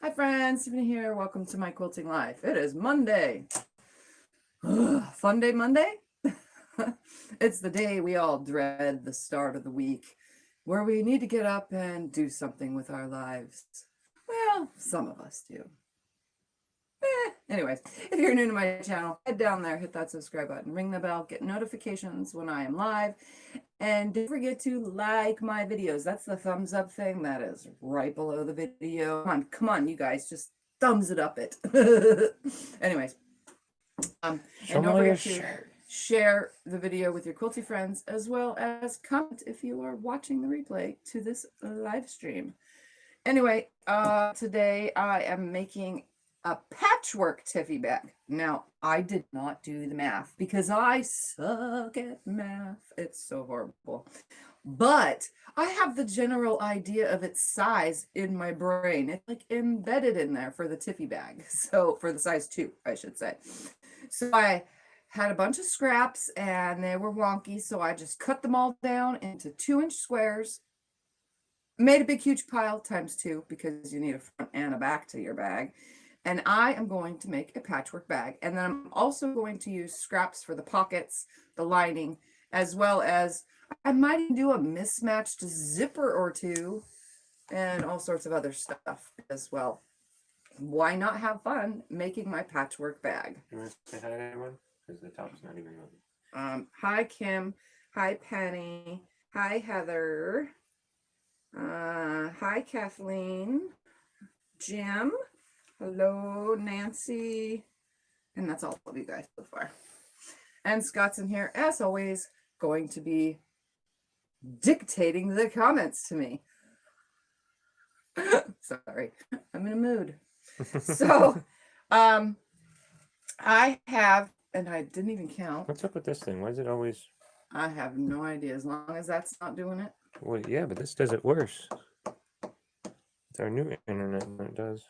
Hi friends, Tiffany here. Welcome to my quilting life. It is Monday. Fun day Monday? It's the day we all dread, the start of the week, where we need to get up and do something with our lives. Well, some of us do. Anyways, if you're new to my channel, head down there, hit that subscribe button, ring the bell, get notifications when I am live, and don't forget to like my videos. That's the thumbs up thing that is right below the video. Come on, you guys, just thumbs it up it. Anyways, and don't forget to share the video with your quilty friends, as well as comment if you are watching the replay to this live stream. Anyway, today I am making a patchwork Tiffy bag. Now, I did not do the math because I suck at math. It's so horrible. But I have the general idea of its size in my brain. It's like embedded in there for the Tiffy bag. So for the size 2, I should say. So I had a bunch of scraps and they were wonky. So I just cut them all down into 2-inch squares. Made a big, huge pile times 2 because you need a front and a back to your bag. And I am going to make a patchwork bag. And then I'm also going to use scraps for the pockets, the lining, as well as I might even do a mismatched zipper or 2 and all sorts of other stuff as well. Why not have fun making my patchwork bag? You want to say hi to everyone? Because the top's not even moving. Hi, Kim. Hi, Penny. Hi, Heather. Hi, Kathleen. Jim. Hello, Nancy. And that's all of you guys so far. And Scott's in here, as always, going to be dictating the comments to me. Sorry, I'm in a mood. So, I have, and I didn't even count. What's up with this thing? Why is it always... I have no idea, as long as that's not doing it. Well, yeah, but this does it worse. It's our new internet when it does.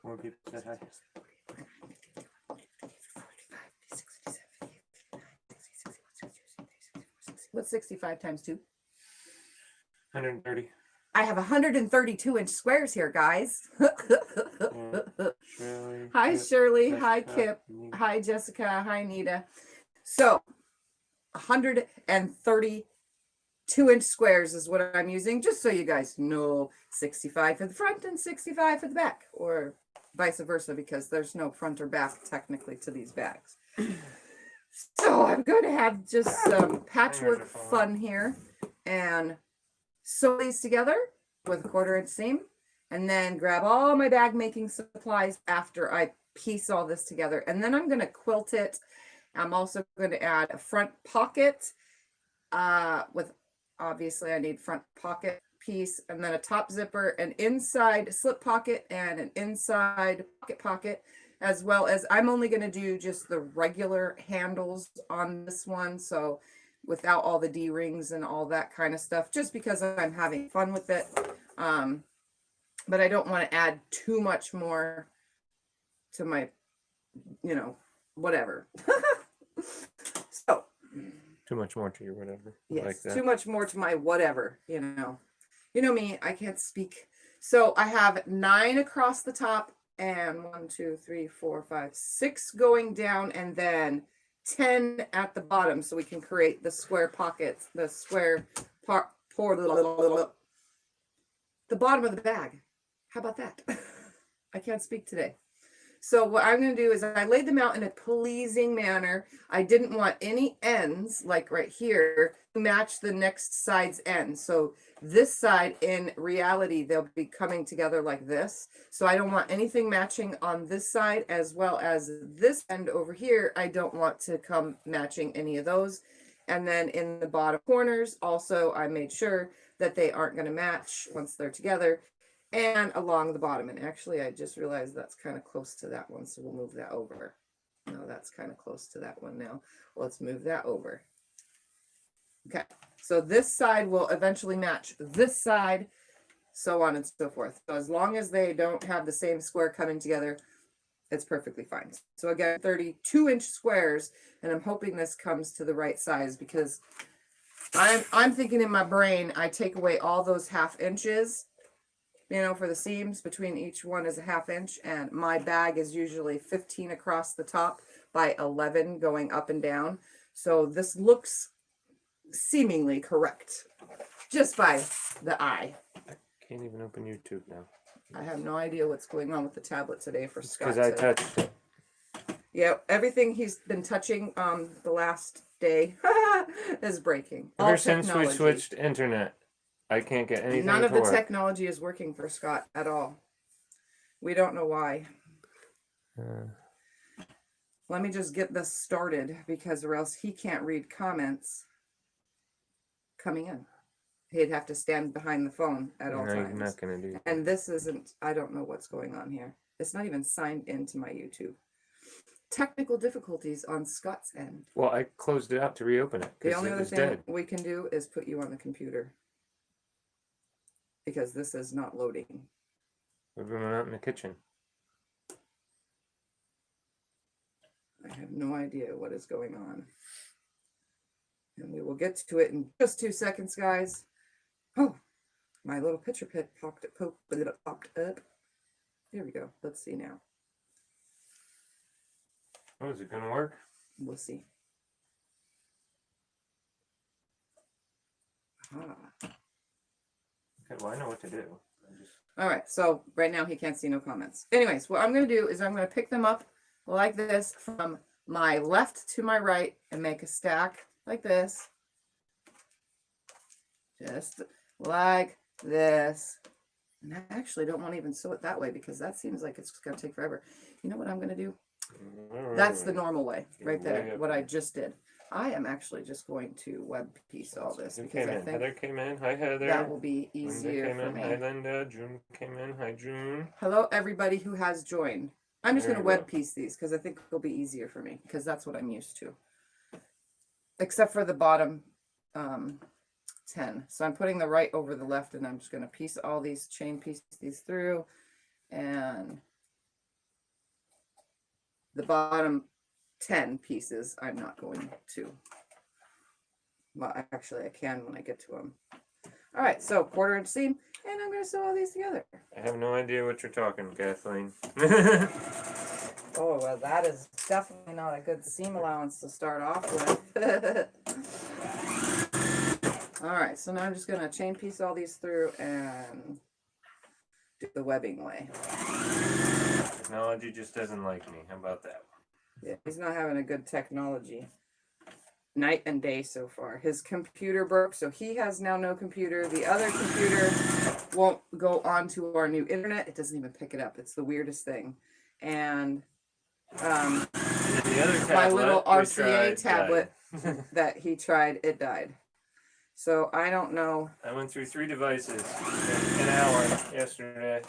More people said hi. What's 65 times 2? 130. I have 132-inch squares here, guys. Shirley, Hi, Kip, Shirley. Jessica, Hi, Kip. Nita. Hi, Jessica. Hi, Nita. So, 132-inch squares is what I'm using, just so you guys know. 65 for the front and 65 for the back, or vice versa, because there's no front or back technically to these bags. So I'm going to have just some patchwork fun here and sew these together with a 1/4-inch seam, and then grab all my bag making supplies after I piece all this together. And then I'm going to quilt it. I'm also going to add a front pocket with, obviously I need front pocket piece, and then a top zipper, an inside slip pocket, and an inside pocket, as well as I'm only going to do just the regular handles on this one. So without all the D-rings and all that kind of stuff, just because I'm having fun with it. But I don't want to add too much more to my, whatever. So. Too much more to your whatever. Yes, like that. Too much more to my whatever, You know me, I can't speak. So I have 9 across the top and 1, 2, 3, 4, 5, 6 going down, and then 10 at the bottom, so we can create the square pockets, the square part for the bottom of the bag. How about that? I can't speak today. So what I'm going to do is I laid them out in a pleasing manner. I didn't want any ends, like right here, to match the next side's end. So this side, in reality, they'll be coming together like this. So I don't want anything matching on this side, as well as this end over here. I don't want to come matching any of those. And then in the bottom corners, also, I made sure that they aren't going to match once they're together. And along the bottom, and actually I just realized that's kind of close to that one, so we'll move that over. No, that's kind of close to that one now. Let's move that over. Okay, so this side will eventually match this side, so on and so forth. So as long as they don't have the same square coming together, it's perfectly fine. So again, 32-inch squares, and I'm hoping this comes to the right size because I'm thinking in my brain, I take away all those 1/2 inches, you know, for the seams. Between each one is a 1/2 inch, and my bag is usually 15 across the top by 11 going up and down. So this looks seemingly correct just by the eye. Can't even open YouTube now. I have no idea what's going on with the tablet today for Scott. Because I touched it. Yeah, everything he's been touching the last day is breaking. All Ever since we technology. switched internet, I can't get anything None of to the work. technology is working for Scott at all. We don't know why. Let me just get this started because or else he can't read comments coming in. He'd have to stand behind the phone at all No, you're times. not gonna do that. And this isn't, I don't know what's going on here. It's not even signed into my YouTube. Technical difficulties on Scott's end. Well, I closed it out to reopen it The because only it other was thing dead. we can do is put you on the computer. Because this is not loading. We've been out in the kitchen. I have no idea what is going on. And we will get to it in just 2 seconds, guys. Oh, my little picture pit popped up. Here we go. Let's see now. Oh, is it gonna work? We'll see. Ah. Okay, well, I know what to do. All right, so right now he can't see no comments. Anyways, what I'm going to do is I'm going to pick them up like this from my left to my right and make a stack like this. Just like this. And I actually don't want to even sew it that way because that seems like it's going to take forever. You know what I'm going to do? That's the normal way right there, what I just did. I am actually just going to web piece all this because I think Heather came in. Hi, Heather. that will be Linda easier came for in. me. Hi, Linda. June came in. Hi, June. Hello, everybody who has joined. I'm just There going to you web piece these because I think it'll be easier for me because that's what I'm used to. Except for the bottom 10. So I'm putting the right over the left and I'm just going to piece all these, chain piece these through. And the bottom 10 pieces I'm not going to. Well, actually I can when I get to them. All right, so 1/4 inch seam, and I'm going to sew all these together. I have no idea what you're talking, Kathleen. Oh, well, that is definitely not a good seam allowance to start off with. All right, so now I'm just going to chain piece all these through and do the webbing way. Technology just doesn't like me. How about that? Yeah, he's not having a good technology. Night and day so far. His computer broke, so he has now no computer. The other computer won't go onto our new internet. It doesn't even pick it up. It's the weirdest thing. And the other tablet, my little RCA tried, tablet died. that he tried, it died. So I don't know. I went through 3 devices in an hour yesterday.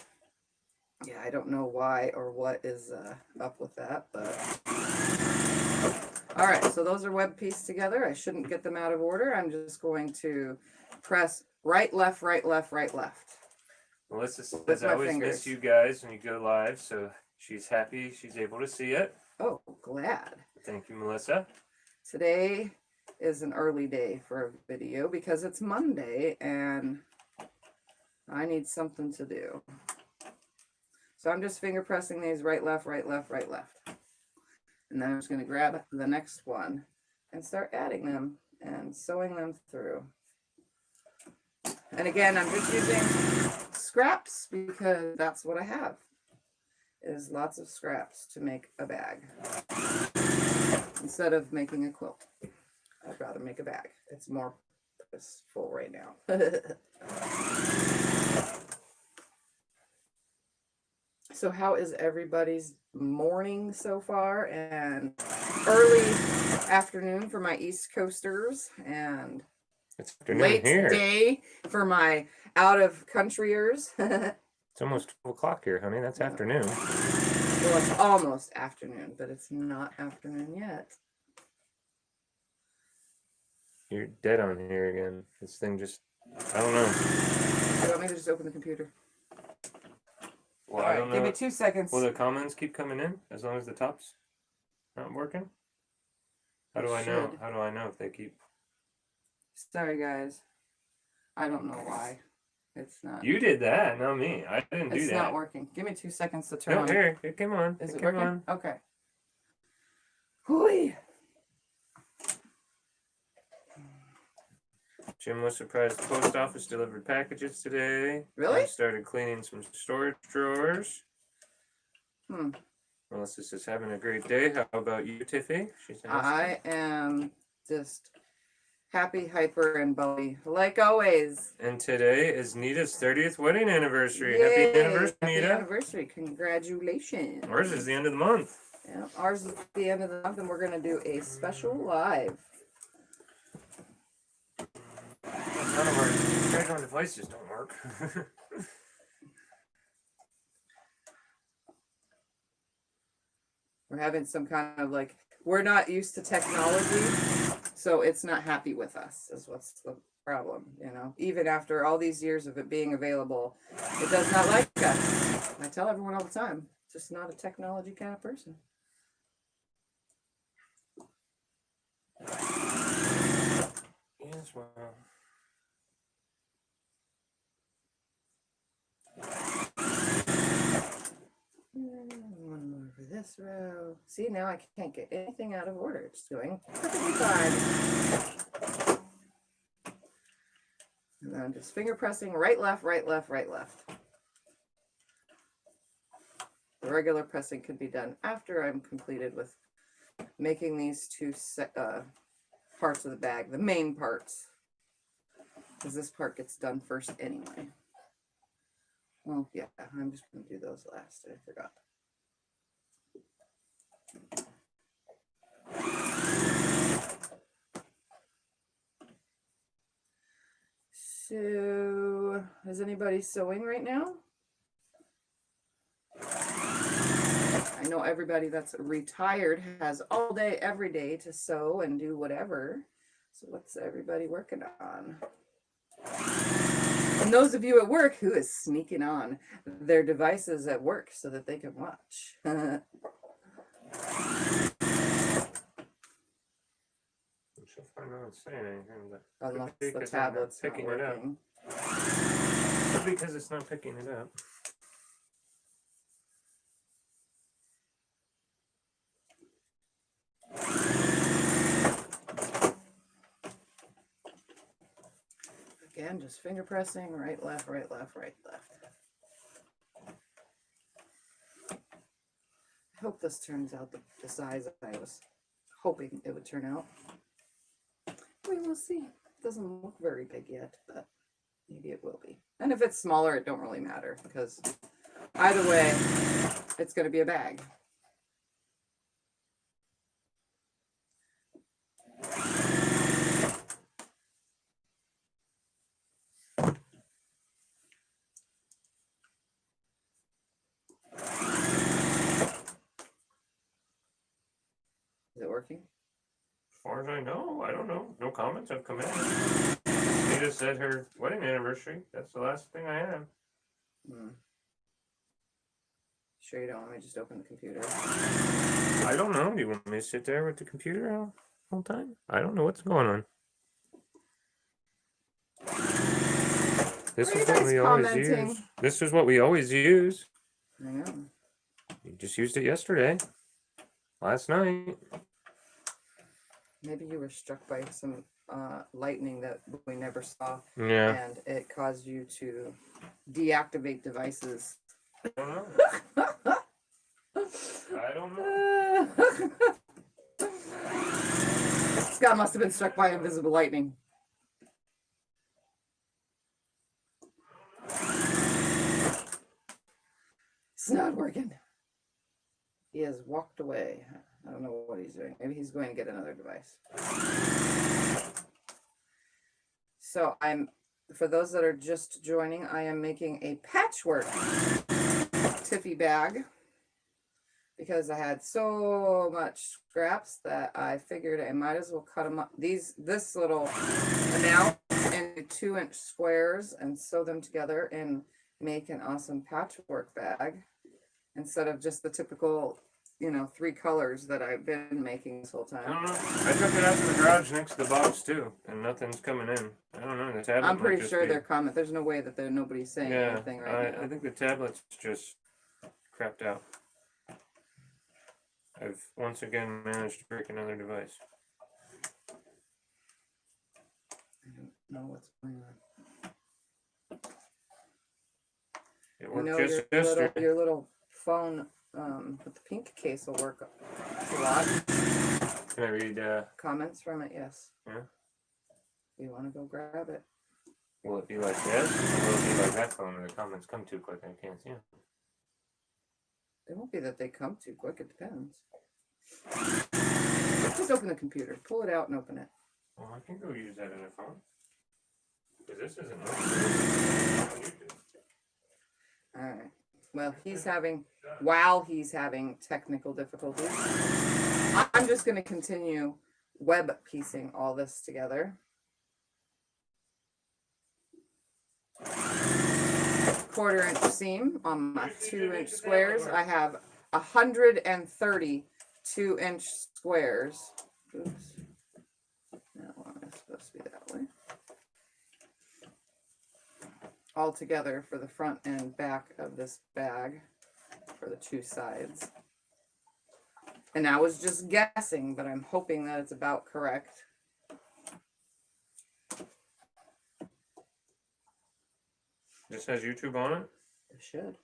Yeah, I don't know why or what is up with that, but all right, so those are web pieced together. I shouldn't get them out of order. I'm just going to press right, left, right, left, right, left. Melissa says, With I my always fingers. miss you guys when you go live, so she's happy she's able to see it. Oh, glad. Thank you, Melissa. Today is an early day for a video because it's Monday and I need something to do. So I'm just finger pressing these right, left, right, left, right, left. And then I'm just going to grab the next one and start adding them and sewing them through. And again, I'm just using scraps because that's what I have, is lots of scraps to make a bag. Instead of making a quilt, I'd rather make a bag. It's more purposeful right now. So how is everybody's morning so far, and early afternoon for my East Coasters, and It's afternoon late here. day for my out of countryers? Well, It's almost 12 o'clock here, honey. That's afternoon. it's almost afternoon, but it's not afternoon yet. You're dead on here again. This thing just, I don't know. You want me to just open the computer? Well, All I right, don't give me know. 2 seconds. Will the comments keep coming in as long as the top's not working? How do I know? Should. How do I know if they keep? Sorry, guys. I don't know why. It's not. You did that, not me. I didn't do It's that. not working. Give me 2 seconds to turn No, on. here, it came on. Is it came working? on. Okay. Hooey. Jim was surprised the post office delivered packages today. Really? I started cleaning some storage drawers. Hmm. Melissa says, having a great day. How about you, Tiffy? She says, I am just happy, hyper, and bubbly, like always. And today is Nita's 30th wedding anniversary. Yay. Happy anniversary, Happy Nita. anniversary. Congratulations. Ours is the end of the month. Yeah, ours is the end of the month, and we're going to do a special live. None of our trade-on devices don't work. We're having some kind of like, we're not used to technology, so it's not happy with us, is what's the problem, you know? Even after all these years of it being available, it does not like us. I tell everyone all the time, just not a technology kind of person. Yes, well. One more for this row. See, now I can't get anything out of order. It's going perfectly fine. And then just finger pressing right, left, right, left, right, left. The regular pressing can be done after I'm completed with making these two parts of the bag, the main parts, because this part gets done first anyway. Well, yeah, I'm just going to do those last. I forgot. So, is anybody sewing right now? I know everybody that's retired has all day, every day to sew and do whatever. So what's everybody working on? And those of you at work who is sneaking on their devices at work so that they can watch. So far, no one's saying anything, but Unless could be the 'cause I'm not tablet's not picking it up. working. Could be because it's not picking it up. Again, just finger pressing, right, left, right, left, right, left. I hope this turns out the size I was hoping it would turn out. We will see. It doesn't look very big yet, but maybe it will be. And if it's smaller, it don't really matter because either way, it's going to be a bag. Is it working? As far as I know, I don't know. No comments have come in. Nita said her wedding anniversary. That's the last thing I have. Sure you don't want me to just open the computer? I don't know. Do you want me to sit there with the computer all the whole time? I don't know what's going on. This Are you is what guys we always commenting? use. This is what we always use. I know. You just used it yesterday. Last night. Maybe you were struck by some lightning that we never saw, Yeah. and it caused you to deactivate devices. I don't know. I don't know. Scott must have been struck by invisible lightning. It's not working. He has walked away. I don't know what he's doing. Maybe he's going to get another device. So for those that are just joining, I am making a patchwork Tiffy bag because I had so much scraps that I figured I might as well cut them up. This little amount into 2-inch squares and sew them together in make an awesome patchwork bag instead of just the typical, 3 colors that I've been making this whole I don't time. know. I took it out to the garage next to the box too, and nothing's coming in. I don't know. The tablet I'm might pretty just sure be... they're comment. There's no way that nobody's saying Yeah, anything right now. I think the tablet's just crapped out. I've once again managed to break another device. I don't know what's going on. It worked just your yesterday. your little phone with the pink case will work a lot. Can I read? Comments from it, yes. Yeah. You want to go grab it? Will it be like this? Or will it be like that phone where the comments come too quick and I can't see them? It won't be that they come too quick. It depends. Just open the computer. Pull it out and open it. Well, I can go use that in a phone. Because this isn't open. All right. Well, while he's having technical difficulties, I'm just going to continue web piecing all this together. 1/4 inch seam on my 2-inch squares. I have 130 2-inch squares. Oops. No, it's supposed to be that way. All together for the front and back of this bag for the 2 sides. And I was just guessing, but I'm hoping that it's about correct. This has YouTube on it? It should.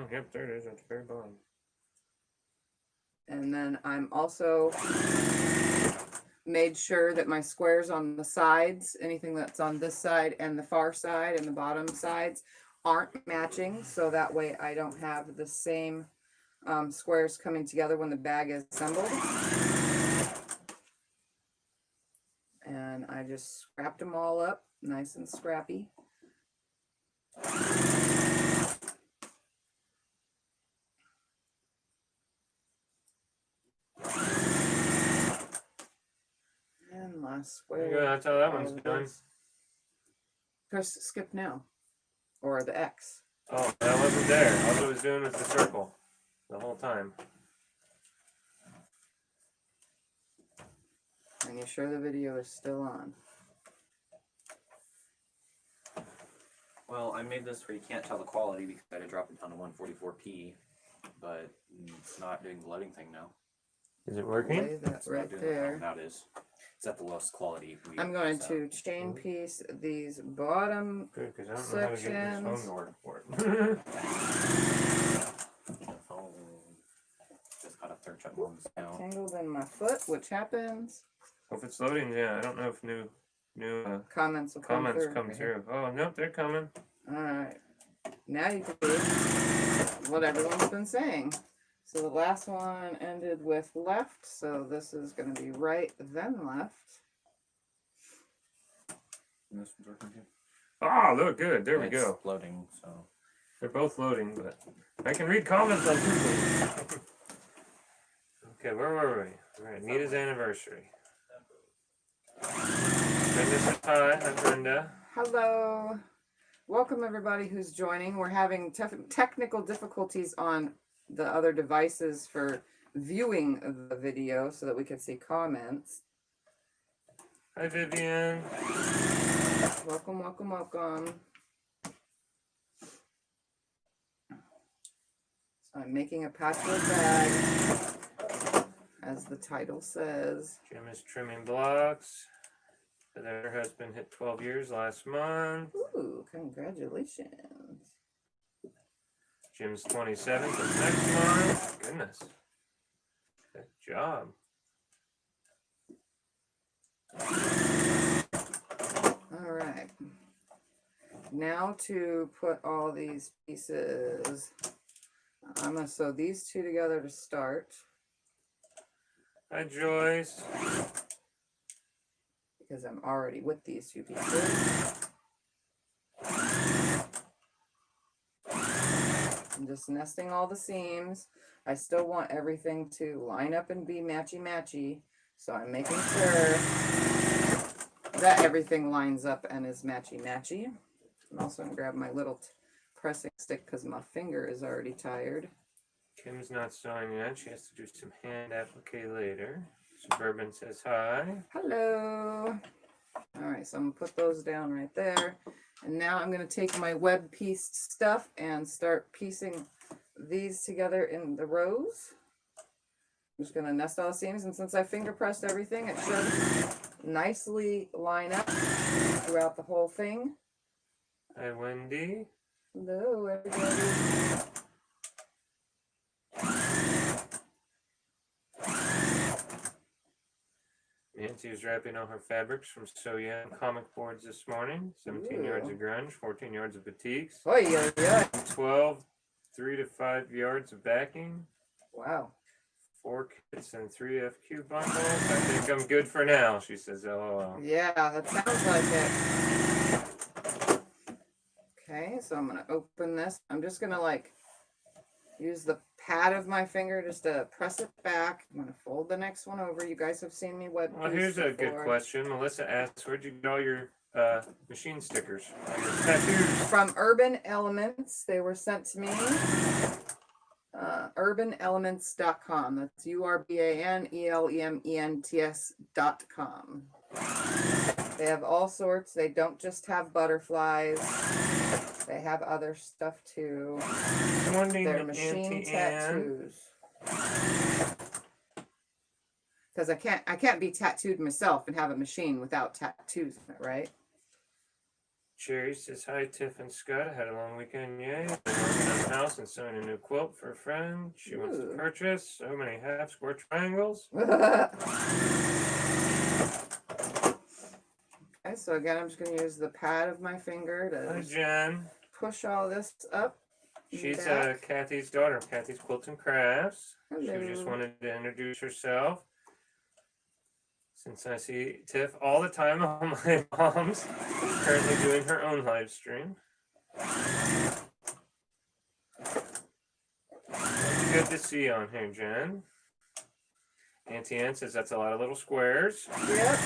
Yep, there it is at the very bottom. And then I'm also made sure that my squares on the sides, anything that's on this side and the far side and the bottom sides, aren't matching. So that way I don't have the same squares coming together when the bag is assembled. And I just scrapped them all up, nice and scrappy. And last square. There you go, that's how that one's done. Press skip now. Or the X. Oh, that wasn't there. All I was doing was the circle the whole time. And you sure the video is still on? Well, I made this where you can't tell the quality because I had to drop it down to 144p, but it's not doing the loading thing now. Is it working? Lay that It's not right doing there. Now it is. It's at the lowest quality. I'm going to chain piece these bottom. Good, because I don't know how to get this phone sections. to work for it. The phone just got a third check on this now. Tangled in my foot, which happens. If it's loading, yeah, I don't know if new Comments will comments come come through. Oh, nope, they're coming. All right. Now you can see what everyone's been saying. So the last one ended with left, so this is going to be right, then left. And this one's working too. Oh, look good. There we It's go. loading, so. They're both loading, but I can read comments on Google. Okay, where were we? All right, Nita's anniversary. Brenda said hi. Hi, Brenda. Hello. Welcome everybody who's joining. We're having technical difficulties on the other devices for viewing the video so that we can see comments. Hi, Vivian. Welcome, welcome, welcome. So I'm making a patchwork bag, as the title says. Jim is trimming blocks. Her husband hit 12 years last month. Ooh, congratulations. Jim's 27th is next month. Goodness. Good job. All right. Now to put all these pieces. I'm going to sew these 2 together to start. Hi, Joyce. Because I'm already with these 2 pieces. I'm just nesting all the seams. I still want everything to line up and be matchy-matchy. So I'm making sure that everything lines up and is matchy-matchy. I'm also going to grab my little pressing stick because my finger is already tired. Kim's not sewing yet. She has to do some hand applique later. Suburban says hi. Hello. All right, so I'm going to put those down right there. And now I'm going to take my web pieced stuff and start piecing these together in the rows. I'm just going to nest all the seams, and since I finger pressed everything, it should nicely line up throughout the whole thing. Hi, Wendy. Hello, everybody. Nancy was wrapping all her fabrics from So Young comic boards this morning. 17 yards Ooh. of grunge, 14 yards of batiks, Oh, yeah. 12, 3 to 5 yards of backing, Wow. 4 kits and 3 FQ bundles. I think I'm good for now, she says, LOL. Yeah, that sounds like it. Okay, so I'm going to open this. I'm just going to like use the pad of my finger just to press it back. I'm going to fold the next one over. You guys have seen me web Well, piece here's a good before. question. Melissa asks, where'd you get all your machine stickers? Your tattoos? From Urban Elements. They were sent to me. UrbanElements.com. That's UrbanElements.com. They have all sorts. They don't just have butterflies. They have other stuff too. They're machine tattoos. Because I can't be tattooed myself and have a machine without tattoos in it, right? Cherry says, hi, Tiff and Scott. I had a long weekend, yay. Been working on the house and sewing a new quilt for a friend. She wants to Ooh. purchase so many half square triangles. Okay, so again, I'm just going to use the pad of my finger Hi, to Jen. push all this up. and She's back. Kathy's daughter, Kathy's Quilts and Crafts. She Hello. just wanted to introduce herself. Since I see Tiff all the time on my mom's, currently doing her own live stream. Good to see you on here, Jen. Auntie Ann says that's a lot of little squares. Yep,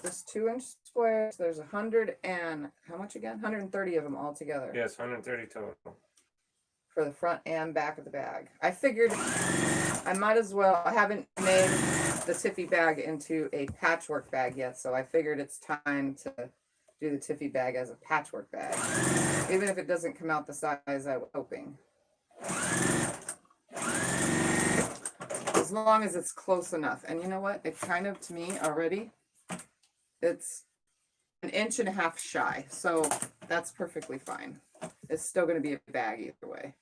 just 2-inch squares. There's 100 and how much again? 130 of them all together. Yes, 130 total. For the front and back of the bag. I figured I might as well. I haven't made the Tiffy bag into a patchwork bag yet, so I figured it's time to do the Tiffy bag as a patchwork bag, even if it doesn't come out the size I was hoping. As long as it's close enough. And you know what? It kind of, to me already, it's 1.5 inches shy, so that's perfectly fine. It's still going to be a bag either way.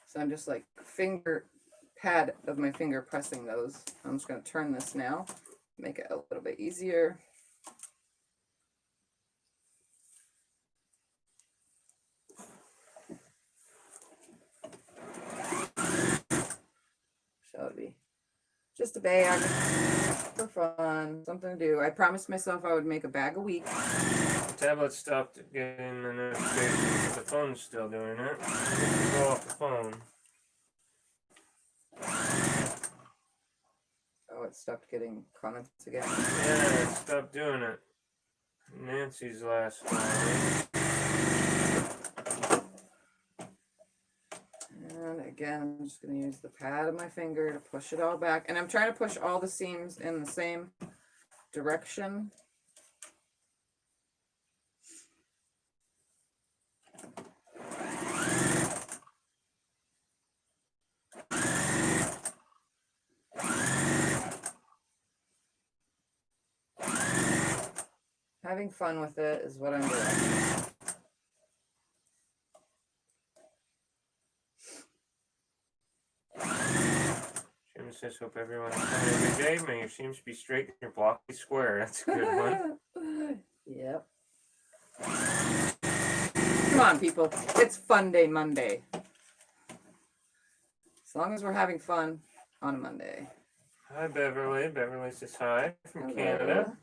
So I'm just like pad of my finger pressing those. I'm just going to turn this now, make it a little bit easier. So it'll be just a bag for fun, something to do. I promised myself I would make a bag a week. The tablet stopped getting the notifications, but the phone's still doing it. Go off the phone. Oh, it stopped getting comments again. Yeah, it stopped doing it. Nancy's last one. And again, I'm just going to use the pad of my finger to push it all back. And I'm trying to push all the seams in the same direction. Having fun with it is what I'm doing. Jim says, hope everyone's having a good day. May your seams be straight and your block be square. That's a good one. Yep. Come on, people. It's Fun Day Monday. As long as we're having fun on a Monday. Hi, Beverly. Beverly says hi from Hello. Canada.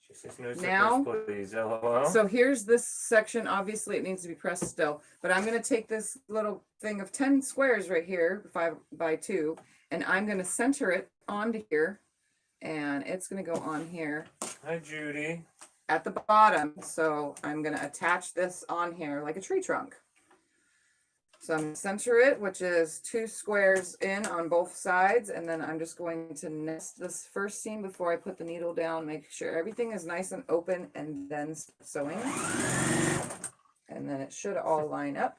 She She says no Now- zippers, please. LOL. So here's this section. Obviously, it needs to be pressed still, but I'm going to take this little thing of 10 squares right here, 5 by 2, and I'm going to center it onto here, and it's going to go on here Hi, Judy. at the bottom. So I'm going to attach this on here like a tree trunk. So I'm going to center it, which is 2 squares in on both sides, and then I'm just going to nest this first seam before I put the needle down, make sure everything is nice and open, and then start sewing. And then it should all line up.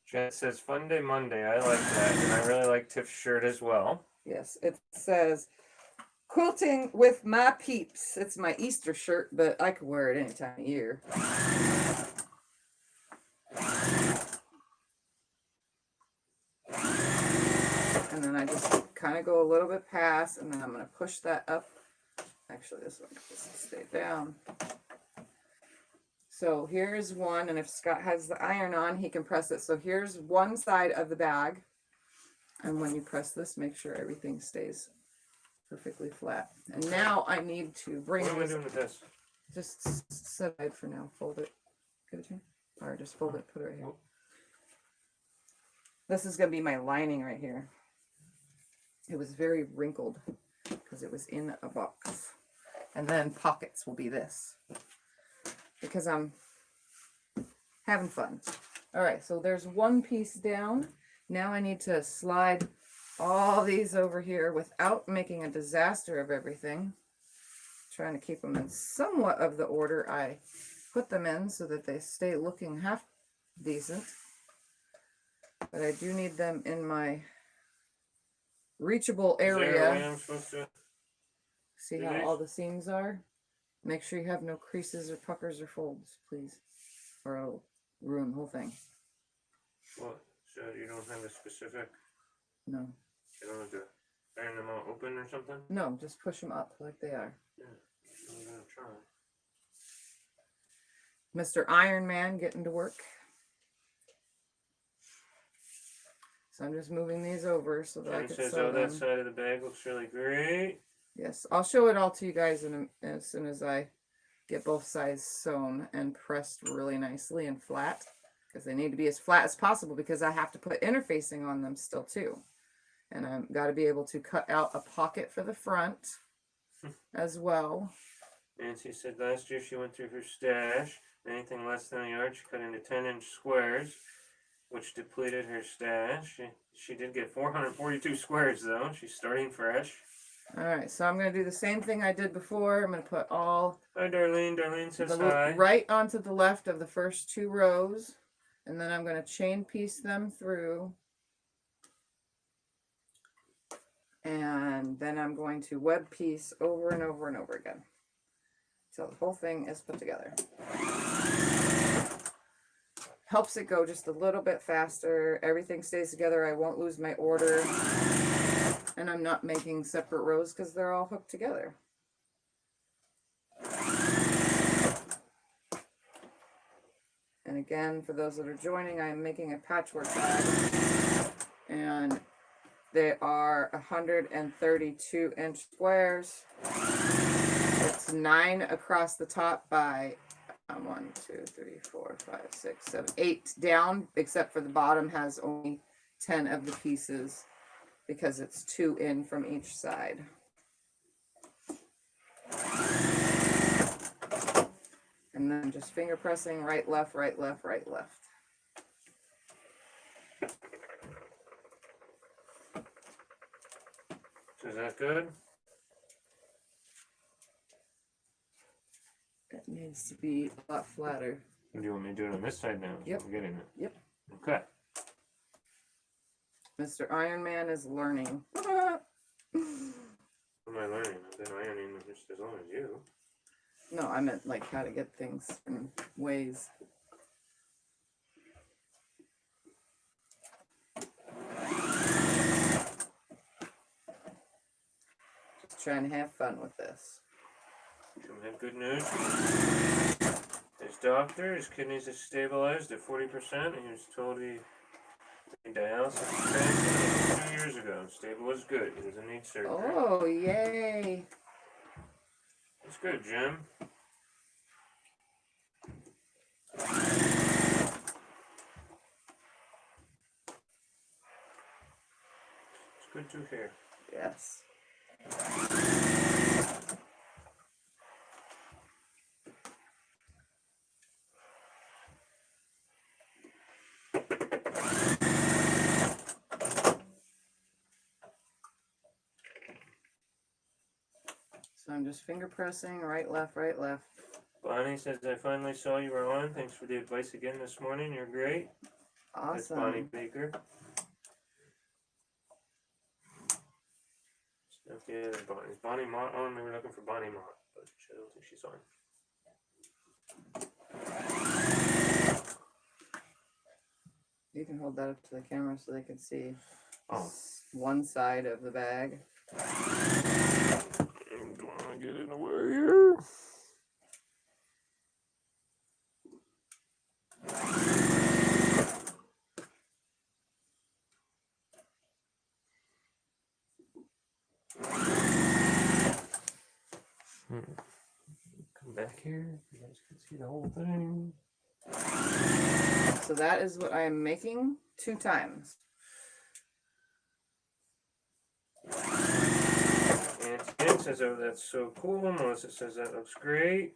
Jen says Fun Day Monday. I like that, and I really like Tiff's shirt as well. Yes, it says quilting with my peeps. It's my Easter shirt, but I could wear it any time of year. And then I just kind of go a little bit past, and then I'm going to push that up. Actually, this one just stay down. So here's one, and if Scott has the iron on, he can press it. So here's one side of the bag. And when you press this, make sure everything stays perfectly flat. And now I need to bring What am I this, doing with this? just set it for now. Fold it. Give it to me. Or just fold it, put it right here. This is going to be my lining right here. It was very wrinkled because it was in a box. And then pockets will be this. Because I'm having fun. All right, so there's one piece down. Now I need to slide all these over here without making a disaster of everything. Trying to keep them in somewhat of the order I put them in so that they stay looking half decent. But I do need them in my reachable Is there a way area. I'm supposed to? See do how these? all the seams are? Make sure you have no creases or puckers or folds, please. Or it'll ruin the whole thing. What? So you don't have a specific? No. You don't have to iron them out open or something? No, just push them up like they are. Yeah. I'm gonna try. Mr. Iron Man getting to work. So I'm just moving these over so that I Jen can says, sew oh, that them. side of the bag looks really great. Yes, I'll show it all to you guys as soon as I get both sides sewn and pressed really nicely and flat. Because they need to be as flat as possible because I have to put interfacing on them still too. And I've got to be able to cut out a pocket for the front as well. Nancy said last year she went through her stash. Anything less than a yard, she cut into 10-inch squares, which depleted her stash. She did get 442 squares though. She's starting fresh. All right, so I'm going to do the same thing I did before. I'm going to put all Hi, Darlene. Darlene says the hi. right onto the left of the first 2 rows. And then I'm going to chain piece them through. And then I'm going to web piece over and over and over again. So the whole thing is put together. Helps it go just a little bit faster. Everything stays together. I won't lose my order. And I'm not making separate rows because they're all hooked together. And again, for those that are joining, I'm making a patchwork bag. And they are 132-inch squares. It's 9 across the top by 1, 2, 3, 4, 5, 6, 7, 8 down, except for the bottom has only 10 of the pieces because it's 2 in from each side. And then just finger pressing right, left, right, left, right, left. So is that good? It needs to be a lot flatter. Do you want me to do it on this side now? Yep. I'm getting it. Yep. Okay. Mr. Iron Man is learning. What am I learning? I've been ironing just as long as you. No, I meant like how to get things in ways. Just trying to have fun with this. Some have good news. His doctor, his kidneys are stabilized at 40%. He was told he need dialysis expansion 2 years ago. Stable was good. He doesn't need surgery. Oh, yay. That's good, Jim. It's good to hear. Yes. So I'm just finger pressing, right, left, right, left. Bonnie says, I finally saw you were on. Thanks for the advice again this morning. You're great. That's Bonnie Awesome. Baker. Okay, there's Bonnie. Is Bonnie Mott on? We were looking for Bonnie Mott, but I don't think she's on. You can hold that up to the camera so they can see Oh. one side of the bag. I'm gonna get in the way here. Come back here. You guys can see the whole thing. So that is what I am making 2 times. And Ken says, oh, that's so cool. Melissa says, that looks great.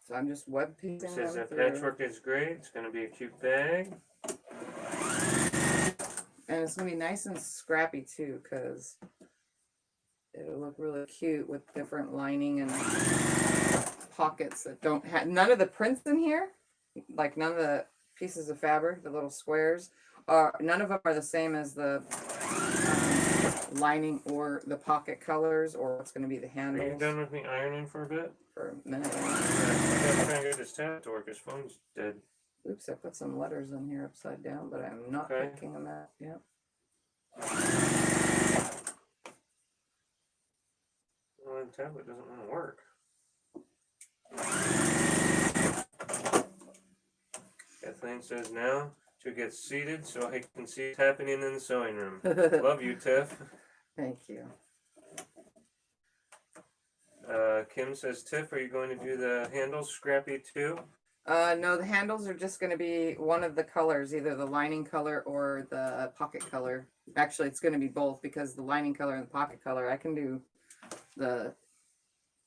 So I'm just web piecing Says them that through. patchwork is great. It's going to be a cute bag. And it's going to be nice and scrappy too, because it'll look really cute with different lining and pockets that don't have none of the prints in here. Like none of the pieces of fabric, the little squares, are none of them are the same as the lining or the pocket colors or what's going to be the Are you handles. done with me ironing for a bit? For a minute. I'm trying to get this tab to work. His phone's dead. Oops, I put some letters in here upside down, but I'm not Okay. picking them out. Yep. Well, the tablet doesn't want to work. Kathleen says now to get seated so I can see what's happening in the sewing room. Love you, Tiff. Thank you. Kim says, Tiff, are you going to do the handles scrappy too? No, the handles are just going to be one of the colors, either the lining color or the pocket color. Actually, it's going to be both because the lining color and the pocket color, I can do the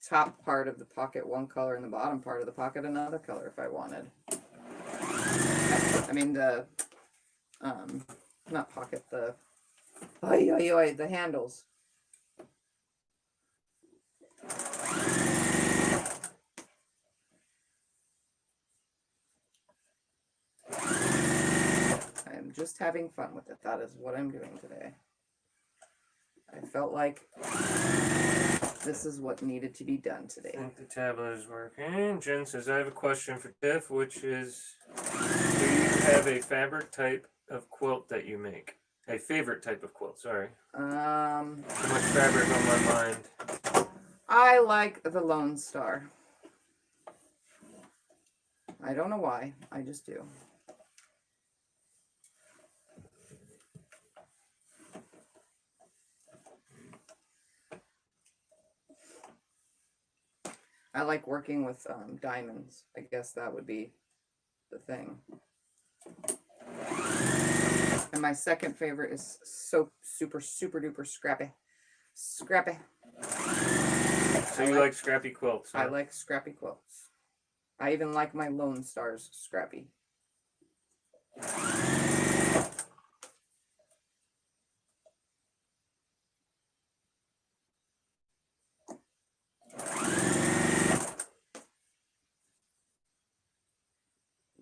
top part of the pocket one color and the bottom part of the pocket another color if I wanted. I mean the not pocket, the the handles. I'm just having fun with it. That is what I'm doing today. I felt like this is what needed to be done today. I think the tablet is working. Jen says, I have a question for Tiff, which is, do you have a fabric type of quilt that you make? A favorite type of quilt, sorry. Too much fabric on my mind. I like the Lone Star. I don't know why. I just do. I like working with diamonds. I guess that would be the thing. And my second favorite is so super duper scrappy. Scrappy. So you like scrappy quilts, huh? I like scrappy quilts. I even like my Lone Stars scrappy.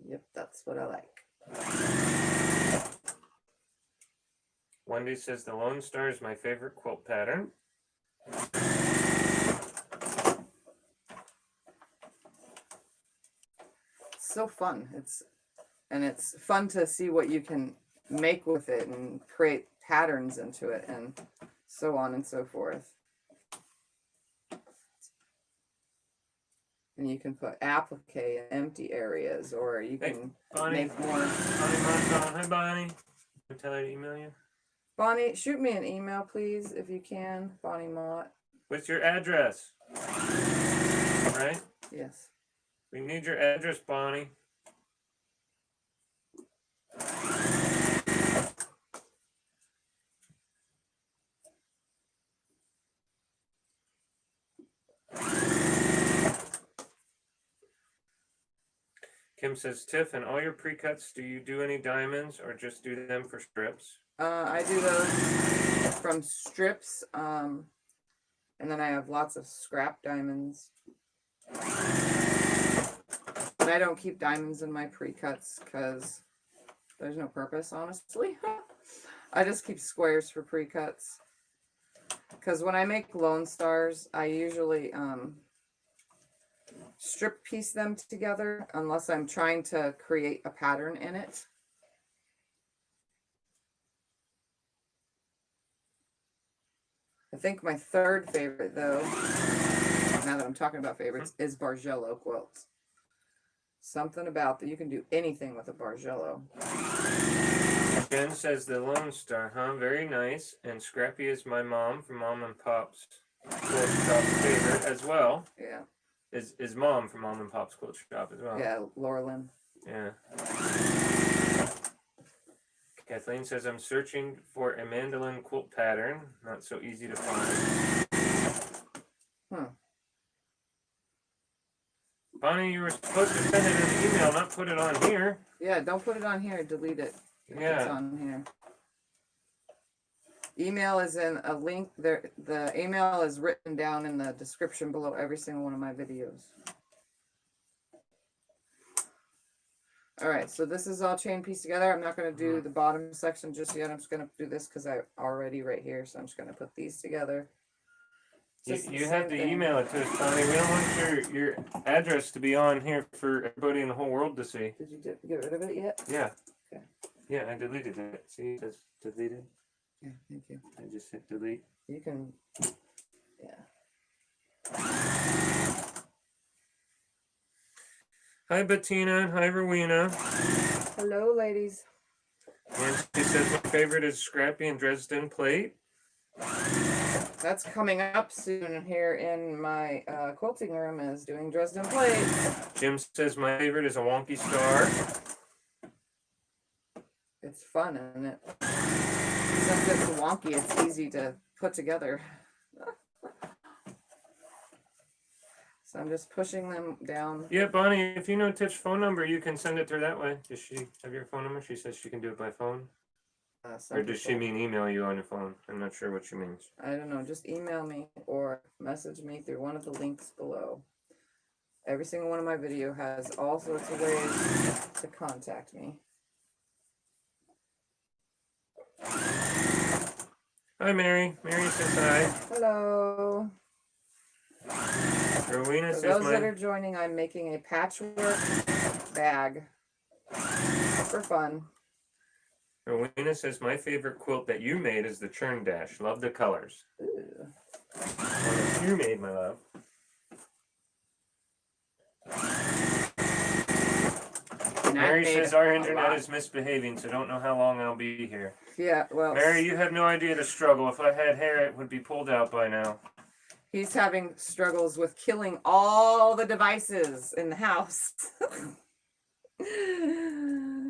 Yep, that's what I like. Wendy says the Lone Star is my favorite quilt pattern. It's so fun. It's fun to see what you can make with it and create patterns into it and so on and so forth. and you can put applique in empty areas, or you Hey, can Bonnie. make more. Bonnie Mott's on. Hi, Bonnie. Can I tell her to email you? Bonnie, shoot me an email, please, if you can. Bonnie Mott. What's your address? Right? Yes. We need your address, Bonnie. Kim says, Tiff, and all your pre-cuts, do you do any diamonds or just do them for strips? I do those from strips, and then I have lots of scrap diamonds. But I don't keep diamonds in my pre-cuts because there's no purpose, honestly. I just keep squares for pre-cuts. Because when I make Lone Stars, I usually strip piece them together unless I'm trying to create a pattern in it. I think my third favorite, though, now that I'm talking about favorites, is Bargello quilts. Something about that you can do anything with a Bargello. Jen says the Lone Star, huh? Very nice. And Scrappy is my mom from Mom and Pop's Quilt Shop favorite as well. Yeah. Is mom from Mom and Pop's Quilt Shop as well. Yeah, Laura Lynn. Yeah. Kathleen says, I'm searching for a mandolin quilt pattern. Not so easy to find. Huh. Bonnie, you were supposed to send it in an email, not put it on here. Yeah, don't put it on here. Delete it. If Yeah. It's on here. Email is in a link there. The email is written down in the description below every single one of my videos. All right, so this is all chain pieced together. I'm not going to do the bottom section just yet. I'm just going to do this because I'm already right here. So I'm just going to put these together. You have to email it to us, Bonnie. We don't want your address to be on here for everybody in the whole world to see. Did you get rid of it yet? Yeah. Okay. Yeah, I deleted it. See, it says deleted. Yeah, thank you. I just hit delete. You can, yeah. Hi, Bettina. Hi, Rowena. Hello, ladies. And she says my favorite is Scrappy and Dresden plate. That's coming up soon here in my quilting room is doing Dresden plates. Jim says my favorite is a wonky star. It's fun, isn't it? Since it's wonky, it's easy to put together. So I'm just pushing them down. Yeah, Bonnie, if you know Tiff's phone number, you can send it to her that way. Does she have your phone number? She says she can do it by phone. Or does she mean email you on your phone? I'm not sure what she means. I don't know. Just email me or message me through one of the links below. Every single one of my video has all sorts of ways to contact me. Hi, Mary. Mary says hi. Hello. Rowena For says those that are joining, I'm making a patchwork bag for fun. Rowena says my favorite quilt that you made is the churn dash. Love the colors. Ooh. One that you made, my love. Mary says our internet is misbehaving, so don't know how long I'll be here. Yeah, well, Mary, you have no idea the struggle. If I had hair, it would be pulled out by now. he's having struggles with killing all the devices in the house.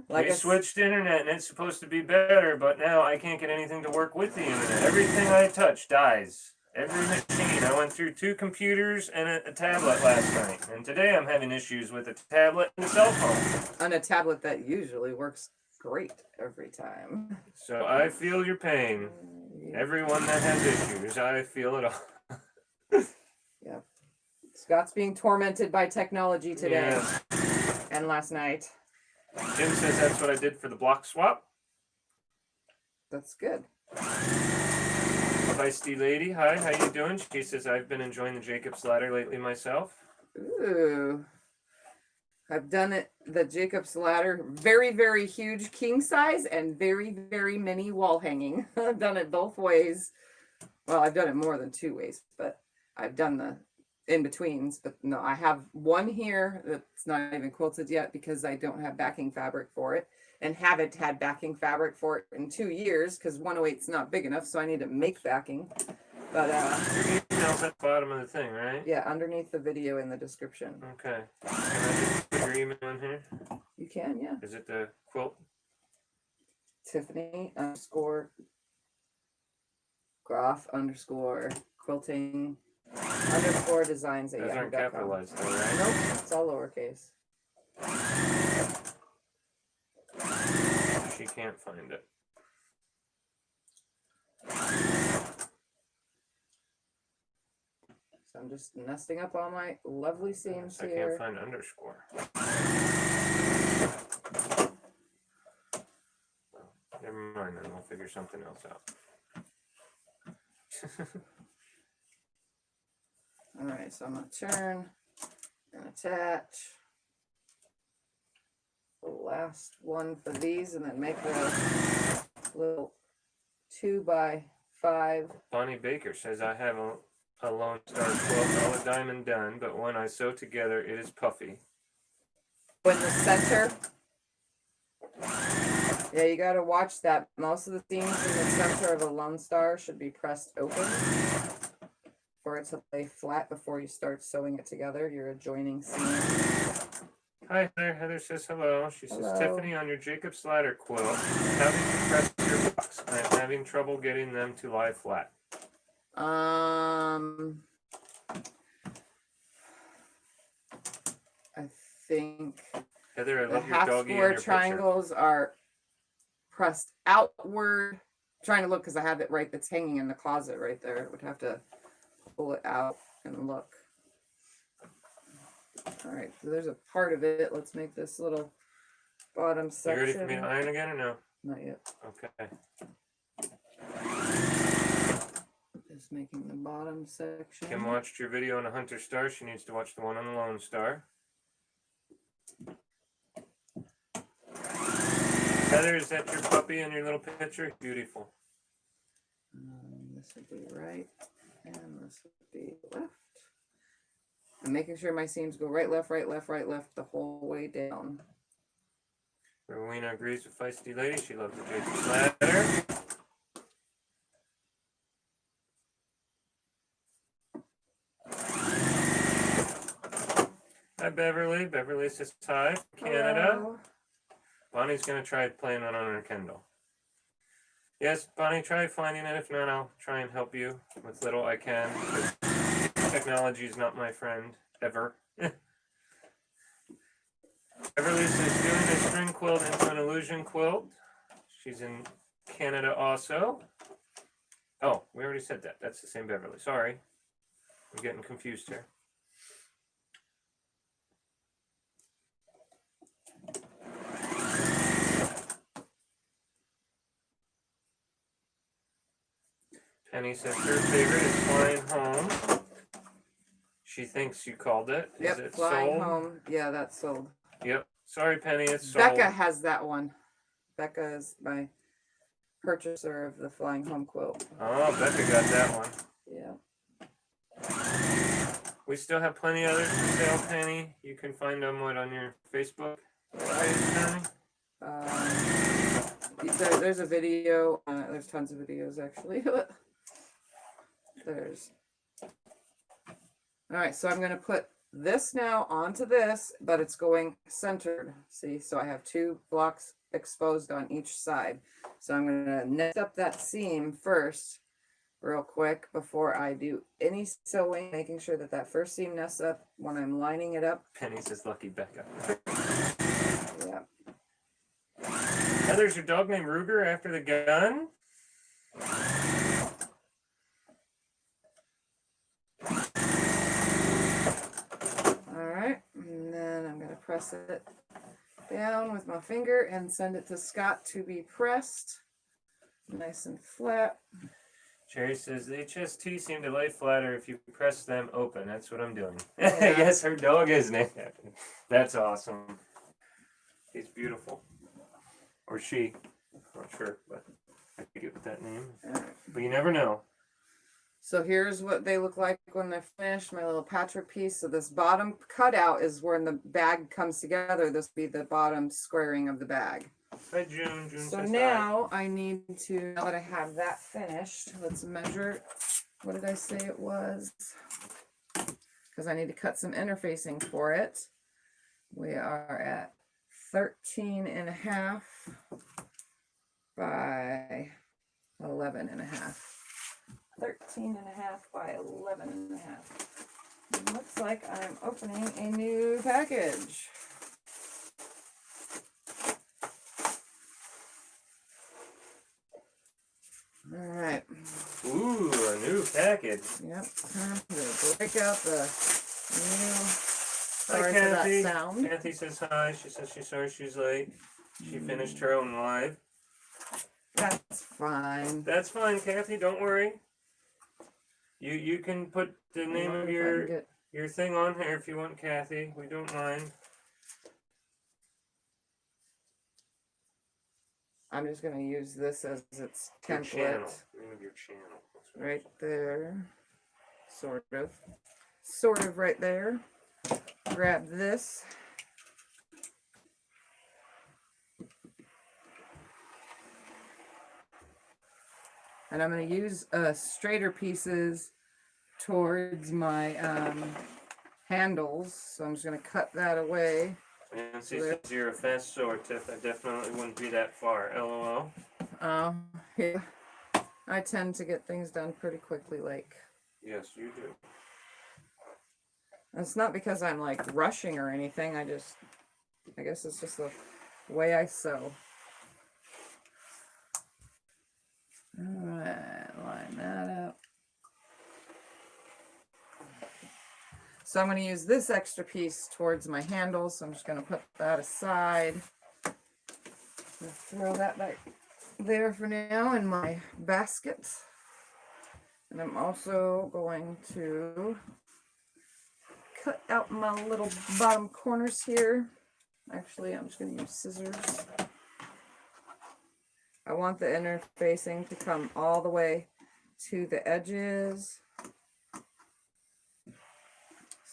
Like we switched internet and it's supposed to be better, but now I can't get anything to work with the internet. Everything I touch dies. Every machine. I went through 2 computers and a tablet last night. And today I'm having issues with a tablet and a cell phone. On a tablet that usually works great every time. So I feel your pain. Everyone that has issues, I feel it all. Yeah. Scott's being tormented by technology today Yeah. and last night. Jim says that's what I did for the block swap. That's good. Feisty lady, hi, how you doing? She says I've been enjoying the Jacob's ladder lately myself. Ooh. I've done it, the Jacob's ladder, very, very huge king size and very, very many wall hanging. I've done it both ways. Well, I've done it more than 2 ways, but I've done the in betweens, but no, I have one here that's not even quilted yet because I don't have backing fabric for it, and haven't had backing fabric for it in 2 years because 108's not big enough, so I need to make backing. But Your email's at the bottom of the thing, right? yeah, underneath the video in the description. Okay. Can I just put your email in here? You can, yeah. Is it the quilt? Tiffany _Groff _quilting _designs at Those aren't yahoo.com. capitalized though, right? Nope, it's all lowercase. She can't find it. So I'm just nesting up all my lovely seams I here. can't find underscore. Never mind, then we'll figure something else out. All right, so I'm gonna turn and attach the last one for these, and then make the little 2x5. Bonnie Baker says, I have a Lone Star quilt, all a diamond done, but when I sew together, it is puffy. In the center. Yeah, you gotta watch that. Most of the seams in the center of a Lone Star should be pressed open for it to lay flat before you start sewing it together. Your adjoining seam. Hi Heather. Heather says hello. She says, Hello. Tiffany, on your Jacob's ladder quilt, how did you press your blocks? I'm having trouble getting them to lie flat. I think Heather, I the love your half doggy in square your triangles are pressed outward. I'm trying to look because I have it right. It's hanging in the closet right there. Would have to pull it out and look. All right, so there's a part of it. Let's make this little bottom picture. You ready section. for me to iron again or no? Not yet. Okay. Just making the bottom section. Kim watched your video on the Hunter Star. She needs to watch the one on the Lone Star. Heather, is that your puppy in your little picture? Beautiful. This would be right, and this would be left. I'm making sure my seams go right, left, right, left, right, left the whole way down. Rowena agrees with Feisty Lady. She loves the Jacob's ladder. Hi, Beverly. Beverly says hi from Canada. Hello. Bonnie's going to try playing it on her Kindle. Yes, Bonnie, try finding it. If not, I'll try and help you with little I can. Technology is not my friend, ever. Beverly says doing a string quilt into an illusion quilt. She's in Canada also. Oh, we already said that. That's the same Beverly. Sorry. I'm getting confused here. Penny says her favorite is Flying Home. She thinks you called it. Yep, Is it Flying sold? Home. Yeah, that's sold. Yep. Sorry, Penny, it's sold. Becca has that one. Becca is my purchaser of the Flying Home quilt. Oh, Becca got that one. Yeah. We still have plenty others for sale, Penny. You can find them on your Facebook. Penny? There's a video. There's tons of videos actually. There's. All right, so I'm going to put this now onto this, but it's going centered. See, so I have 2 blocks exposed on each side. So I'm going to net up that seam first, real quick, before I do any sewing, making sure that that first seam nests up when I'm lining it up. Penny says lucky Becca. Yeah. Heather's your dog named Ruger after the gun? All right, and then I'm going to press it down with my finger and send it to Scott to be pressed nice and flat. Cherry says the HST seem to lay flatter if you press them open. That's what I'm doing. Yeah. Yes, her dog is named after. That's awesome. He's beautiful. Or she. Not sure, but I could get with that name. All right. But you never know. So here's what they look like when they're finished, my little patchwork piece. So this bottom cutout is when the bag comes together. This will be the bottom squaring of the bag. Hi, June. June So says now I need to, now that I have that finished, let's measure. What did I say it was? Because I need to cut some interfacing for it. We are at 13.5 by 11.5. 13.5 by 11.5. Looks like I'm opening a new package. All right. Ooh, a new package. Yep. Time to break out the new. Hi, Sorry for that Kathy. sound. Kathy says hi. She says she's sorry she's late. She finished her own live. That's fine. That's fine, Kathy. Don't worry. You can put the name of your thing on here if you want, Kathy. We don't mind. I'm just gonna use this as its Your channel. template Name of your channel. right there. Sort of right there. Grab this. And I'm going to use straighter pieces towards my handles. So I'm just going to cut that away. Nancy says you're a fast sewer, Tiff. I definitely wouldn't be that far. LOL. Yeah. I tend to get things done pretty quickly, like. Yes, you do. It's not because I'm like rushing or anything. I guess it's just the way I sew. Alright, line that up. So I'm going to use this extra piece towards my handle, so I'm just going to put that aside. Throw that back there for now in my basket. And I'm also going to cut out my little bottom corners here. Actually, I'm just going to use scissors. I want the interfacing to come all the way to the edges.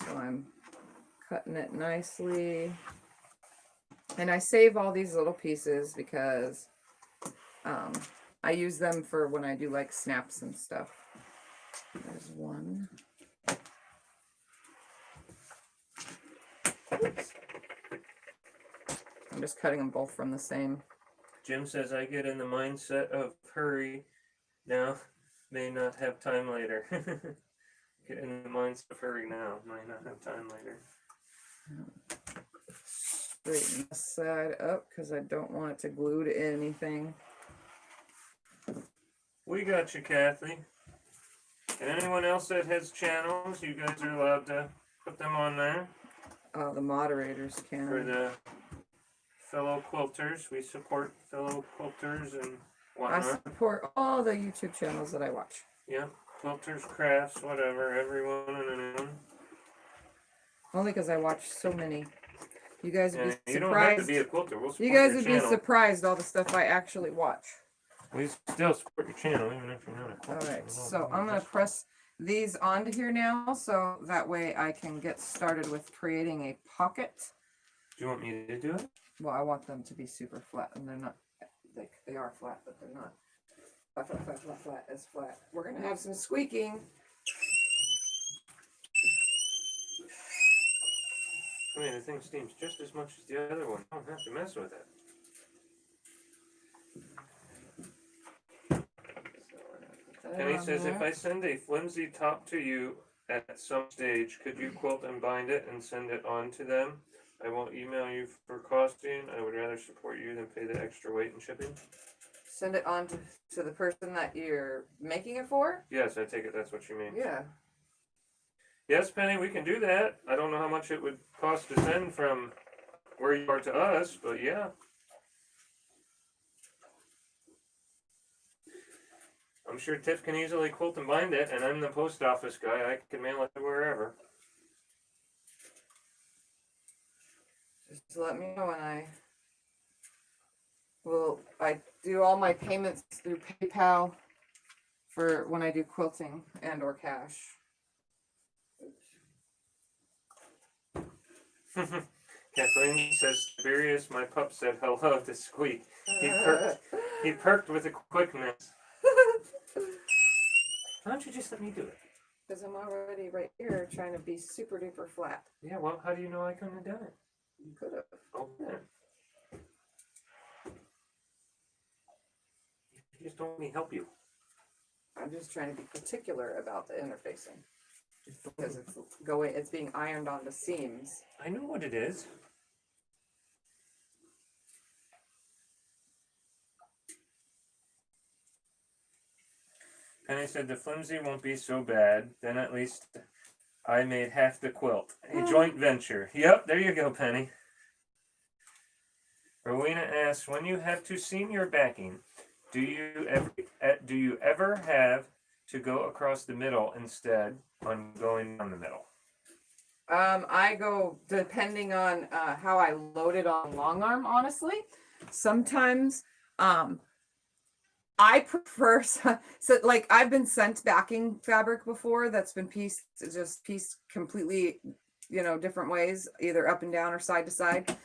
So I'm cutting it nicely. And I save all these little pieces because I use them for when I do like snaps and stuff. There's one. Oops. I'm just cutting them both from the same. Jim says I get in the mindset of hurry now, may not have time later. Get in the mindset of hurry now, might not have time later. Straighten this side up because I don't want it to glue to anything. We got you, Kathy. And anyone else that has channels, you guys are allowed to put them on there. The moderators can. For the fellow quilters, we support fellow quilters and I whatnot. support all the YouTube channels that I watch. Yeah, quilters, crafts, whatever, everyone and anyone. Only because I watch so many. You guys would be you don't have to surprised. be a quilter. We'll support You guys your would channel. be surprised all the stuff I actually watch. We still support your channel, even if you're not a quilter. Alright, so I'm going to press these onto here now, so that way I can get started with creating a pocket. Do you want me to do it? Well, I want them to be super flat, and they're not, they are flat, but they're not flat as flat. We're going to have some squeaking. I mean, the thing steams just as much as the other one. I don't have to mess with it. Penny says, if I send a flimsy top to you at some stage, could you quilt and bind it and send it on to them? I won't email you for costing. I would rather support you than pay the extra weight and shipping. Send it on to the person that you're making it for? Yes, I take it that's what you mean. Yeah. Yes, Penny, we can do that. I don't know how much it would cost to send from where you are to us, but yeah. I'm sure Tiff can easily quilt and bind it, and I'm the post office guy. I can mail it to wherever. Just let me know when I do all my payments through PayPal for when I do quilting and or cash. Kathleen says, Tiberius, my pup, said hello to Squeak. He perked with a quickness. Why don't you just let me do it? Because I'm already right here trying to be super duper flat. Yeah, well, how do you know I couldn't have done it? You could have. Oh, yeah. You just don't let me help you. I'm just trying to be particular about the interfacing. Because it's being ironed on the seams. I know what it is. Penny said the flimsy won't be so bad. Then at least I made half the quilt. A joint venture. Yep, there you go, Penny. Rowena asks, when you have to seam your backing, do you ever have to go across the middle instead on going down the middle? I go depending on how I load it on long arm, honestly. Sometimes I prefer so like I've been sent backing fabric before that's been pieced completely, different ways, either up and down or side to side.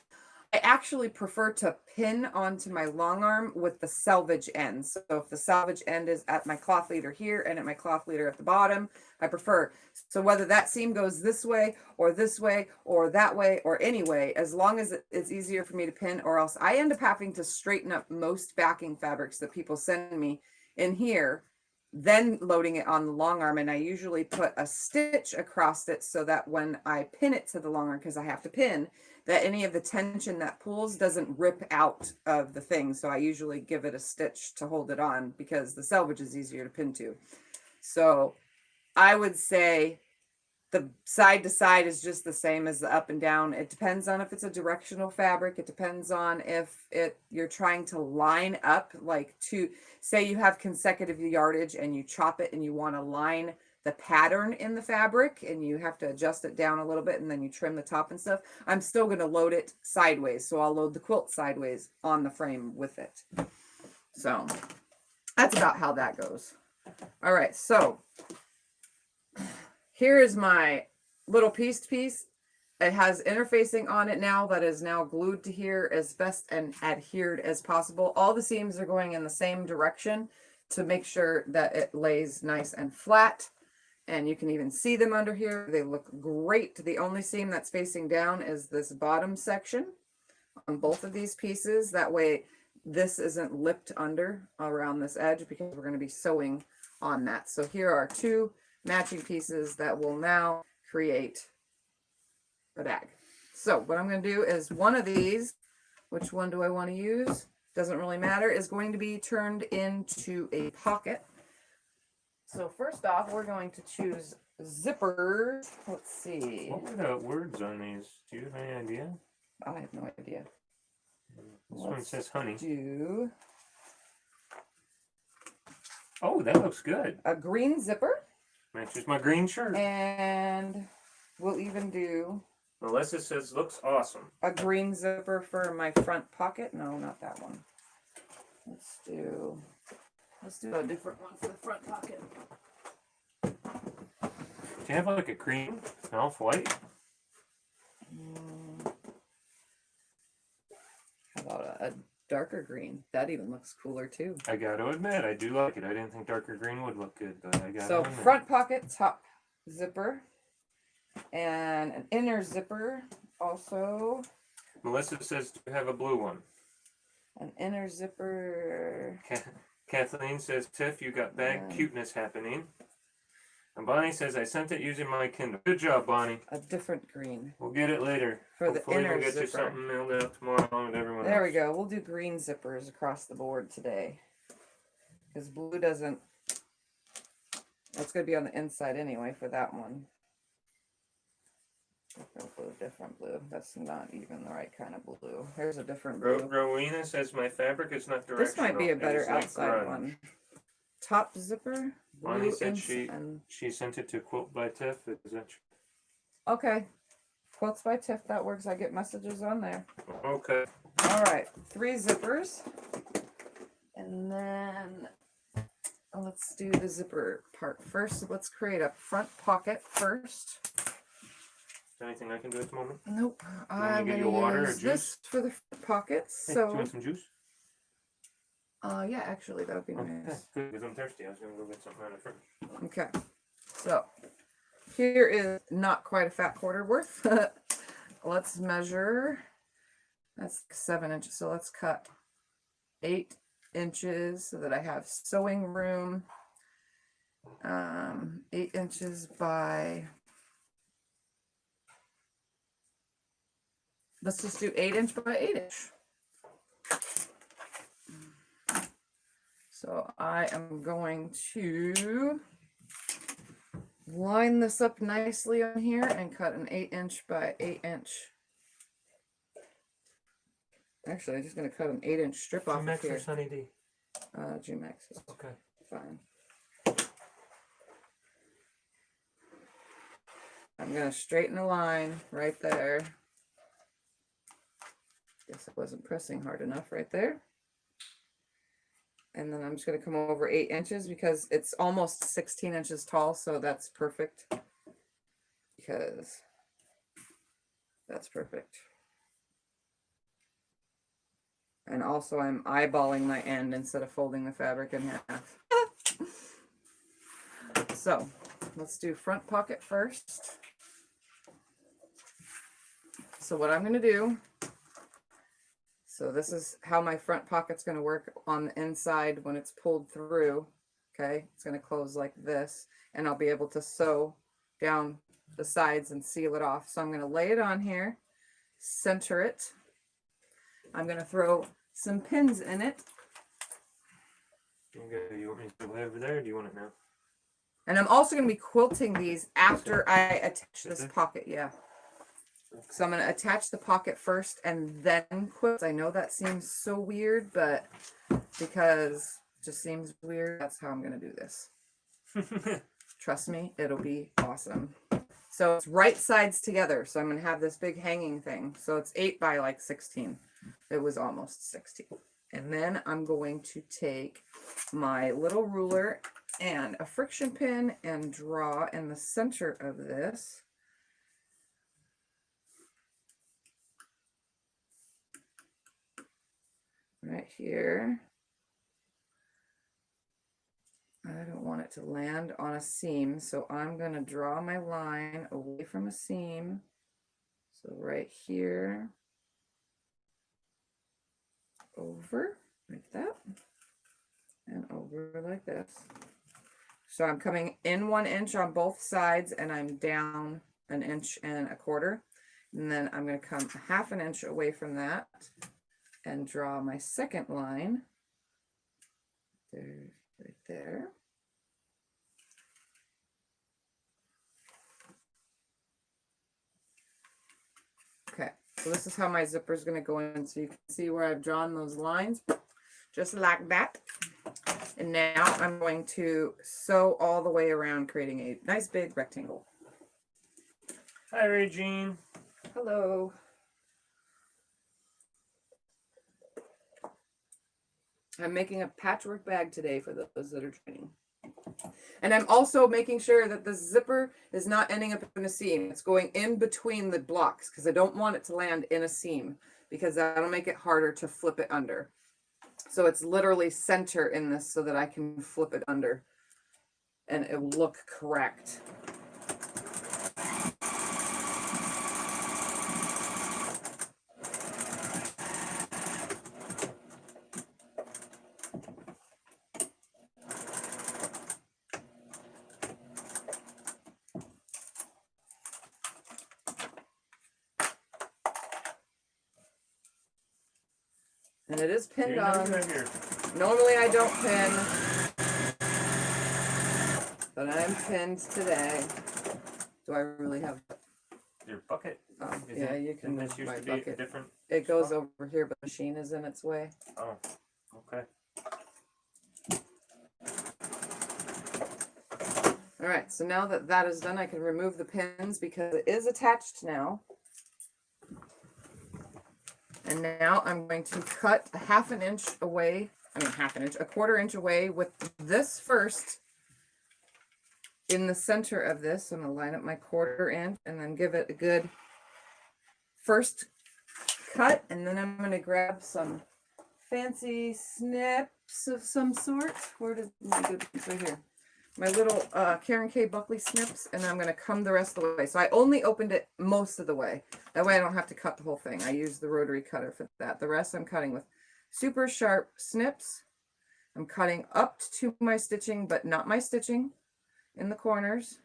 I actually prefer to pin onto my long arm with the selvage end. So if the selvage end is at my cloth leader here and at my cloth leader at the bottom, I prefer. So whether that seam goes this way or that way or any way, as long as it's easier for me to pin, or else I end up having to straighten up most backing fabrics that people send me in here, then loading it on the long arm. And I usually put a stitch across it so that when I pin it to the long arm, because I have to pin, that any of the tension that pulls doesn't rip out of the thing. So I usually give it a stitch to hold it on because the selvage is easier to pin to. So I would say the side to side is just the same as the up and down. It depends on if it's a directional fabric. It depends on if you're trying to line up, like to say you have consecutive yardage and you chop it and you want to line the pattern in the fabric and you have to adjust it down a little bit and then you trim the top and stuff. I'm still going to load it sideways. So I'll load the quilt sideways on the frame with it. So that's about how that goes. All right. So here is my little pieced piece. It has interfacing on it now that is now glued to here as best and adhered as possible. All the seams are going in the same direction to make sure that it lays nice and flat. And you can even see them under here. They look great. The only seam that's facing down is this bottom section on both of these pieces. That way this isn't lipped under around this edge because we're going to be sewing on that. So here are two matching pieces that will now create a bag. So what I'm going to do is one of these, which one do I want to use? Doesn't really matter, is going to be turned into a pocket. So first off, we're going to choose zippers. Let's see. What were the words on these? Do you have any idea? I have no idea. This one says honey. Do Oh, that looks good. a green zipper. Matches my green shirt. And we'll even do Melissa says looks awesome. a green zipper for my front pocket. No, not that one. Let's do a different one for the front pocket. Do you have like a cream, an off-white? How about a darker green? That even looks cooler too. I gotta admit, I do like it. I didn't think darker green would look good, but I gotta So admit. front pocket, top zipper, and an inner zipper also. Melissa says to have a blue one. An inner zipper. Kathleen says, Tiff, you got bag cuteness happening. And Bonnie says, I sent it using my Kindle. Good job, Bonnie. A different green. We'll get it later. For Hopefully the inner we'll get you zipper. something mailed out tomorrow along with everyone There else. we go. We'll do green zippers across the board today. Because blue doesn't. That's going to be on the inside anyway for that one. Different blue. That's not even the right kind of blue. Here's a different blue. Rowena says, my fabric is not directional. This might be a It better is like outside grunge. one. Top zipper. Bonnie said and she sent it to Quilt by Tiff. Is that true? okay. Quilts by Tiff, that works. I get messages on there. Okay. All right, 3 zippers. And then let's do the zipper part first. So let's create a front pocket first. Is there anything I can do at the moment? Nope. want me to I'm get gonna you water or use this for the front pockets. Hey, do you So want some juice? yeah, actually that would be Okay, nice. good, because I'm thirsty. I was gonna go get something out of the fridge. Okay. So here is not quite a fat quarter worth. Let's measure. That's 7 inches. So let's cut 8 inches so that I have sewing room. 8 inches by, let's just do 8 inch by 8 inch. So I am going to line this up nicely on here and cut an 8 inch by 8 inch. Actually, I'm just going to cut an 8 inch strip off of G-Max here. or Sunny D? G-Max is Okay. fine. I'm going to straighten a line right there. Guess I wasn't pressing hard enough right there. And then I'm just going to come over 8 inches because it's almost 16 inches tall. So that's perfect. Because that's perfect. And also I'm eyeballing my end instead of folding the fabric in half. So let's do front pocket first. So what I'm going to do, so this is how my front pocket's going to work on the inside when it's pulled through. Okay, it's going to close like this, and I'll be able to sew down the sides and seal it off. So I'm going to lay it on here, center it. I'm going to throw some pins in it. Okay, you want me to lay over there, or do you want it now? And I'm also going to be quilting these after I attach this pocket. Yeah. So I'm going to attach the pocket first and then quilt. I know that seems so weird, but because it just seems weird, that's how I'm going to do this. Trust me, it'll be awesome. So it's right sides together. So I'm going to have this big hanging thing. So it's 8 by like 16. It was almost 16. And then I'm going to take my little ruler and a friction pin and draw in the center of this. Right here. I don't want it to land on a seam, so I'm going to draw my line away from a seam. So right here, over like that, and over like this. So I'm coming in 1 inch on both sides, and I'm down 1 1/4 inches. And then I'm going to come 1/2 inch away from that and draw my second line. There's right there. Okay, so this is how my zipper is going to go in. So you can see where I've drawn those lines, just like that. And now I'm going to sew all the way around, creating a nice big rectangle. Hi, Regine. Hello. I'm making a patchwork bag today for those that are training. And I'm also making sure that the zipper is not ending up in a seam. It's going in between the blocks because I don't want it to land in a seam because that'll make it harder to flip it under. So it's literally center in this so that I can flip it under and it will look correct. And it is pinned on. Normally I don't pin, but I'm pinned today. Do I really have Your bucket? Oh, Is yeah, it- you can and this move used my to be a bucket. different. It goes spot? over here, but the machine is in its way. Oh, okay. All right, so now that that is done, I can remove the pins because it is attached now. And now I'm going to cut 1/2 inch away half an inch, a quarter inch away with this first in the center of this. I'm going to line up my quarter inch and then give it a good first cut. And then I'm going to grab some fancy snips of some sort. Where did my good ones? Right here. My little Karen K. Buckley snips, and I'm going to come the rest of the way. So I only opened it most of the way. That way I don't have to cut the whole thing. I use the rotary cutter for that. The rest I'm cutting with super sharp snips. I'm cutting up to my stitching, but not my stitching in the corners.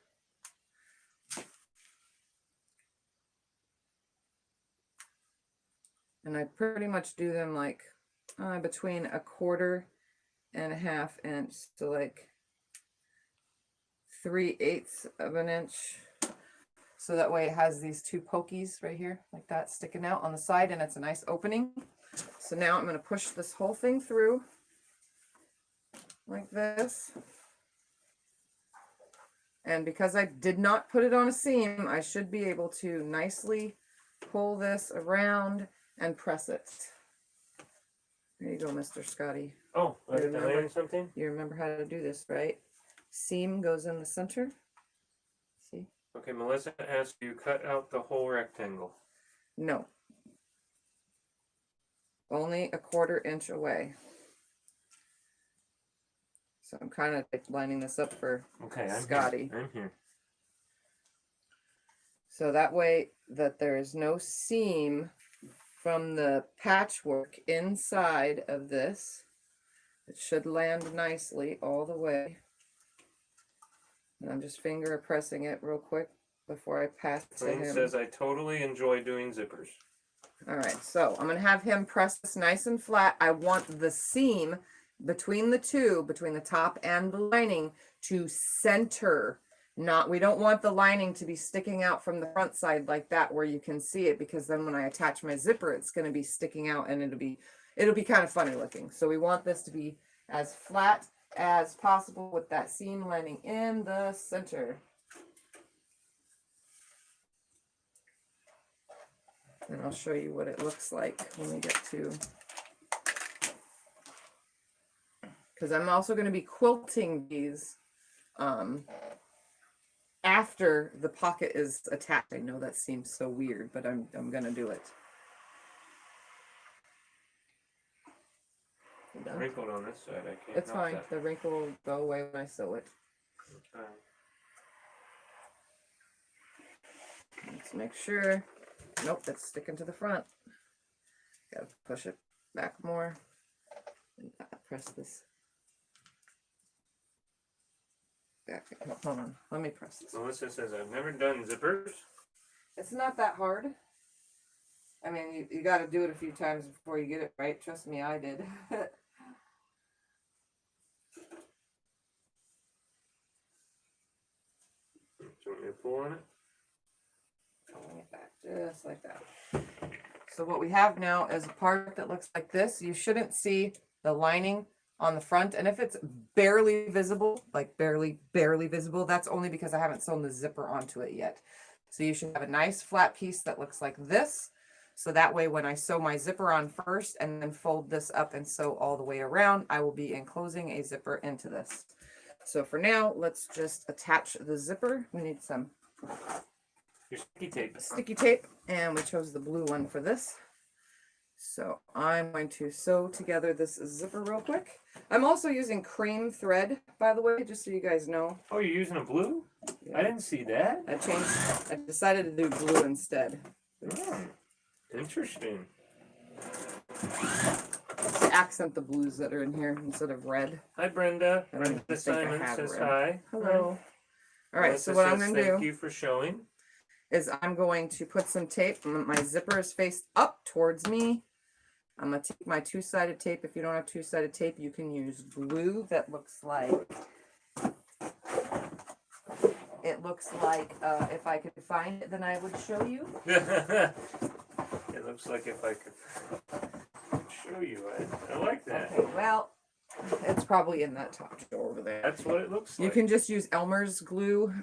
And I pretty much do them like between a quarter and a half inch, so like 3/8 of an inch. So that way it has these two pokies right here, like that, sticking out on the side, and it's a nice opening. So now I'm going to push this whole thing through like this. And because I did not put it on a seam, I should be able to nicely pull this around and press it. There you go, Mr. Scotty. Oh, I You did I remember? learn something? You remember how to do this, right? Seam goes in the center. See? Okay, Melissa asked you cut out the whole rectangle. No. Only a quarter inch away. So I'm kind of lining this up for Okay, I'm Scotty. Here. I'm here. So that way that there is no seam from the patchwork inside of this. It should land nicely all the way. And I'm just finger pressing it real quick before I pass to Clean him. says I totally enjoy doing zippers. All right, so I'm gonna have him press this nice and flat. I want the seam between the two, between the top and the lining, to center. We don't want the lining to be sticking out from the front side like that where you can see it, because then when I attach my zipper, it's gonna be sticking out and it'll be kind of funny looking. So we want this to be as flat as possible with that seam landing in the center. And I'll show you what it looks like when we get to, because I'm also going to be quilting these after the pocket is attached. I know that seems so weird, but I'm going to do it. Wrinkled on this side, I can't. It's help fine. that. The wrinkle will go away when I sew it. Okay. Let's make sure. Nope, it's sticking to the front. Gotta push it back more. And press this. Back. Hold on. Let me press this. Melissa says I've never done zippers. It's not that hard. I mean, you got to do it a few times before you get it right. Trust me, I did. Do you want me to pull on it? Pulling it back just like that. So what we have now is a part that looks like this. You shouldn't see the lining on the front, and if it's barely visible, like barely visible, that's only because I haven't sewn the zipper onto it yet. So you should have a nice flat piece that looks like this. So that way when I sew my zipper on first and then fold this up and sew all the way around, I will be enclosing a zipper into this. So for now, let's just attach the zipper. We need some Your sticky tape, and we chose the blue one for this. So I'm going to sew together this zipper real quick. I'm also using cream thread, by the way, just so you guys know. Oh, you're using a blue? Yeah. I didn't see that. I decided to do blue instead. Oh, interesting. To accent the blues that are in here instead of red. Hi, Brenda. I don't Brenda think I Simon have says red. hi. Hello. All right, Melissa so what I'm says going to thank do you for showing. is I'm going to put some tape. My zipper is faced up towards me. I'm going to take my two-sided tape. If you don't have two-sided tape, you can use glue that looks like, if I could find it, then I would show you. It looks like if I could show you. I like that. Okay, well, it's probably in that top drawer over there. That's what it looks like. You can just use Elmer's glue,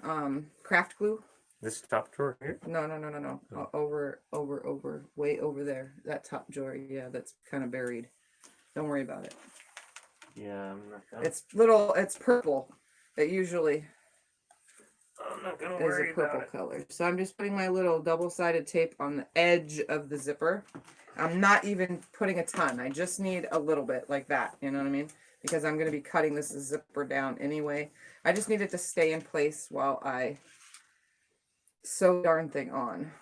craft glue. This top drawer here? No. Oh. Way over there. That top drawer, yeah, that's kind of buried. Don't worry about it. Yeah, It's purple. It usually I'm not gonna is worry a purple about it. color. So I'm just putting my little double-sided tape on the edge of the zipper. I'm not even putting a ton. I just need a little bit like that. You know what I mean? Because I'm going to be cutting this zipper down anyway. I just need it to stay in place while I sew the darn thing on.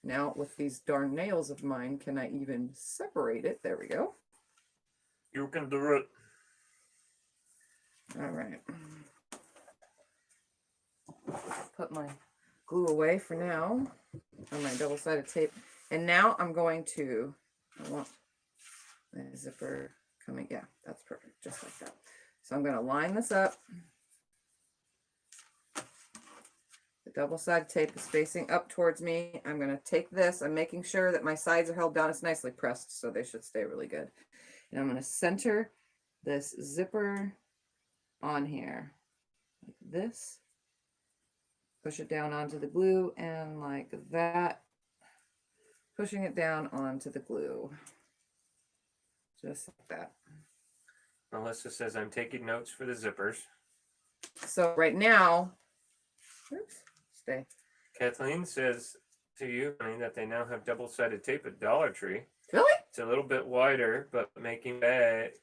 Now with these darn nails of mine, can I even separate it? There we go. You can do it. All right. Put my glue away for now on my double-sided tape. And now I'm going to, I want my zipper coming. Yeah, that's perfect. Just like that. So I'm going to line this up. The double-sided tape is facing up towards me. I'm going to take this. I'm making sure that my sides are held down. It's nicely pressed, so they should stay really good. And I'm going to center this zipper on here like this. Push it down onto the glue and like that. Pushing it down onto the glue. Just like that. Melissa says I'm taking notes for the zippers. So right now, oops, stay. Kathleen says to you, honey, that they now have double-sided tape at Dollar Tree. Really? It's a little bit wider, but making bags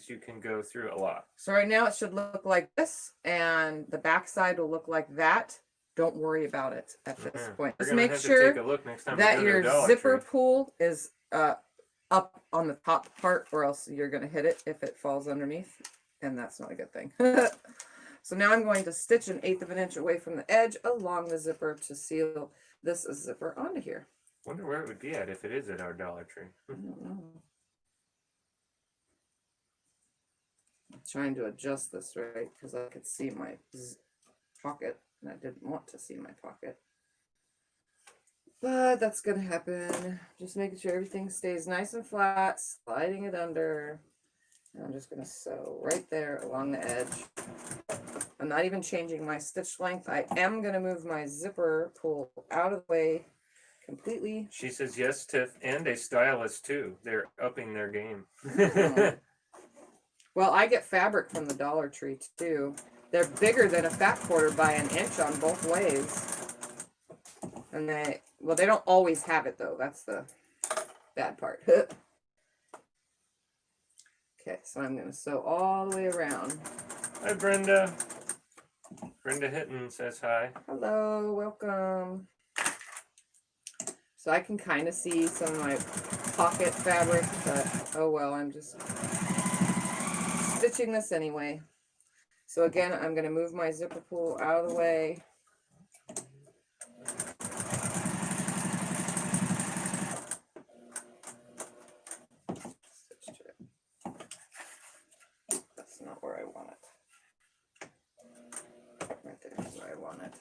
you can go through a lot. So right now it should look like this, and the back side will look like that. Don't worry about it at this point. We're Just gonna make have to sure take a look next time that we go to your Dollar zipper Tree. pull is up on the top part, or else you're going to hit it if it falls underneath, and that's not a good thing. So now I'm going to stitch 1/8 of an inch away from the edge along the zipper to seal this zipper onto here. Wonder where it would be at if it is at our Dollar Tree. I don't know. I'm trying to adjust this right because I could see my pocket, and I didn't want to see my pocket. But that's going to happen. Just making sure everything stays nice and flat, sliding it under. And I'm just going to sew right there along the edge. I'm not even changing my stitch length. I am going to move my zipper pull out of the way completely. She says yes, Tiff, and a stylist too. They're upping their game. Well, I get fabric from the Dollar Tree too. They're bigger than a fat quarter by 1 inch on both ways. And they don't always have it though. That's the bad part. Okay, so I'm going to sew all the way around. Hi, Brenda. Brenda Hitton says hi. Hello, welcome. So I can kind of see some of my pocket fabric, but oh well, I'm just stitching this anyway. So again, I'm going to move my zipper pull out of the way. Stitch to it. That's not where I want it. Right there is where I want it.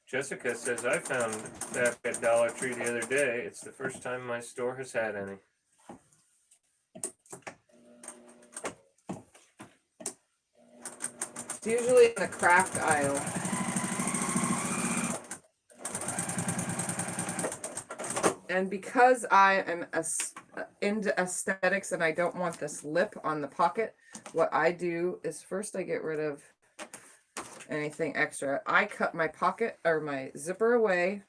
Jessica says I found that at Dollar Tree the other day. It's the first time my store has had any. It's usually in the craft aisle. And because I am into aesthetics and I don't want this lip on the pocket, what I do is first I get rid of anything extra. I cut my pocket or my zipper away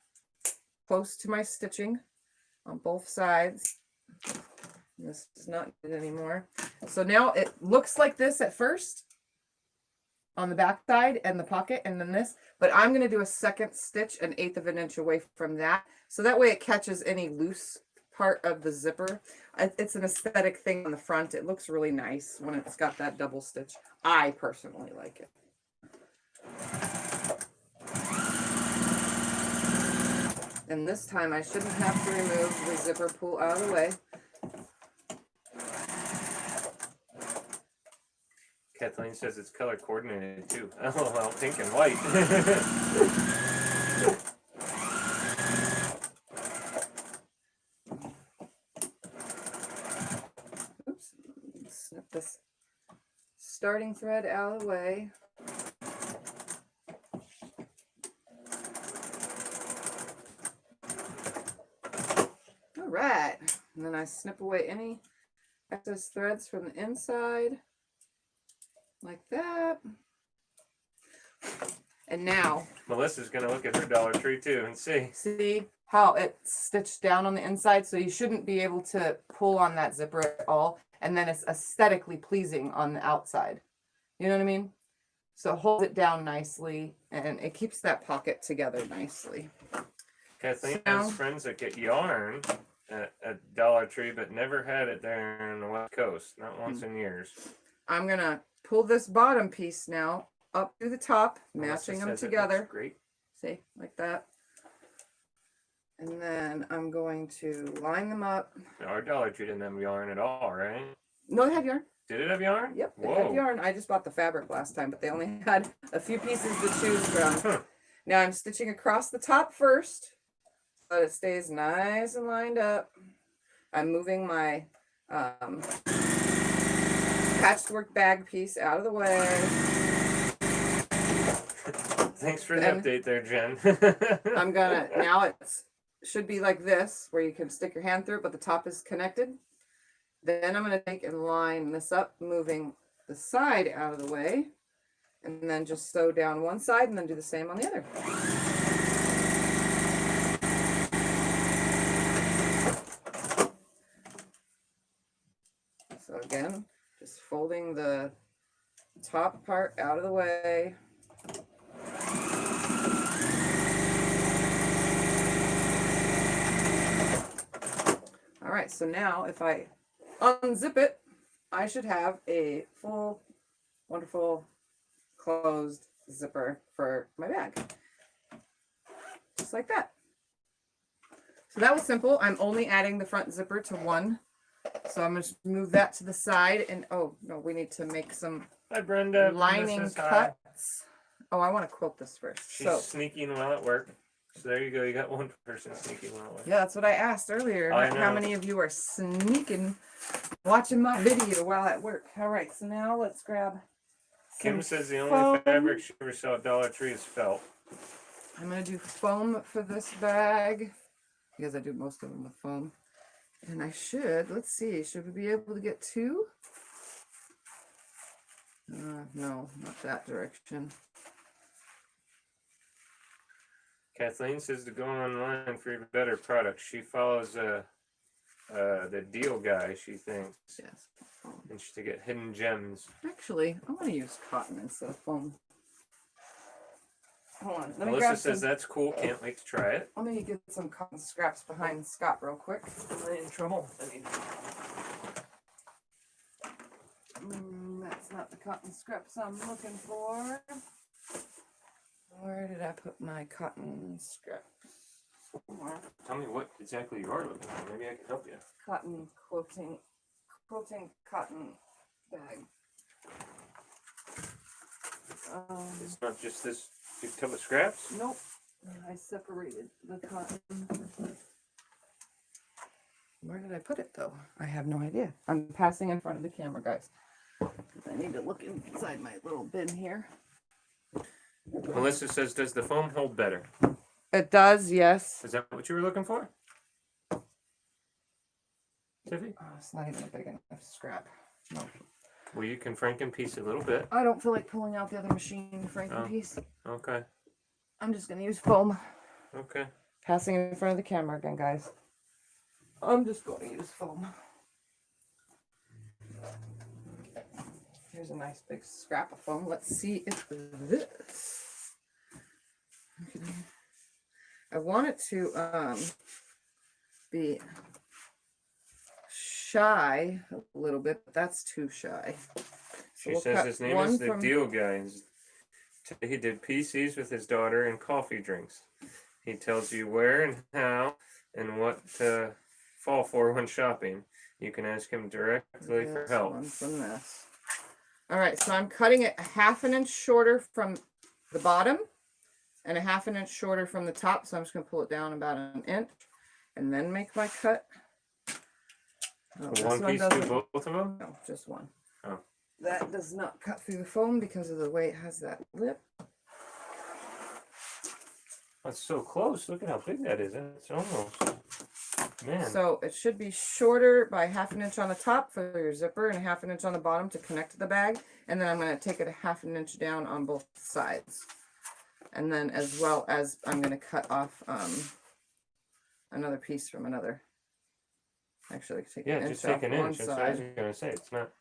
close to my stitching on both sides. This is not good anymore. So now it looks like this at first on the back side and the pocket, and then this, but I'm going to do a second stitch 1/8 of an inch away from that. So that way it catches any loose part of the zipper. It's an aesthetic thing on the front. It looks really nice when it's got that double stitch. I personally like it. And this time I shouldn't have to remove the zipper pull out of the way. Kathleen says it's color coordinated too. Oh, well, pink and white. Oops. Snip this starting thread out of the way. All right. And then I snip away any excess threads from the inside like that. And now Melissa's gonna look at her Dollar Tree too and see how it's stitched down on the inside. So you shouldn't be able to pull on that zipper at all. And then it's aesthetically pleasing on the outside. You know what I mean? So hold it down nicely and it keeps that pocket together nicely. Kathleen So- has friends that get yarn at Dollar Tree, but never had it there on the West Coast. Not once in years. I'm going to pull this bottom piece now up through the top, Melissa matching them says it looks together. great. See, like that. And then I'm going to line them up. Our Dollar Tree didn't have yarn at all, right? No, they had yarn. Did it have yarn? Yep, they Whoa. had yarn. I just bought the fabric last time, but they only had a few pieces to choose from. Huh. Now I'm stitching across the top first, so that it stays nice and lined up. I'm moving my patchwork bag piece out of the way. Thanks for the And- update there, Jen. I'm gonna, now it's should be like this, where you can stick your hand through it, but the top is connected. Then I'm gonna take and line this up, moving the side out of the way, and then just sew down one side and then do the same on the other. So again, just folding the top part out of the way. All right, so now if I unzip it, I should have a full, wonderful, closed zipper for my bag. Just like that. So that was simple. I'm only adding the front zipper to one. So I'm going to move that to the side. And oh, no, we need to make some Hi, Brenda. lining Melissa's hi. cuts. Oh, I want to quilt this first. She's So sneaking while at work. So there you go. You got one person sneaking while at work. yeah, that's what I asked earlier. I How know. many of you are sneaking, watching my video while at work? All right, so now let's grab Kim some says the only foam. fabric she ever saw at Dollar Tree is felt. I'm going to do foam for this bag because I do most of them with foam. And I should, let's see, should we be able to get two? No, not that direction. Kathleen says to go online for even better products. She follows the deal guy, she thinks, Yes. Foam. and she to get hidden gems. Actually, I want to use cotton instead of foam. Hold on, let me Melissa grab says some. that's cool. Can't wait to try it. Let me get some cotton scraps behind Scott real quick. Am I in trouble? I mean, That's not the cotton scraps I'm looking for. Where did I put my cotton scraps? Somewhere. tell me what exactly you are looking for. Maybe I can help you. Cotton quilting cotton bag. It's not just this big tub of scraps. Nope. I separated the cotton. Where did I put it though? I have no idea. I'm passing in front of the camera, guys. I need to look inside my little bin here. Melissa says, does the foam hold better? It does, yes. Is that what you were looking for? Tiffy? Oh, it's not even a big enough scrap. No. Well, you can Franken piece a little bit. I don't feel like pulling out the other machine Franken Oh. piece. Okay. I'm just gonna use foam. Okay. Passing in front of the camera again, guys. I'm just going to use foam. Here's a nice big scrap of foam. Let's see if this. Okay. I want it to be shy a little bit, but that's too shy. So She we'll says cut his name one is the from- Deal Guy. He did PCs with his daughter and coffee drinks. He tells you where and how and what to fall for when shopping. You can ask him directly for This help. one from this. All right, so I'm cutting it 1/2 inch shorter from the bottom and 1/2 inch shorter from the top. So I'm just gonna pull it down about 1 inch and then make my cut. Oh, this One piece do doesn't- both of them? No, just one. Oh. That does not cut through the foam because of the way it has that lip. That's so close. Look at how big that is. It's almost. Man. So it should be shorter by 1/2 inch on the top for your zipper and 1/2 inch on the bottom to connect to the bag. And then I'm going to take it 1/2 inch down on both sides. And then as well as I'm going to cut off another piece from another. Actually, take Yeah, an inch just take off an one inch. That's what I was side. going to say. It's not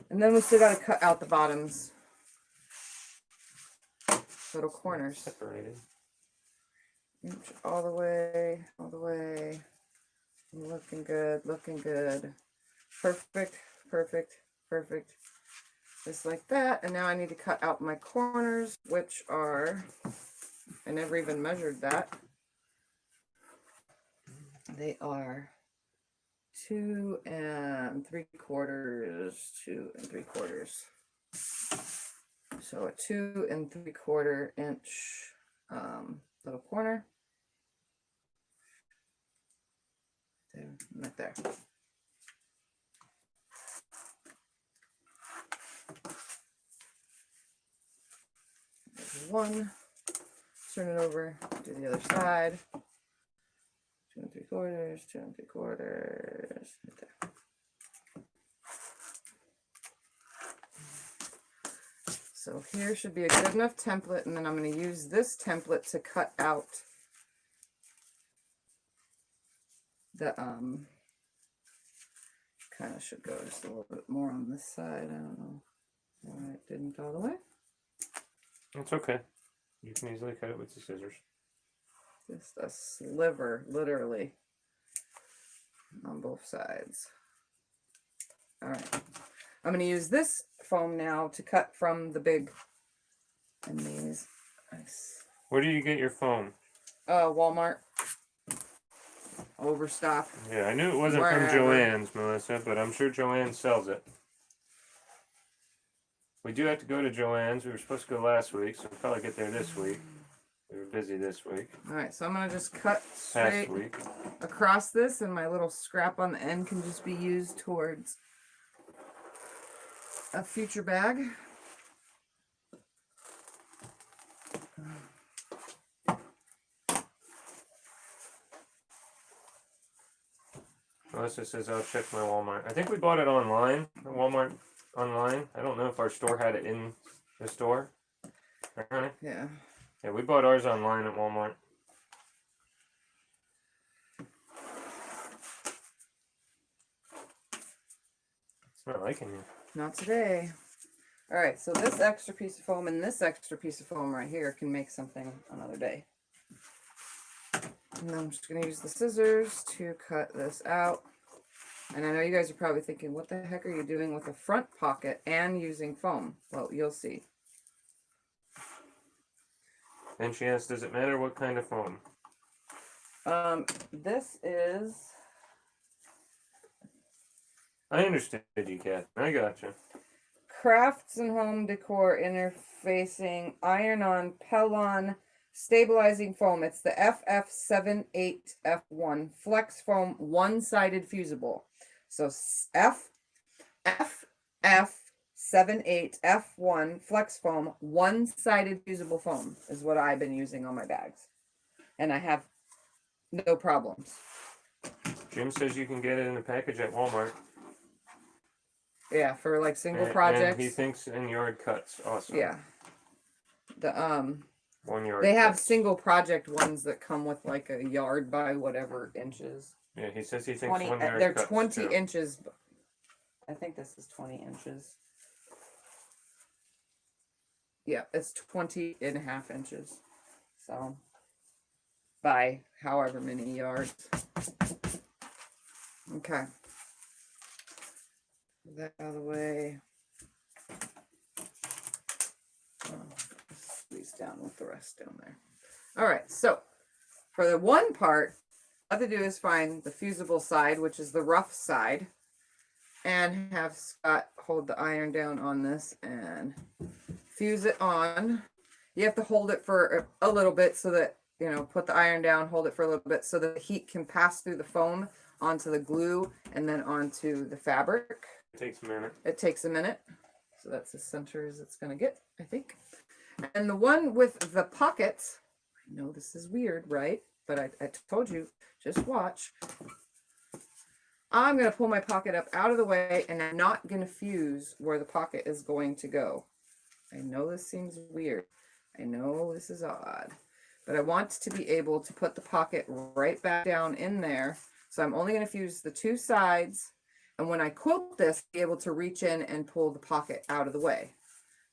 And then we still got to cut out the bottoms. Little corners. separated. Inch all the way, all the way. Looking good, looking good. Perfect, perfect, perfect. Just like that. And now I need to cut out my corners, which are, I never even measured that. They are 2 3/4, 2 3/4. So a 2 3/4 inch little corner. There, right there. There's one. Turn it over. Do the other side. 2 3/4, 2 3/4. Right there. So here should be a good enough template, and then I'm going to use this template to cut out the kind of should go just a little bit more on this side. I don't know why it didn't all the way. It's okay. You can easily cut it with the scissors. Just a sliver, literally, on both sides. All right. I'm going to use this foam now to cut from the big and these. Nice. Where do you get your foam? Walmart. Overstock. Yeah, I knew it wasn't Wherever. from Joann's, Melissa, but I'm sure Joann sells it. We do have to go to Joann's. We were supposed to go last week, so we'll probably get there this week. We were busy this week. All right, so I'm going to just cut Past straight week. across this, and my little scrap on the end can just be used towards a future bag. Melissa says I'll check my Walmart. I think we bought it online. Walmart online. I don't know if our store had it in the store. Alright. Yeah. Yeah, we bought ours online at Walmart. It's not liking you. Not today. All right, so this extra piece of foam and this extra piece of foam right here can make something another day. And then I'm just going to use the scissors to cut this out. And I know you guys are probably thinking, what the heck are you doing with a front pocket and using foam? Well, you'll see. And she asks, does it matter what kind of foam? This is, I understand you, Kat. I gotcha. Crafts and Home Decor Interfacing Iron-On Pellon Stabilizing Foam. It's the FF78F1 Flex Foam One-Sided Fusible. So FF78F1 Flex Foam One-Sided Fusible Foam is what I've been using on my bags. And I have no problems. Jim says you can get it in a package at Walmart. Yeah, for like single And projects. he thinks in yard cuts also. Yeah. The 1 yard they have cuts. single project ones that come with like a yard by whatever inches. Yeah, he says he thinks 20 1 yard they're cuts 20 too. inches. I think this is 20 inches. Yeah, it's 20.5 inches. So by however many yards. Okay. That out of the way. Squeeze down with the rest down there. All right, so for the one part, all I have to do is find the fusible side, which is the rough side, and have Scott hold the iron down on this and fuse it on. You have to hold it for a little bit so that, you know, put the iron down, hold it for a little bit so that the heat can pass through the foam onto the glue and then onto the fabric. It takes a minute. It takes a minute. So that's as center as it's going to get, I think. And the one with the pockets, I know this is weird, right? But I told you, just watch. I'm going to pull my pocket up out of the way, and I'm not going to fuse where the pocket is going to go. I know this seems weird. I know this is odd, but I want to be able to put the pocket right back down in there. So I'm only going to fuse the two sides, and when I quilt this, be able to reach in and pull the pocket out of the way.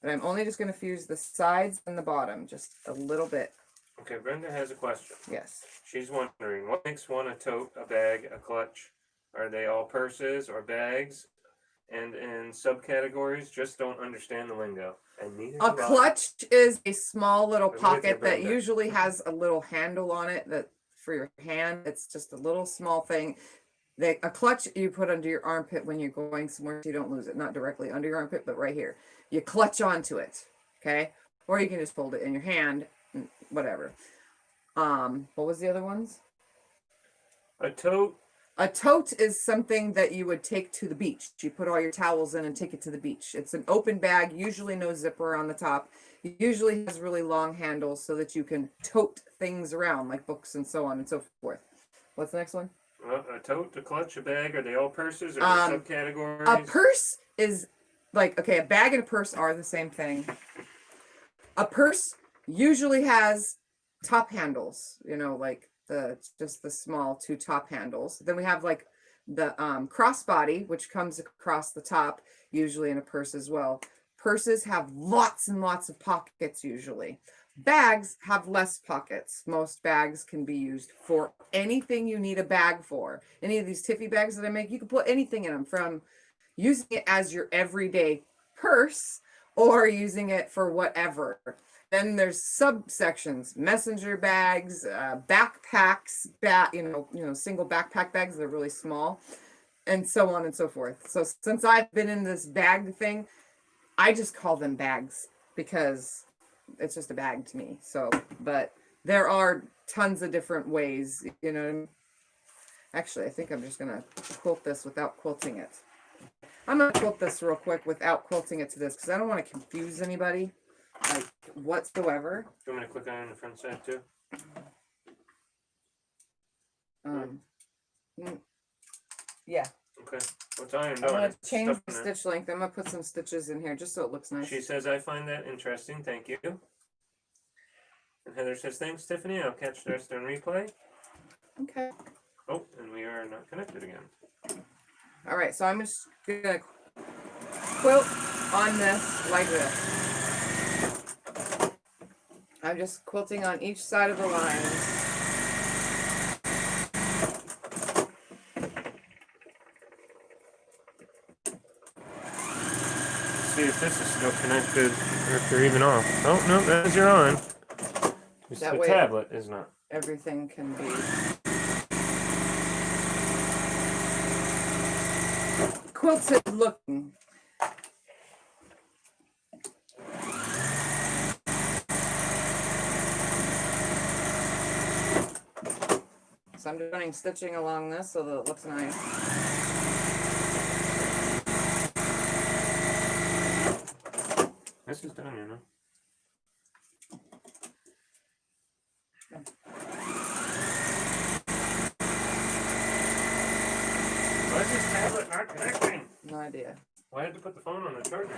But I'm only just going to fuse the sides and the bottom just a little bit. Okay, Brenda has a question. Yes. She's wondering, what makes one a tote, a bag, a clutch? Are they all purses or bags? And in subcategories, just don't understand the lingo. And neither A do I. clutch is a small little I'm with you, pocket that Brenda. usually has a little handle on it that for your hand. It's just a little small thing. A clutch you put under your armpit when you're going somewhere so you don't lose it. Not directly under your armpit, but right here. You clutch onto it, okay? Or you can just hold it in your hand, whatever. What was the other ones? A tote. A tote is something that you would take to the beach. You put all your towels in and take it to the beach. It's an open bag, usually no zipper on the top. It usually has really long handles so that you can tote things around like books and so on and so forth. What's the next one? A tote, a clutch, a bag. Are they all purses or subcategories? A purse is like, okay, a bag and a purse are the same thing. A purse usually has top handles, you know, like just the small two top handles. Then we have like the crossbody, which comes across the top, usually in a purse as well. Purses have lots and lots of pockets usually. Bags have less pockets. Most bags can be used for anything you need a bag for. Any of these Tiffy bags that I make, you can put anything in them, from using it as your everyday purse or using it for whatever. Then there's subsections: messenger bags, backpacks, single backpack bags that are really small, and so on and so forth. So since I've been in this bag thing, I just call them bags because it's just a bag to me. So, but there are tons of different ways, you know. Actually, I think I'm just gonna quilt this without quilting it. I'm gonna quilt this real quick without quilting it to this because I don't want to confuse anybody, like whatsoever. Do you want me to click on the front side too? Yeah. Okay. What's iron I'm doing? gonna It's change stuff the in there. stitch length. I'm gonna put some stitches in here just so it looks nice. She says, I find that interesting. Thank you. And Heather says, thanks, Tiffany. I'll catch the rest on replay. Okay. Oh, and we are not connected again. All right, so I'm just gonna quilt on this like this. I'm just quilting on each side of the lines. See if this is still connected or if they're even off. Oh, no, that's you're on. Just That the way- tablet is not. Everything can be quilted looking. So I'm doing stitching along this so that it looks nice. This is done, you know. Why is this tablet not connecting? No idea. Why had to put the phone on the charger?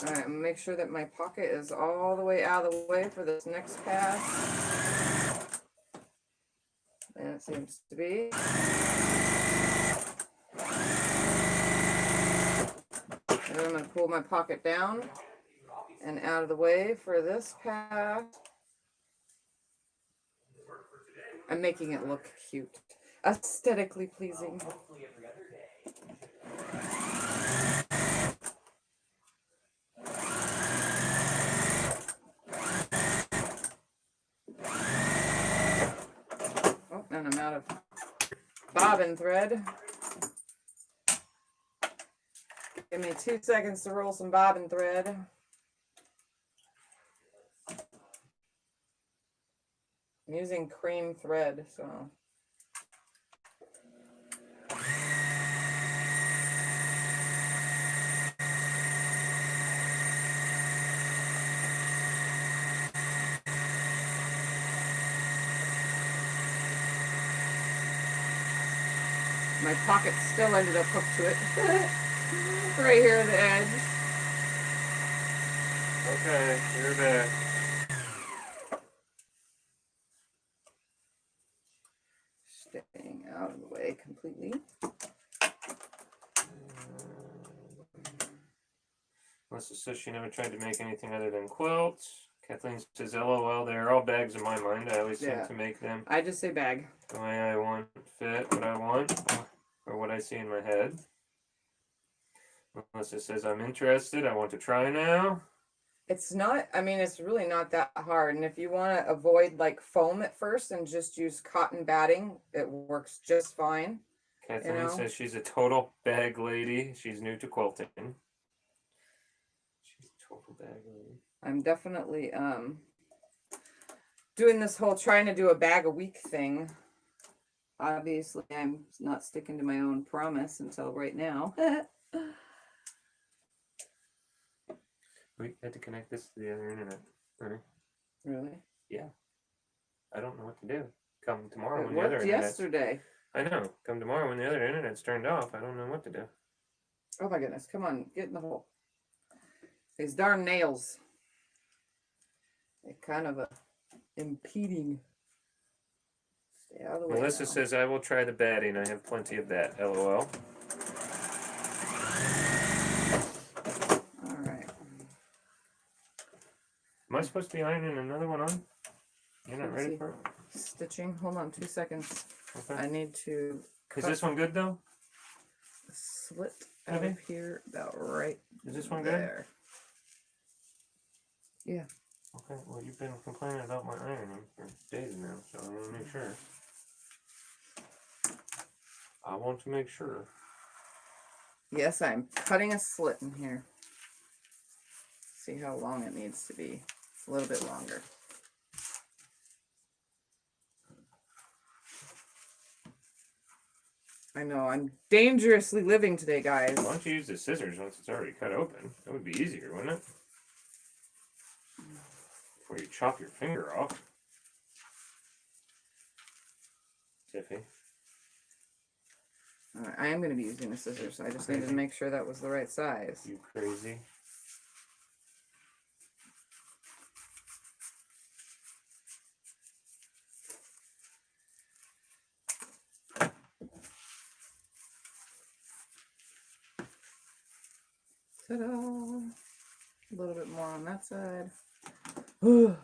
All right, make sure that my pocket is all the way out of the way for this next pass. And it seems to be. And then I'm going to pull my pocket down and out of the way for this pass. I'm making it look cute, aesthetically pleasing. Oh, and I'm out of bobbin thread. Give me 2 seconds to roll some bobbin thread. I'm using cream thread, so My pocket still ended up hooked to it. Right here at the edge. Okay, you're back. Staying out of the way completely. Melissa says she never tried to make anything other than quilts. Kathleen says, LOL, they're all bags in my mind. I always Yeah. think to make them I just say bag. the way I want, fit what I want, or what I see in my head. Melissa says, I'm interested. I want to try now. It's not, I mean, it's really not that hard. And if you want to avoid like foam at first and just use cotton batting, it works just fine. Kathleen know? says she's a total bag lady. She's new to quilting. She's a total bag lady. I'm definitely doing this whole trying to do a bag a week thing. Obviously, I'm not sticking to my own promise until right now. We had to connect this to the other internet. Right? Really? Yeah. I don't know what to do. Come tomorrow It when the other worked internet's... yesterday. I know. Come tomorrow when the other internet's turned off. I don't know what to do. Oh my goodness, come on, get in the hole. These darn nails. They're kind of impeding. Stay out of the way. Melissa now. says, I will try the batting. I have plenty of that. LOL. All right. Am I supposed to be ironing another one on? You're not Let's ready see. for it? Stitching. Hold on 2 seconds. Okay. I need to Is this one good though? slit out Okay. of here about right Is this one good? there. Yeah. Okay, well, you've been complaining about my ironing for days now, so I want to make sure. I want to make sure. Yes, I'm cutting a slit in here. See how long it needs to be. It's a little bit longer. I know, I'm dangerously living today, guys. Why don't you use the scissors once it's already cut open? That would be easier, wouldn't it? Before you chop your finger off. Tiffy. All right, I am going to be using the scissors. I just needed to make sure that was the right size. You crazy. Ta-da! A little bit more on that side. I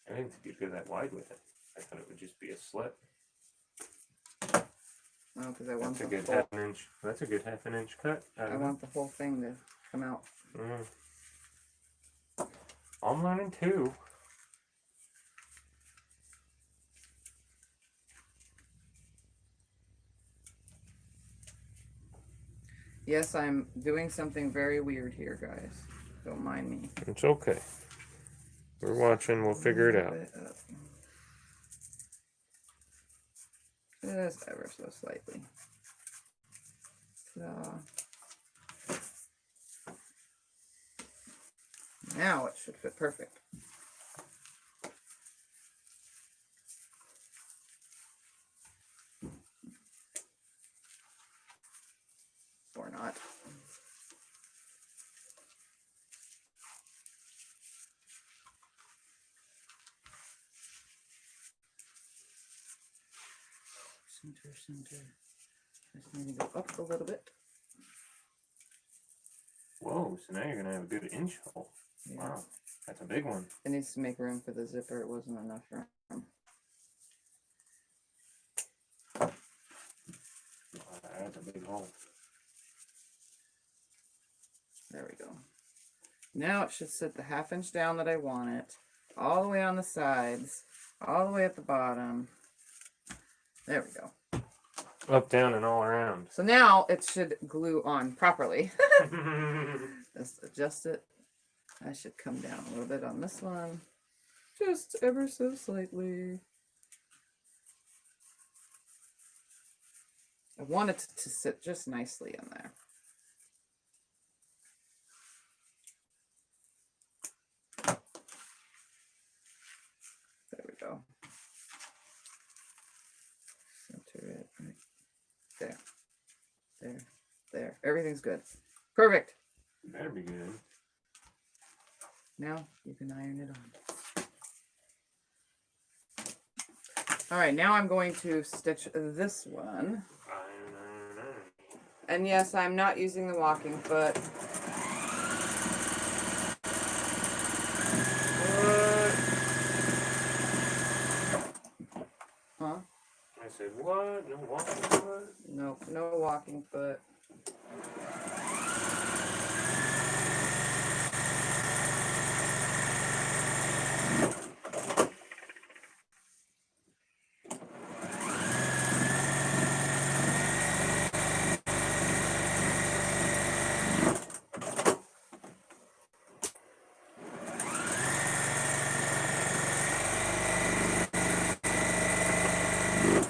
didn't think you'd go that wide with it. I thought it would just be a slit. Oh, because I want That's a the good whole, half an inch. That's a good half an inch cut. I want the whole thing to come out. I'm learning too. Yes, I'm doing something very weird here, guys. Don't mind me. It's okay. We're watching. We'll figure it out. Just ever so slightly. Ta-da. Now it should fit perfect. Or not. Center, center. Just need to go up a little bit. Whoa, so now you're going to have a good inch hole. Yeah. Wow, that's a big one. It needs to make room for the zipper. It wasn't enough room. Wow, that's a big hole. There we go. Now it should sit the ½ inch down that I want it. All the way on the sides. All the way at the bottom. There we go. Up, down, and all around. So now it should glue on properly. Just adjust it. I should come down a little bit on this one. Just ever so slightly. I want it to sit just nicely in there. There we go. there. Everything's good. Perfect. Better be good. Now you can iron it on. All right, now I'm going to stitch this one. Iron. And yes, I'm not using the walking foot. What? Huh? I said, what? No walking foot? Nope, no walking foot.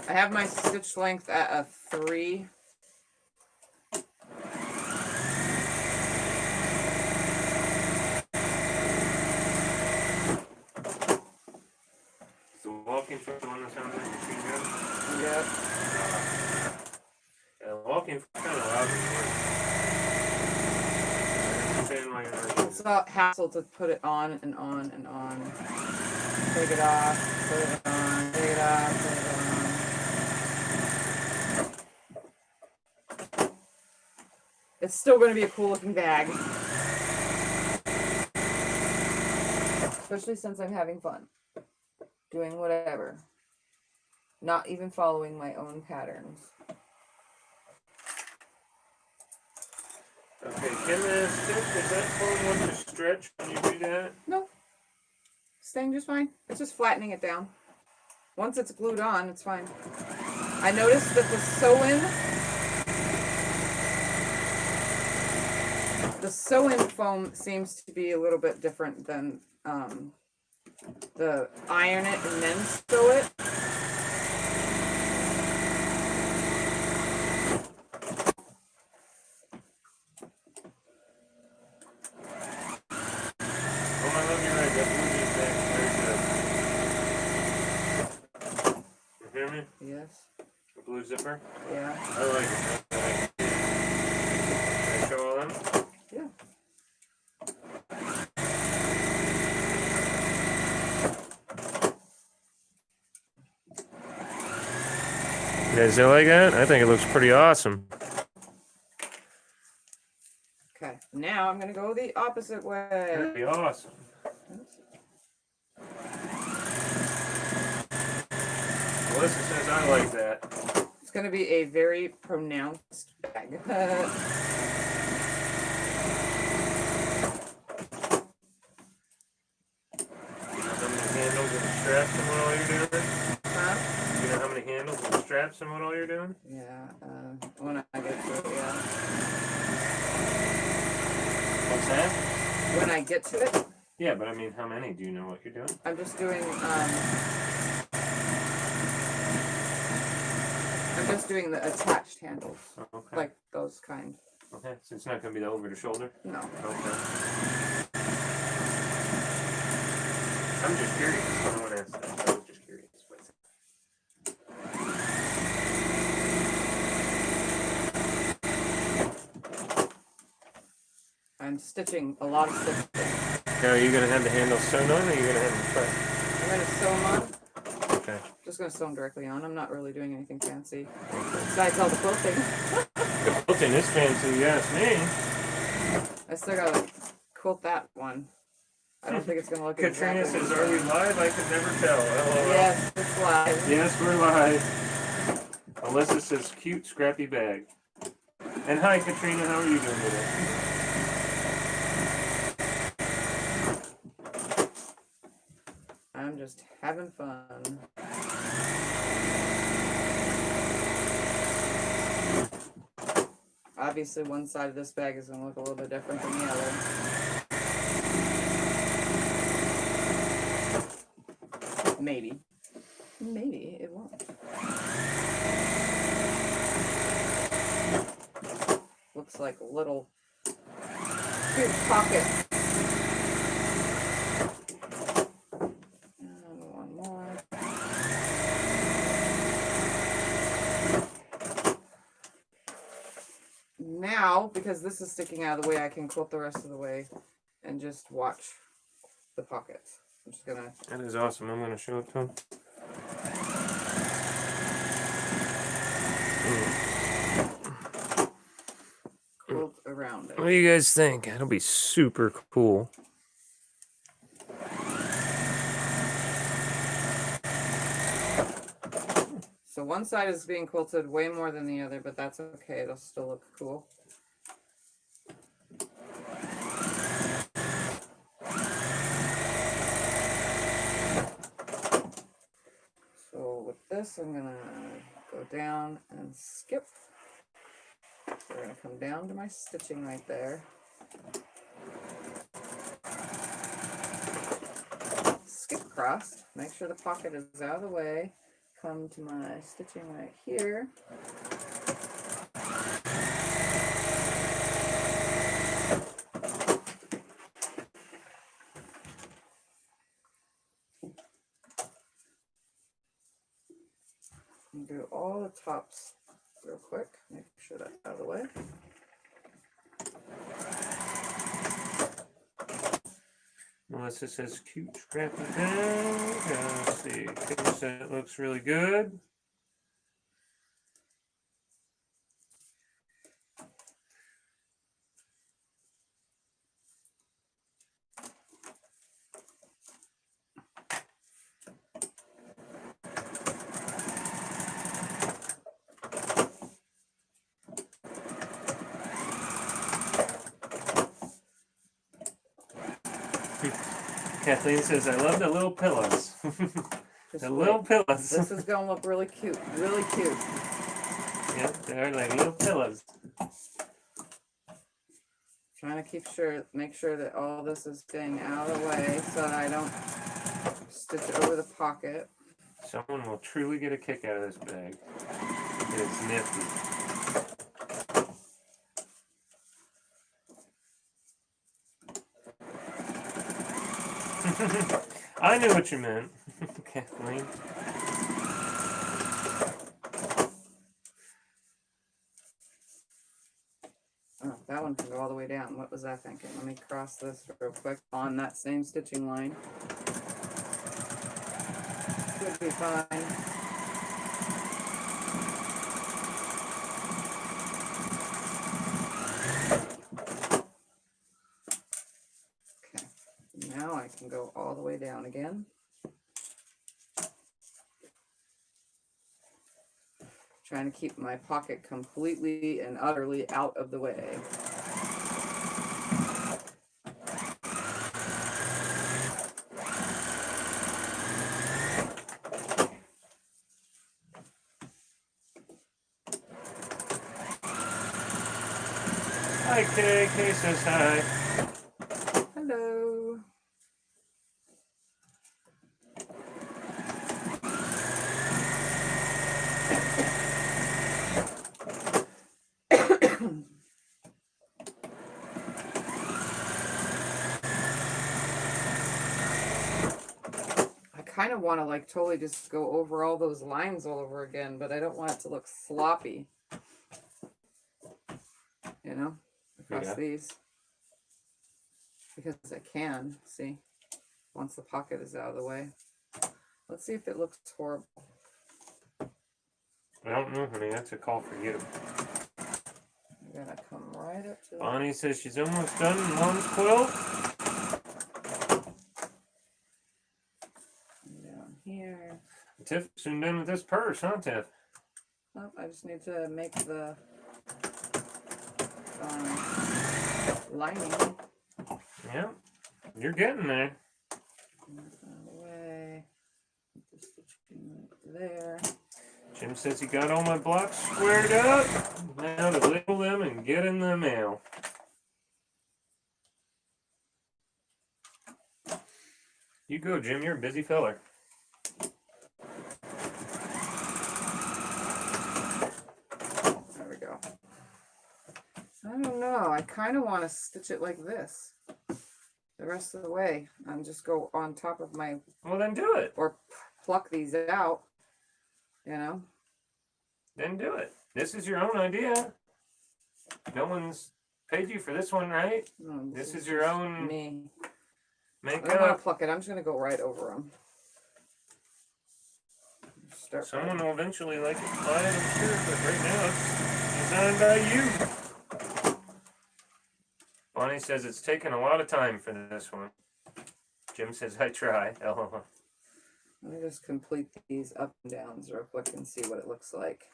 I have my stitch length at a 3. Is the walking foot the one that sounds like a machine gun? Yep. Yeah, walking foot kind of loud and work. I understand why you're not using It's a hassle to put it on and on and on. Take it off, put it on, take it off, put it on. It's still going to be a cool looking bag. Especially since I'm having fun. Doing whatever. Not even following my own patterns. Okay, can the stitch, is that phone want to stretch when you do that? No. Staying just fine. It's just flattening it down. Once it's glued on, it's fine. I noticed that the sew-in foam seems to be a little bit different than the iron it and then sew it. Oh, I love you right. That blue zipper. Very good. You hear me? Yes. The blue zipper? Yeah. I like it. Can I show all them? Yeah. You guys like that? I think it looks pretty awesome. Okay. Now I'm going to go the opposite way. That'd be awesome. Melissa says I like that. It's going to be a very pronounced bag. You know how many handles and straps and what all you're doing? Huh? You know how many handles and straps and what all you're doing? Yeah. When I get to it, yeah. What's that? When I get to it, Yeah, but I mean, how many? Do you know what you're doing? I'm just doing the attached handles, Oh, okay. like those kind. Okay, so it's not going to be the over the shoulder? No. Okay. I'm just curious. No one asked that. I was just curious. I'm stitching a lot of stitching. Now, are you going to have the handles sewn on, or are you going to have them pressed? I'm going to sew them on. Okay. Just going to sew them directly on. I'm not really doing anything fancy. Okay. Besides all the quilting. The quilting is fancy, you ask me. I still got to quilt that one. I don't think it's going to look Katrina exactly says, are we live? I could never tell. LOL. Yes, it's live. Yes, we're live. Alyssa says, cute, scrappy bag. And hi, Katrina. How are you doing today? I'm just having fun. Obviously, one side of this bag is going to look a little bit different than the other. Maybe. Maybe it won't. Looks like a little cute pocket. And one more. Now now, because this is sticking out of the way, I can quilt the rest of the way and just watch the pockets. I'm just gonna. That is awesome. I'm gonna show it to him. Quilt around it. What do you guys think? That'll be super cool. So one side is being quilted way more than the other, but that's okay. It'll still look cool. So with this, I'm gonna go down and skip. So we're gonna come down to my stitching right there. Skip across, make sure the pocket is out of the way. Come to my stitching right here. And do all the tops real quick. Make sure that's out of the way. Melissa says cute scrappy bag. Let's see. Kim said it looks really good. Kathleen says, I love the little pillows. Just The wait. little pillows. This is gonna look really cute, really cute. Yep, they're like little pillows. Trying to make sure that all this is staying out of the way so that I don't stitch over the pocket. Someone will truly get a kick out of this bag. It's nifty. I knew what you meant, Kathleen. Oh, that one can go all the way down. What was I thinking? Let me cross this real quick on that same stitching line. Should be fine. Okay, now I can go all the way down again. Trying to keep my pocket completely and utterly out of the way. Hi, Kay. Kay says hi. Hello. I kind of want to like totally just go over all those lines all over again, but I don't want it to look sloppy. You know, across Yeah. these. Because I can, see, once the pocket is out of the way. Let's see if it looks horrible. I don't know, honey. That's a call for you. I'm gonna come right up to Bonnie says she's almost done Mom's quilt. down here. Tiff soon done with this purse, huh, Tiff? Oh, I just need to make the lining. Yeah, you're getting there. Away. Just stitching right there. Jim says he got all my blocks squared up. Now to label them and get in the mail. You go, Jim. You're a busy feller. There we go. I don't know. I kind of want to stitch it like this the rest of the way and just go on top of my, Well, then do it. or pluck these out, you know. Then do it. This is your own idea. No one's paid you for this one, right? No, This is your just own me. I don't want makeup. to pluck it. I'm just gonna go right over them. Start. Someone will eventually like it, buy it, I'm sure, but right now it's designed by you. Bonnie says it's taken a lot of time for this one. Jim says I try. LOL. Let me just complete these up and downs real quick and see what it looks like.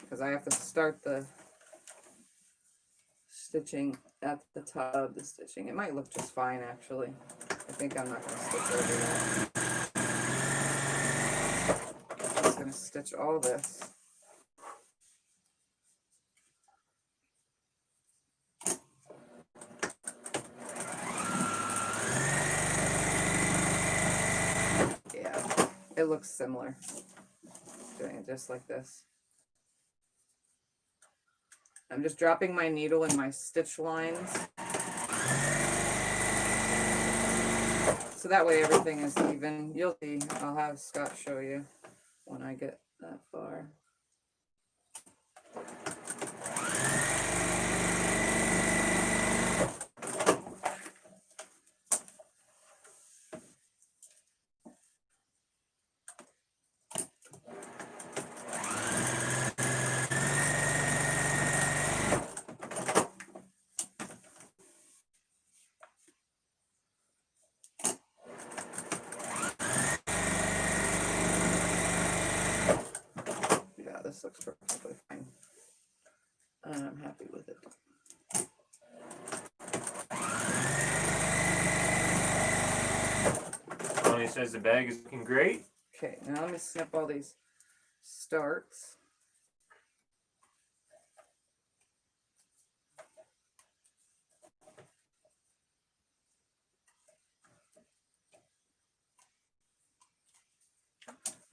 Because I have to start the stitching at the top of the stitching. It might look just fine, actually. I think I'm not going to stitch over that. I'm just going to stitch all this. Yeah, it looks similar. Doing it just like this. I'm just dropping my needle in my stitch lines. So that way everything is even. You'll see, I'll have Scott show you when I get that far. This looks perfectly fine. And I'm happy with it. Bonnie says the bag is looking great. Okay, now let me snip all these starts.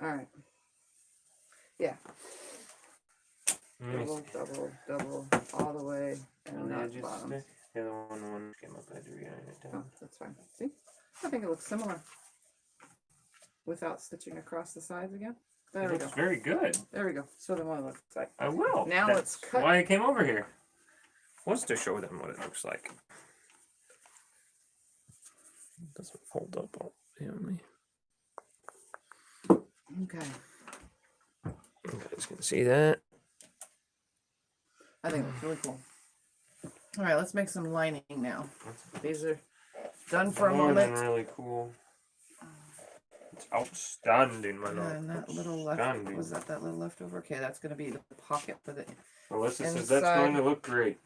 All right. Yeah. Double, all the way, and On the not edges. bottom. The other one, the one came up, I had to re-iron it Oh, down. that's fine. See? I think it looks similar. Without stitching across the sides again. There It we go. looks very good. There we go. Show them what it looks like. I will. Now That's let's cut. why I came over here. Was to show them what it looks like. It doesn't fold up all family. Okay. You guys can see that. I think it's really cool. All right, let's make some lining now. These are done for a More than moment. really cool. It's outstanding, my lord. And that little left, was that little leftover? Okay, that's going to be the pocket for the. Melissa says that's going to look great.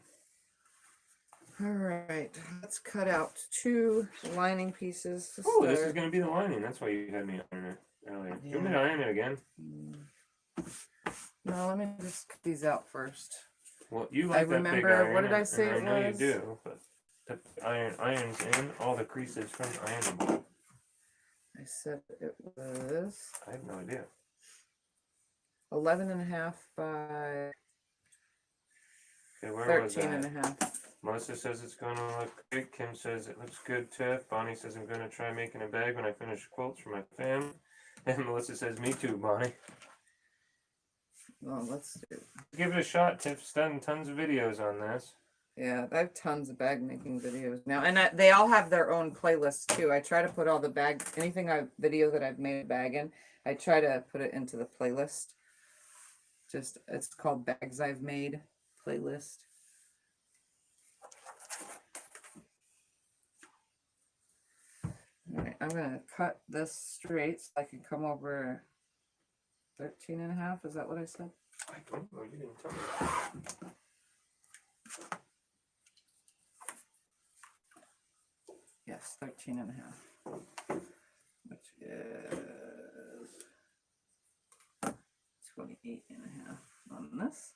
All right, let's cut out 2 lining pieces. Oh, this is going to be the lining. That's why you had me iron it earlier. Yeah. Do you want me to iron it again? No, let me just cut these out first. Well, you like I that big remember, iron. what did I say and it I know was? you do, but the irons in all the creases from the ironing board. I said it was I have no idea. 11.5 by Okay, where was 13.5. that? Melissa says it's going to look great. Kim says it looks good, Tiff. Bonnie says I'm going to try making a bag when I finish quilts for my family. And Melissa says, me too, Bonnie. Well, let's do. Give it a shot. Tiff's done tons of videos on this. Yeah, I have tons of bag making videos now, and they all have their own playlists too. I try to put all the video that I've made a bag in. I try to put it into the playlist. Just it's called Bags I've Made playlist. All right, I'm gonna cut this straight so I can come over 13.5. Is that what I said? I don't know. You didn't tell me. Yes, 13.5, which is 28.5 on this.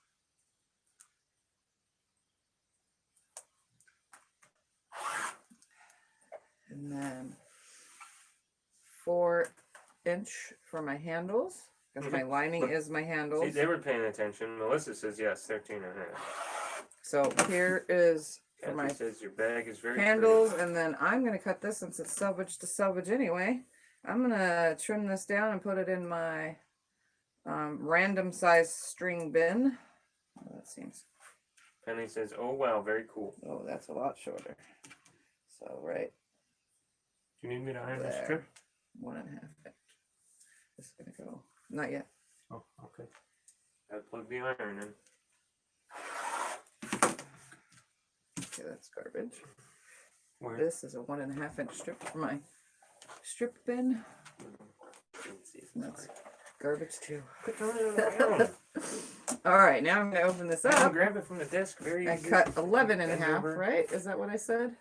And then 4" for my handles, because my lining is my handles. See, they were paying attention. Melissa says yes, 13.5. So here is for Kathy my says your bag is very handles, and then I'm going to cut this since it's selvage to selvage anyway. I'm gonna trim this down and put it in my random size string bin. Oh, that seems, Penny says, "Oh wow, very cool." oh, that's a lot shorter. So right Do you need me to iron this there, strip? 1.5 inch. This is gonna go, not yet. Oh, okay. Gotta plug the iron in. Okay, that's garbage. Where? This is a 1.5 inch strip for my strip bin. Let's see if And that's garbage too. Quit throwing it on the ground. All right, now I'm gonna open this I can up grab it from the desk very and easily. cut 11 and a Bend half, over. right? Is that what I said?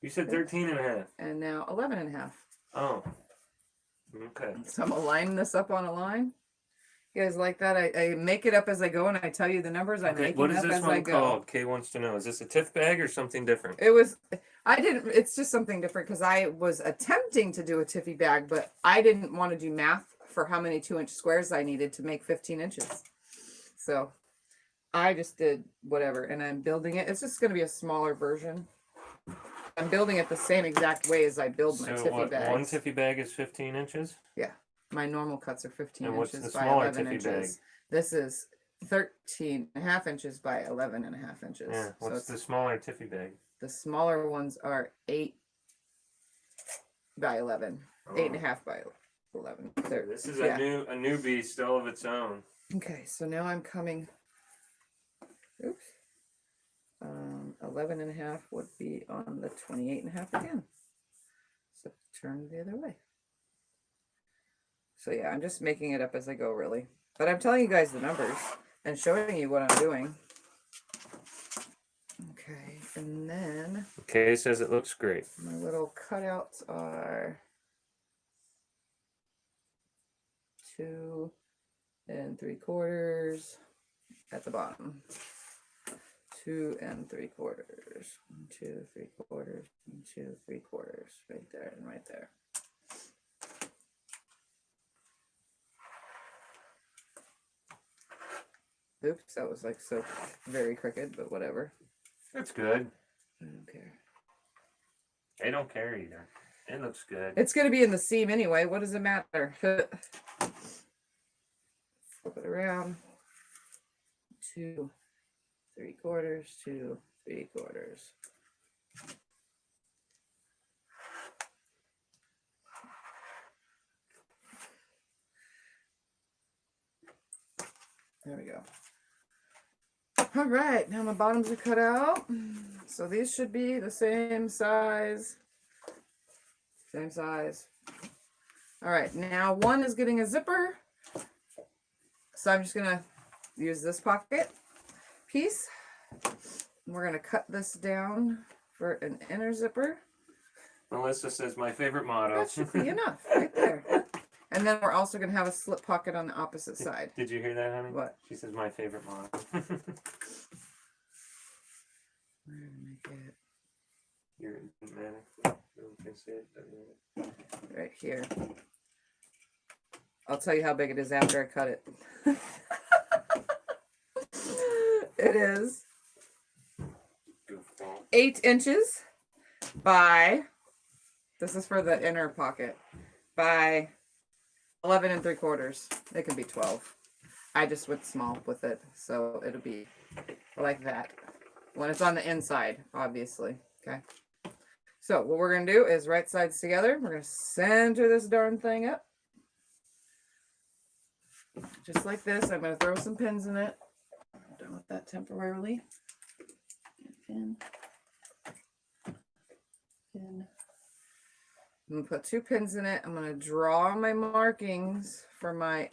You said 13 and a half. And now 11 and a half. Oh. Okay. So I'm gonna line this up on a line. You guys like that? I make it up as I go and I tell you the numbers. I Okay, make what it is up this as I one go. called? Kay wants to know. Is this a TIFF bag or something different? It was, I didn't, it's just something different because I was attempting to do a Tiffy bag, but I didn't want to do math for how many 2-inch squares I needed to make 15 inches. So I just did whatever and I'm building it. It's just going to be a smaller version. I'm building it the same exact way as I build my So Tiffy what, bags. one Tiffy bag is 15 inches? Yeah. My normal cuts are 15 And what's inches the by smaller 11 Tiffy inches. bag? This is 13.5 inches by 11.5 inches. Yeah. So What's it's, the smaller Tiffy bag? the smaller ones are 8 by 11. Oh. 8.5 by 11. They're, This is yeah. a new beast all of its own. Okay, so now I'm coming. Oops. 11.5 would be on the 28.5 again. So turn the other way. So yeah, I'm just making it up as I go, really. But I'm telling you guys the numbers and showing you what I'm doing. Okay, and then Kay says it looks great. my little cutouts are 2 3/4 at the bottom. 2 3/4. 1 2 3/4. 1 2 3/4. Right there and right there. Oops, that was like so very crooked, but whatever. It's good. I don't care. I don't care either. It looks good. It's going to be in the seam anyway. What does it matter? Flip it around. 2 3/4. 2 3/4. There we go. All right, now my bottoms are cut out. So these should be the same size. Same size. All right, now one is getting a zipper. So I'm just gonna use this pocket piece. We're gonna cut this down for an inner zipper. Melissa says my favorite motto. That should be enough right there. And then we're also gonna have a slip pocket on the opposite side. Did you hear that, honey? What? She says my favorite motto. We're gonna make it You're man. You can see it. right here. I'll tell you how big it is after I cut it. It is Goofball. 8 inches by, this is for the inner pocket, by 11 3/4. It can be 12. I just went small with it, so it'll be like that when it's on the inside, obviously. Okay. So what we're going to do is right sides together. We're going to center this darn thing up. Just like this. I'm going to throw some pins in it. I'm done with that temporarily. Pin. Pin. I'm going to put 2 pins in it. I'm going to draw my markings for my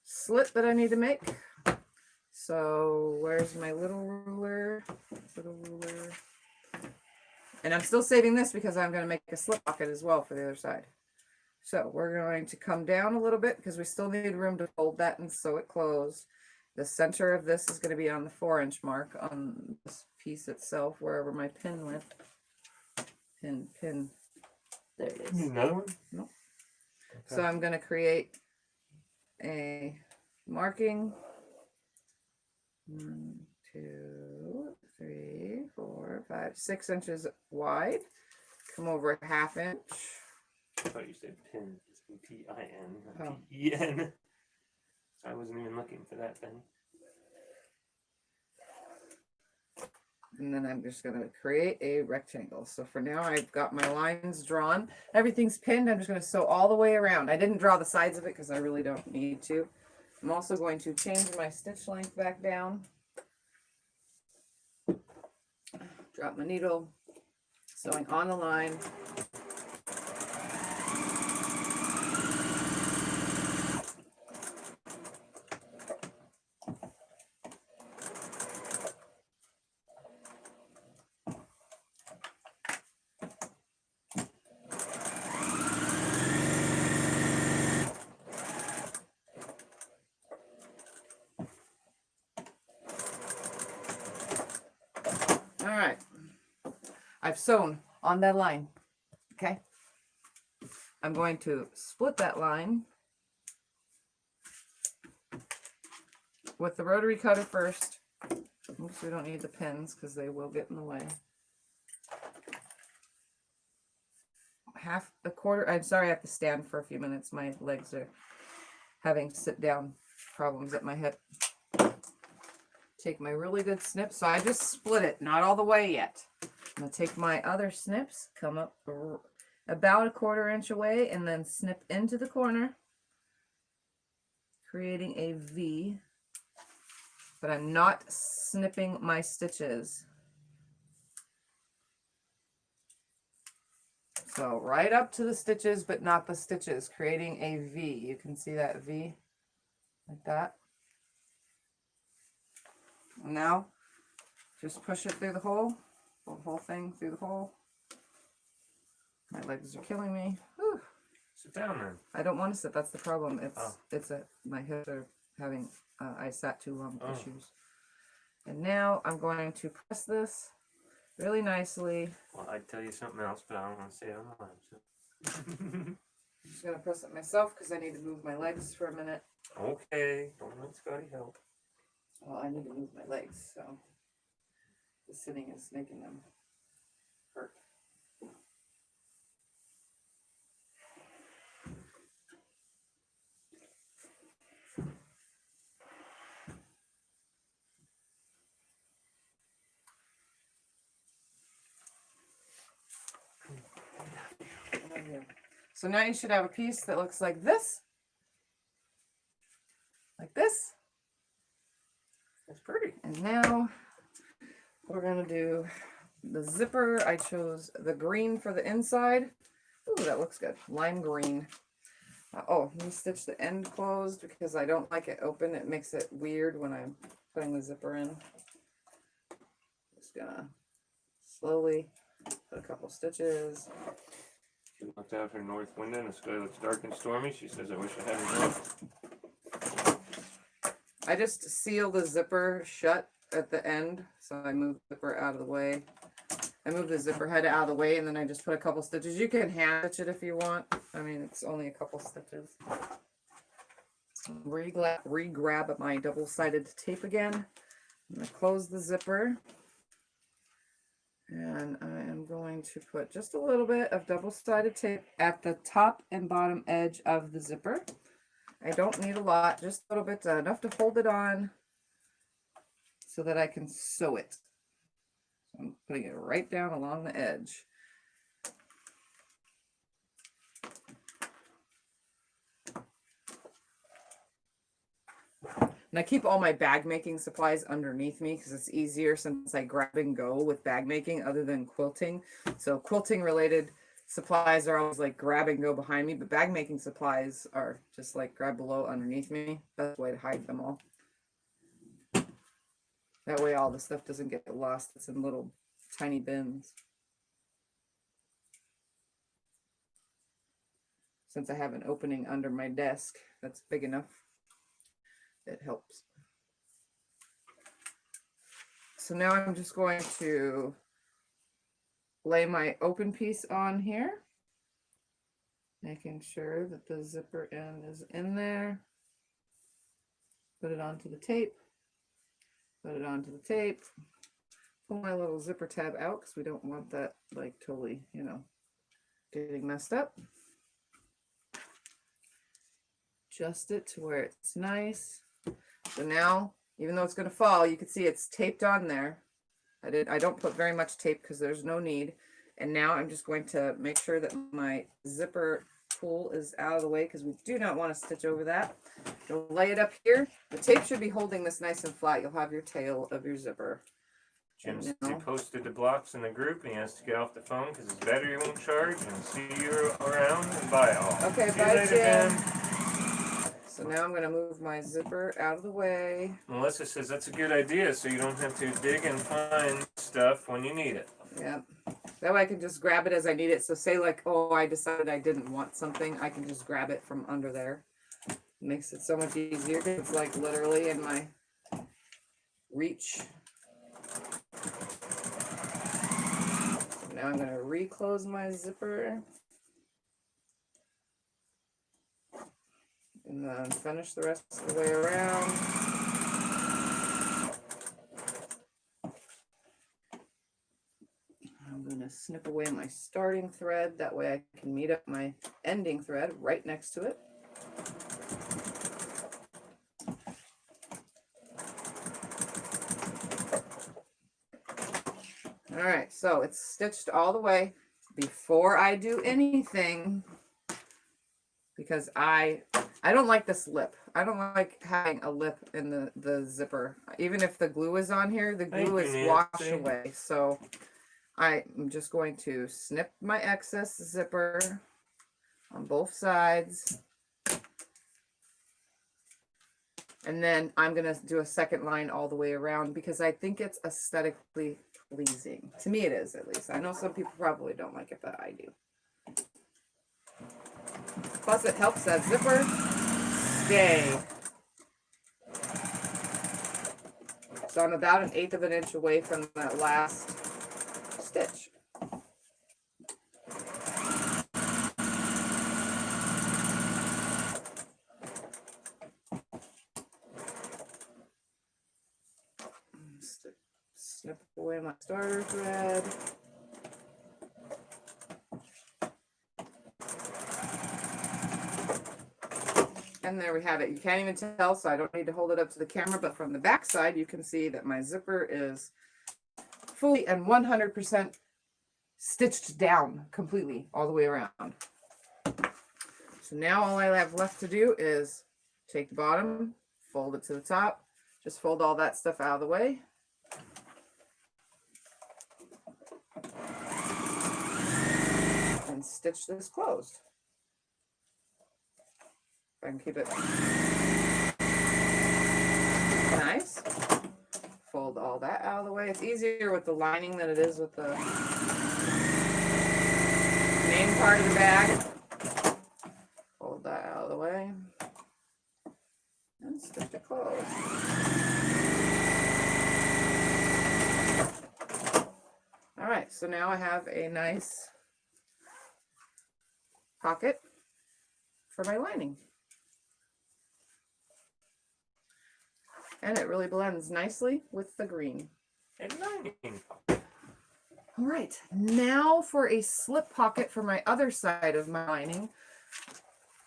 slit that I need to make. So where's my little ruler? Little ruler. And I'm still saving this because I'm going to make a slip pocket as well for the other side. So we're going to come down a little bit because we still need room to fold that and sew it closed. The center of this is going to be on the 4-inch mark on this piece itself, wherever my pin went. Pin. There it is. Another one? Nope. Okay. So I'm going to create a marking. 1 2 3 4 5 6 inches wide come over a 1/2 inch. I thought you said pin. It's P-I-N, Oh. not P-E-N. I wasn't even looking for that thing. And then I'm just going to create a rectangle. So for now, I've got my lines drawn. Everything's pinned. I'm just going to sew all the way around. I didn't draw the sides of it because I really don't need to. I'm also going to change my stitch length back down. Drop my needle, sewing on the line. All right, I've sewn on that line, okay? I'm going to split that line with the rotary cutter first. Oops, we don't need the pins because they will get in the way. A quarter, I'm sorry I have to stand for a few minutes. My legs are having sit down problems at my hip. Take my really good snip. So I just split it, not all the way yet. I'm gonna take my other snips, come up about a 1/4 inch away, and then snip into the corner, creating a V. But I'm not snipping my stitches. So right up to the stitches, but not the stitches, creating a V. You can see that V like that. And now just push it through the hole, the whole thing through the hole. My legs are killing me. Whew. Sit down then. I don't want to sit. That's the problem. Oh. My hips are having I sat too long issues. And now I'm going to press this really nicely. Well, I'd tell you something else, but I don't want to say it on the line. So. I'm just gonna press it myself because I need to move my legs for a minute. Okay, don't let Scotty help. Well, I need to move my legs, so the sitting is making them hurt. So now you should have a piece that looks like this. Like this. That's pretty. And now we're going to do the zipper. I chose the green for the inside. Ooh, that looks good. Lime green. Oh, let me stitch the end closed because I don't like it open. It makes it weird when I'm putting the zipper in. Just gonna slowly put a couple stitches. She looked out her north window and the sky looks dark and stormy. She says, I wish I hadn't looked. I just seal the zipper shut at the end. So I move the zipper out of the way. I move the zipper head out of the way and then I just put a couple stitches. You can hand stitch it if you want. I mean, it's only a couple stitches. Re-grab my double-sided tape again. I'm going to close the zipper. And I am going to put just a little bit of double-sided tape at the top and bottom edge of the zipper. I don't need a lot, just a little bit, enough to hold it on so that I can sew it. So I'm putting it right down along the edge. And I keep all my bag making supplies underneath me because it's easier since I grab and go with bag making other than quilting. So quilting related supplies are always like grab and go behind me, but bag making supplies are just like grab below underneath me. That's the way to hide them all. That way all the stuff doesn't get lost. It's in little tiny bins. Since I have an opening under my desk that's big enough, it helps. So now I'm just going to lay my open piece on here, making sure that the zipper end is in there. Put it onto the tape. Put it onto the tape. Pull my little zipper tab out because we don't want that like totally, you know, getting messed up. Adjust it to where it's nice. So now, even though it's going to fall, you can see it's taped on there. I don't put very much tape because there's no need. And now I'm just going to make sure that my zipper pull is out of the way because we do not want to stitch over that. You'll lay it up here. The tape should be holding this nice and flat. You'll have your tail of your zipper. Jim And says he now- posted the blocks in the group and he has to get off the phone because his battery won't charge. And see you around and bye all. Okay, See you bye, later, Jim. Jim. So now I'm going to move my zipper out of the way. Melissa says that's a good idea so you don't have to dig and find stuff when you need it. Yep. That way I can just grab it as I need it. So say like, oh, I decided I didn't want something. I can just grab it from under there. Makes it so much easier. It's like literally in my reach. Now I'm going to reclose my zipper. And then finish the rest of the way around. I'm going to snip away my starting thread. That way I can meet up my ending thread right next to it. All right, so it's stitched all the way. Before I do anything, because I don't like this lip. I don't like having a lip in the zipper. Even if the glue is on here, the glue is washed away. So I'm just going to snip my excess zipper on both sides. And then I'm going to do a second line all the way around because I think it's aesthetically pleasing. To me it is, at least. I know some people probably don't like it, but I do. Plus it helps that zipper stay. So I'm about 1/8 of an inch away from that last stitch. Snip away my starter thread. And there we have it. You can't even tell, so I don't need to hold it up to the camera, but from the back side, you can see that my zipper is fully and 100% stitched down completely all the way around. So now all I have left to do is take the bottom, fold it to the top, just fold all that stuff out of the way. And stitch this closed. If I can keep it nice. Fold all that out of the way. It's easier with the lining than it is with the main part of the bag. Fold that out of the way. And stitch it closed. All right, so now I have a nice pocket for my lining. And it really blends nicely with the green. And lining. All right, now for a slip pocket for my other side of my lining.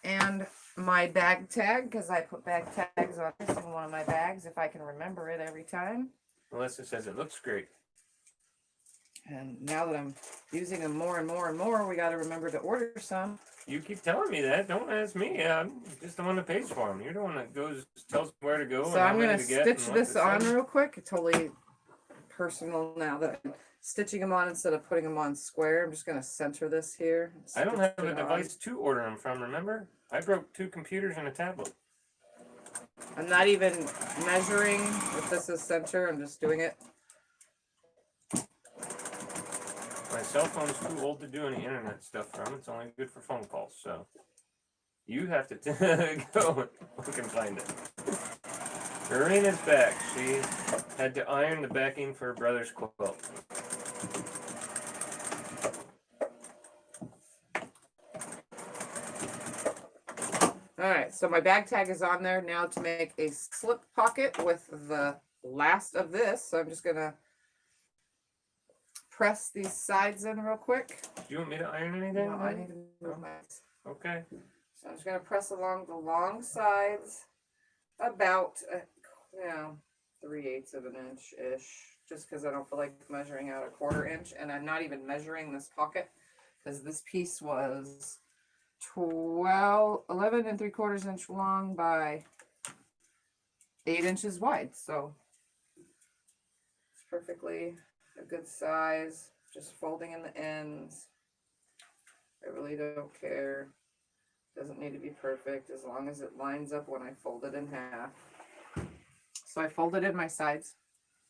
And my bag tag, because I put bag tags on every single one of my bags if I can remember it every time. Melissa says it looks great. And now that I'm using them more and more and more, we got to remember to order some. You keep telling me that. Don't ask me. I'm just the one that pays for them. You're the one that tells me where to go. So I'm going to stitch this on real quick. It's totally personal now that I'm stitching them on instead of putting them on square. I'm just going to center this here. I don't have a device to order them from, remember? I broke 2 computers and a tablet. I'm not even measuring if this is center. I'm just doing it. My cell phone's too old to do any internet stuff from. It's only good for phone calls, so you have to go look and find it. Karina's back. She had to iron the backing for her brother's quilt. All right, so my bag tag is on there now to make a slip pocket with the last of this. So I'm just going to press these sides in real quick. you want me to iron anything? No, I then? need to move my. Okay. So I'm just gonna press along the long sides about, 3/8 of an inch ish, just because I don't feel like measuring out a 1/4 inch, and I'm not even measuring this pocket because this piece was 11 3/4 inch long by 8 inches wide, so it's perfectly a good size. Just folding in the ends. I really don't care. Doesn't need to be perfect as long as it lines up when I fold it in half. So I folded in my sides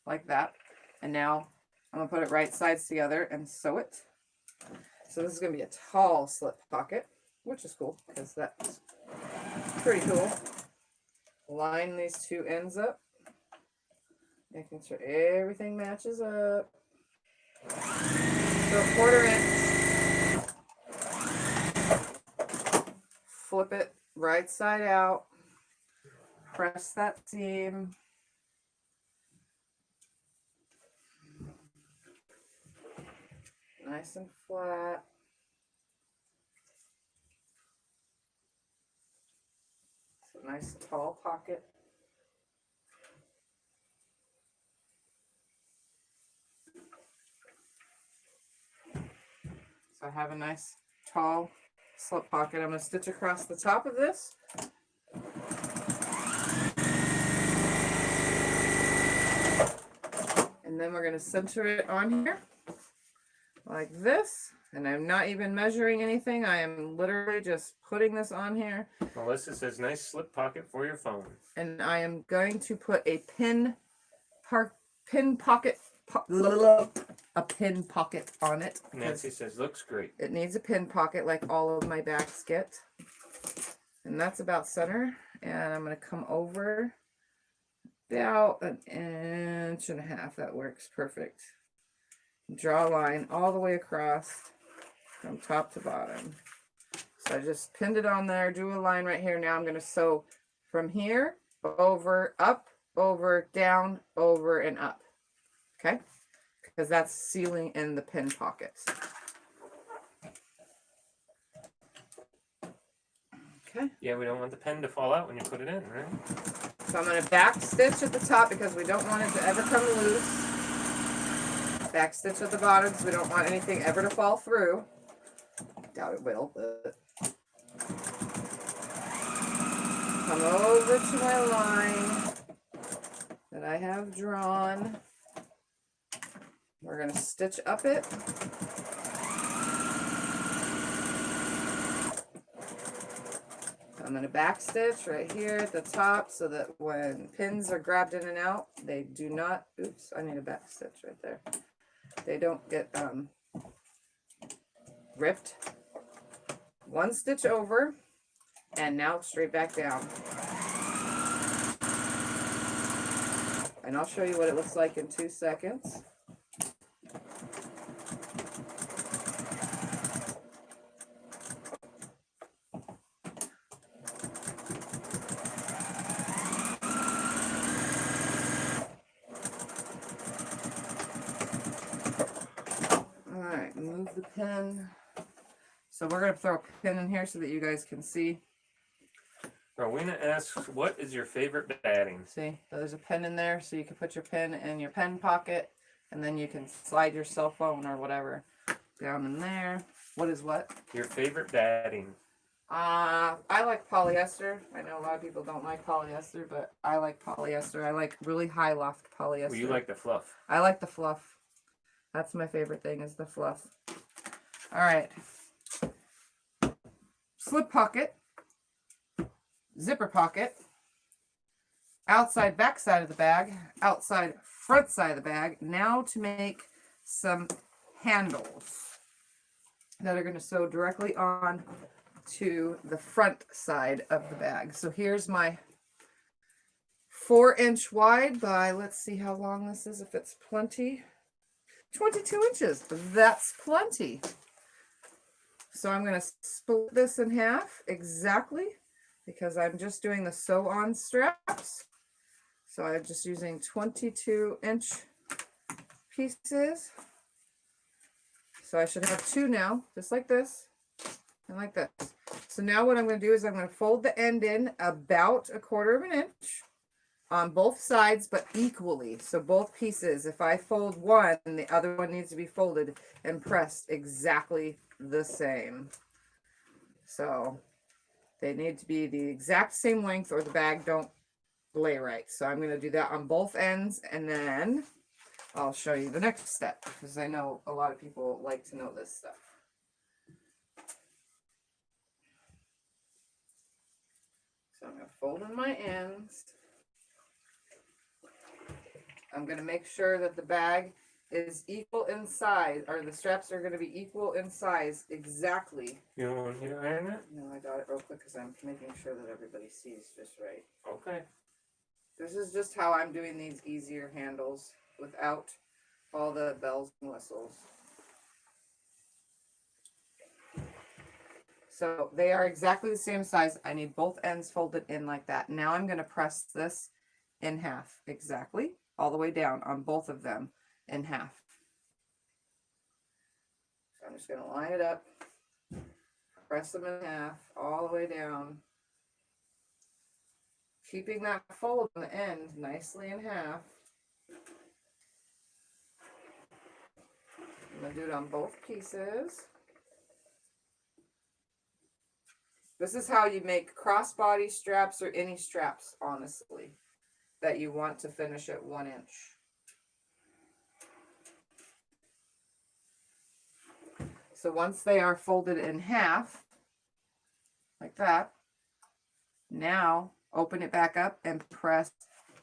like that, and now I'm gonna put it right sides together and sew it. So this is gonna be a tall slip pocket, which is cool because that's pretty cool. Line these two ends up, making sure everything matches up. So 1/4 inch, flip it right side out, press that seam. Nice and flat. It's a nice tall pocket. So I have a nice tall slip pocket. I'm going to stitch across the top of this. And then we're going to center it on here like this. And I'm not even measuring anything. I am literally just putting this on here. Melissa says, nice slip pocket for your phone. And I am going to put a pin pocket on it. Nancy says, looks great. It needs a pin pocket like all of my bags get. And that's about center. And I'm going to come over about 1.5 inches. That works perfect. Draw a line all the way across from top to bottom. So I just pinned it on there, drew a line right here. Now I'm going to sew from here over, up, over, down, over, and up. Okay? Because that's sealing in the pin pockets. Okay. Yeah, we don't want the pen to fall out when you put it in, right? So I'm going to back stitch at the top because we don't want it to ever come loose. Back stitch at the bottom because we don't want anything ever to fall through. Doubt it will, but come over to my line that I have drawn. We're going to stitch up it. I'm going to back stitch right here at the top so that when pins are grabbed in and out, they do not, oops, I need a back stitch right there. They don't get ripped. One stitch over, and now straight back down. And I'll show you what it looks like in 2 seconds. Alright, move the pin. So we're going to throw a pin in here so that you guys can see. Rowena asks, what is your favorite batting? See, there's a pin in there so you can put your pin in your pen pocket, and then you can slide your cell phone or whatever down in there. What is what? Your favorite batting? I like polyester. I know a lot of people don't like polyester, but I like polyester. I like really high loft polyester. Well, you like the fluff. I like the fluff. That's my favorite thing is the fluff. All right. Slip pocket. Zipper pocket. Outside back side of the bag. Outside front side of the bag. Now to make some handles that are going to sew directly on to the front side of the bag. So here's my 4-inch wide by, let's see how long this is, if it's plenty. 22 inches. That's plenty. So I'm going to split this in half exactly because I'm just doing the sew on straps. So I'm just using 22-inch pieces. So I should have two now, just like this and like this. So now what I'm going to do is I'm going to fold the end in about 1/4 of an inch on both sides, but equally. So both pieces, if I fold one, the other one needs to be folded and pressed exactly the same. So they need to be the exact same length or the bag don't lay right. So I'm going to do that on both ends, and then I'll show you the next step, because I know a lot of people like to know this stuff. So I'm going to fold in my ends. I'm going to make sure that the bag is equal in size, or the straps are going to be equal in size exactly. You don't want me to iron it? No, I got it real quick because I'm making sure that everybody sees just right. Okay. This is just how I'm doing these easier handles without all the bells and whistles. So they are exactly the same size. I need both ends folded in like that. Now I'm going to press this in half exactly, all the way down on both of them in half. So I'm just going to line it up, press them in half all the way down, keeping that fold on the end nicely in half. I'm going to do it on both pieces. This is how you make crossbody straps or any straps, honestly, that you want to finish at 1 inch. So once they are folded in half, like that, now open it back up and press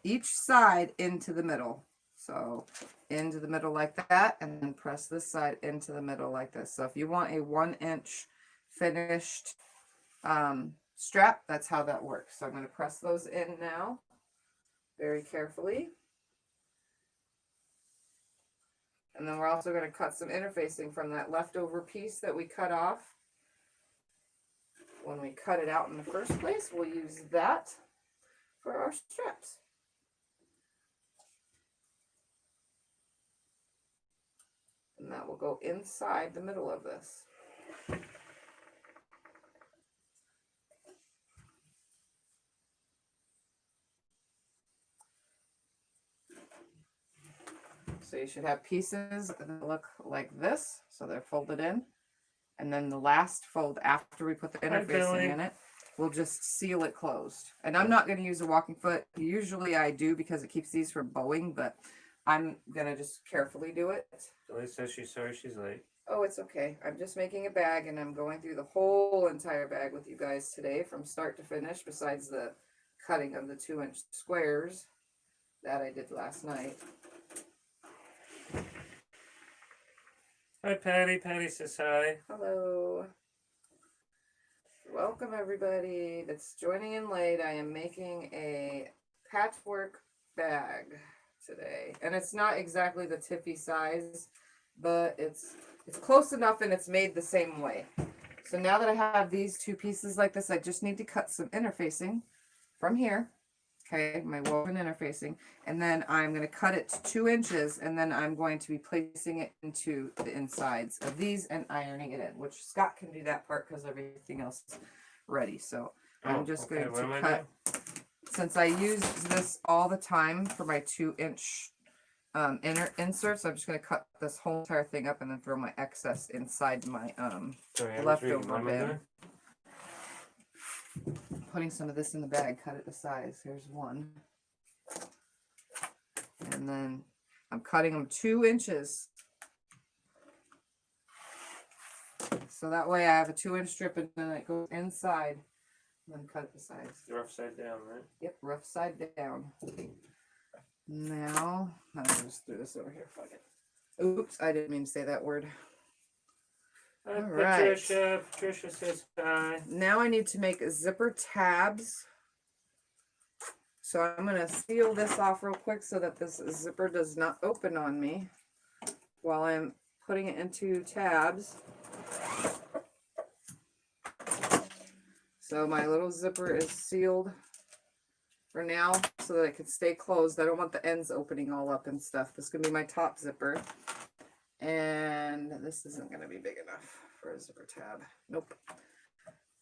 each side into the middle. So into the middle like that, and then press this side into the middle like this. So if you want a 1 inch finished strap, that's how that works. So I'm going to press those in now very carefully. And then we're also going to cut some interfacing from that leftover piece that we cut off. When we cut it out in the first place, we'll use that for our straps. And that will go inside the middle of this. So you should have pieces that look like this. So they're folded in. And then the last fold after we put the interfacing in it, we'll just seal it closed. And I'm not going to use a walking foot. Usually I do because it keeps these from bowing, but I'm going to just carefully do it. Joy says she's sorry she's late. Oh, it's okay. I'm just making a bag, and I'm going through the whole entire bag with you guys today from start to finish, besides the cutting of the 2 inch squares that I did last night. Hi, Patty. Patty says hi. Hello. Welcome, everybody that's joining in late. I am making a patchwork bag today. And it's not exactly the Tiffy size, but it's close enough, and it's made the same way. So now that I have these two pieces like this, I just need to cut some interfacing from here. Okay, my woven interfacing, and then I'm going to cut it to 2 inches, and then I'm going to be placing it into the insides of these and ironing it in, which Scott can do that part because everything else is ready. So I'm just going to cut, since I use this all the time for my 2 inch inner inserts, I'm just going to cut this whole entire thing up and then throw my excess inside my leftover bin. Putting some of this in the bag, cut it to size. Here's one. And then I'm cutting them 2 inches. So that way I have a 2 inch strip, and then it goes inside. And then cut it to size. Rough side down, right? Yep, rough side down. Now, I'll just throw this over here. Fuck it. Oops, I didn't mean to say that word. Hi, Right. Patricia. Patricia says hi. Now I need to make zipper tabs. So I'm going to seal this off real quick so that this zipper does not open on me while I'm putting it into tabs. So my little zipper is sealed for now so that it can stay closed. I don't want the ends opening all up and stuff. This is going to be my top zipper. And this isn't going to be big enough for a zipper tab. Nope.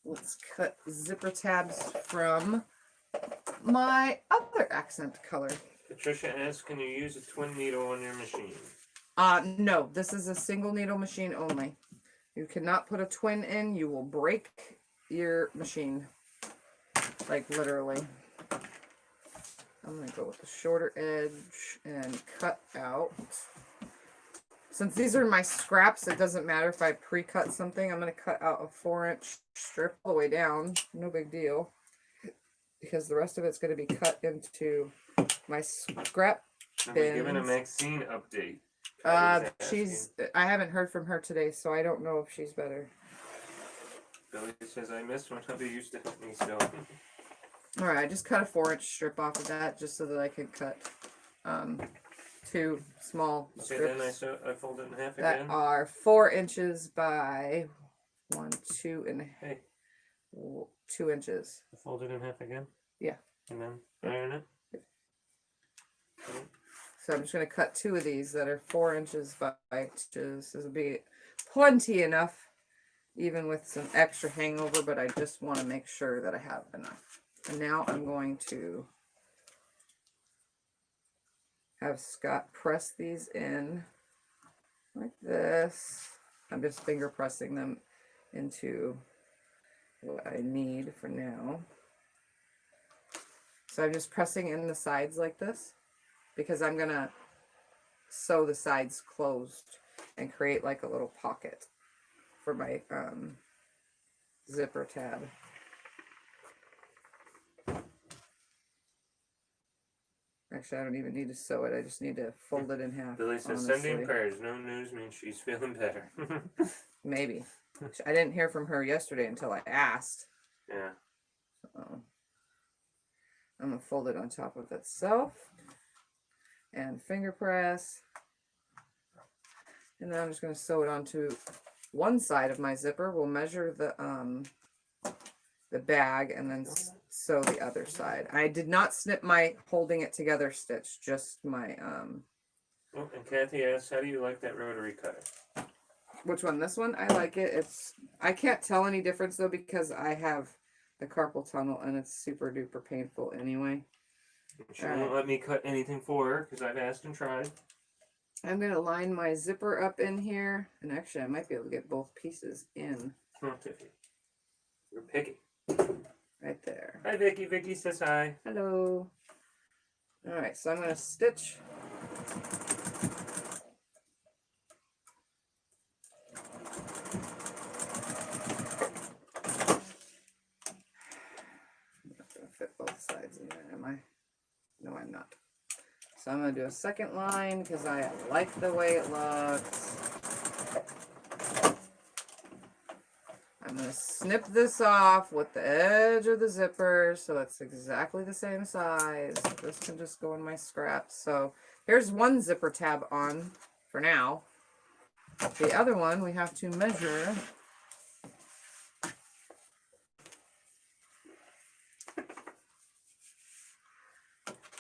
Let's cut zipper tabs from my other accent color. Patricia asks, can you use a twin needle on your machine? No, this is a single needle machine only. You cannot put a twin in. You will break your machine. Like literally. I'm going to go with the shorter edge and cut out. Since these are my scraps, it doesn't matter if I pre-cut something. I'm going to cut out a 4-inch strip all the way down. No big deal. Because the rest of it's going to be cut into my scrap Have bins. we given a Maxine update? I haven't heard from her today, so I don't know if she's better. Billy says, I missed when hubby used to help me sew. Alright, I just cut a 4-inch strip off of that just so that I could cut 2 small Okay, strips then I fold it in half that again. are 4 inches by 2 inches. Fold it in half again? Yeah. And then iron it? Okay. So I'm just going to cut 2 of these that are 4 inches by inches. This will be plenty enough, even with some extra hangover, but I just want to make sure that I have enough. And now I'm going to have Scott press these in like this. I'm just finger pressing them into what I need for now. So I'm just pressing in the sides like this because I'm going to sew the sides closed and create like a little pocket for my zipper tab. Actually, I don't even need to sew it. I just need to fold it in half. Billy says, honestly. sending prayers. No news means she's feeling better. Maybe. I didn't hear from her yesterday until I asked. Yeah. So I'm going to fold it on top of itself and finger press. And then I'm just going to sew it onto one side of my zipper. We'll measure the bag and then sew the other side. I did not snip my holding it together stitch, just my Oh, and Kathy asks, how do you like that rotary cutter? which one? This one? I like it. I can't tell any difference though because I have the carpal tunnel and it's super duper painful anyway. She won't let me cut anything for her because I've asked and tried. I'm going to line my zipper up in here. And actually, I might be able to get both pieces in. Oh, Tiffany. You're picky. Right there. Hi, Vicky. Vicky says hi. Hello. Alright, so I'm going to stitch. I'm not going to fit both sides in there, am I? No, I'm not. So I'm going to do a second line because I like the way it looks. I'm going to snip this off with the edge of the zipper so it's exactly the same size. This can just go in my scraps. So here's one zipper tab on for now. The other one we have to measure.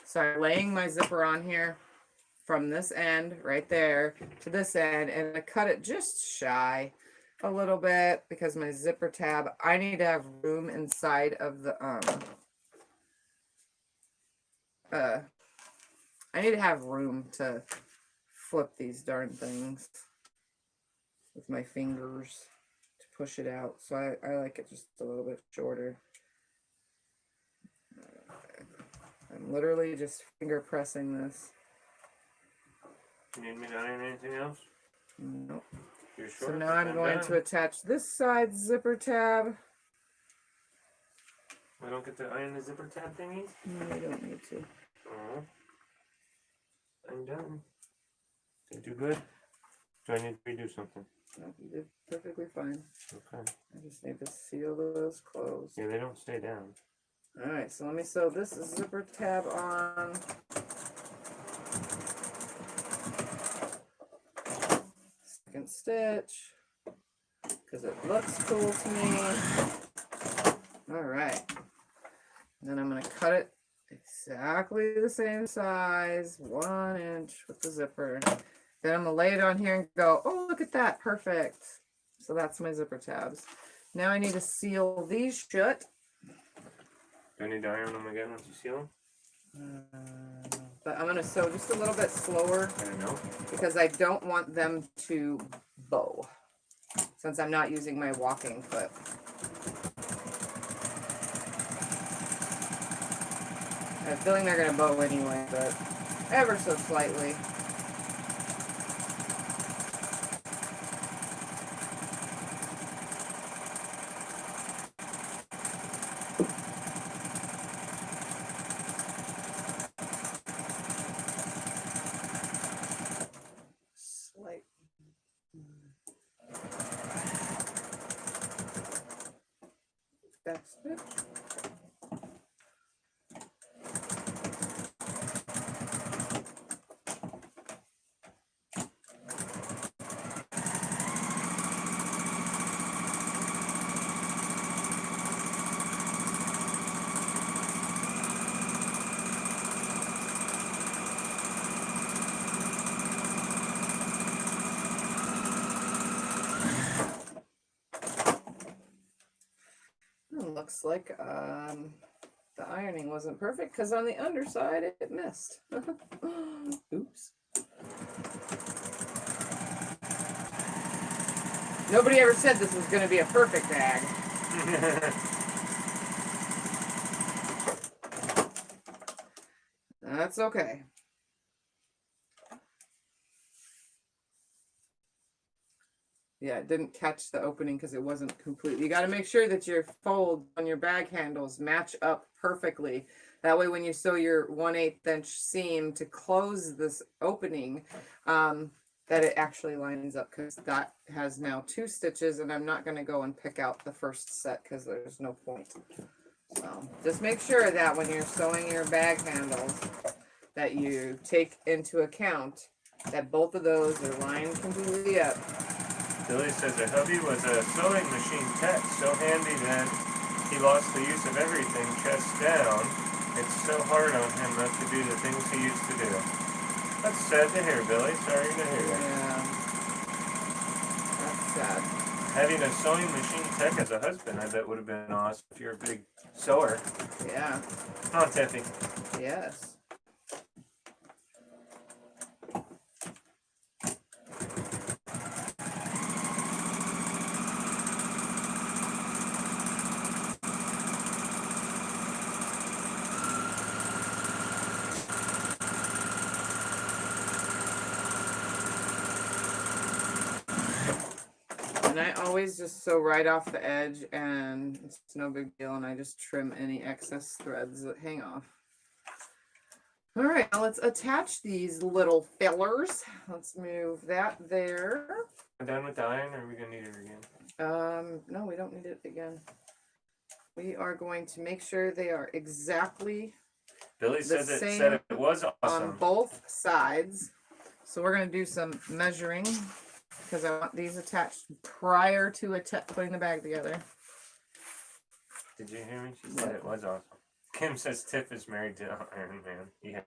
So I'm laying my zipper on here from this end right there to this end, and I cut it just shy a little bit because my zipper tab, I need to have room inside of the I need to have room to flip these darn things with my fingers to push it out. So I like it just a little bit shorter. I'm literally just finger pressing this. You need me to iron anything else? Nope. You're sure? So now I'm going to attach this side zipper tab. I don't get to iron the zipper tab thingies? No, you don't need to. Oh. I'm done. Did you do good? Do I need to redo something? No, you did perfectly fine. Okay. I just need to seal those closed. Yeah, they don't stay down. Alright, so let me sew this zipper tab on. Second stitch. Because it looks cool to me. Alright. Then I'm going to cut it exactly the same size. 1 inch with the zipper. Then I'm gonna lay it on here and go, oh, look at that, perfect. So that's my zipper tabs. Now I need to seal these shut. Do I need to iron them again once you seal them? But I'm gonna sew just a little bit slower I don't know. because I don't want them to bow since I'm not using my walking foot. I have a feeling they're gonna bow anyway, but ever so slightly. Slight. Back stitch. Looks like the ironing wasn't perfect because on the underside it missed. Oops. Nobody ever said this was going to be a perfect bag. That's okay. Yeah, it didn't catch the opening because it wasn't complete. You got to make sure that your fold on your bag handles match up perfectly. That way when you sew your 1/8 inch seam to close this opening, that it actually lines up, because that has now 2 stitches and I'm not going to go and pick out the first set because there's no point. So just make sure that when you're sewing your bag handles that you take into account that both of those are lined completely up. Billy says her hubby was a sewing machine tech, so handy that he lost the use of everything chest down. It's so hard on him not to do the things he used to do. That's sad to hear, Billy. Sorry to hear that. Yeah, that's sad. Having a sewing machine tech as a husband, I bet would have been awesome if you're a big sewer. Yeah. Huh, Tiffy? Yes. And I always just sew right off the edge and it's no big deal, and I just trim any excess threads that hang off. All right, now let's attach these little fillers. Let's move that there. We're done with the iron, or are we gonna need it again? No, we don't need it again. We are going to make sure they are exactly Billy the said it was awesome. on both sides. So we're going to do some measuring because I want these attached prior to putting the bag together. Did you hear me? She said it was awesome. Kim says Tiff is married to Iron Man. Yeah.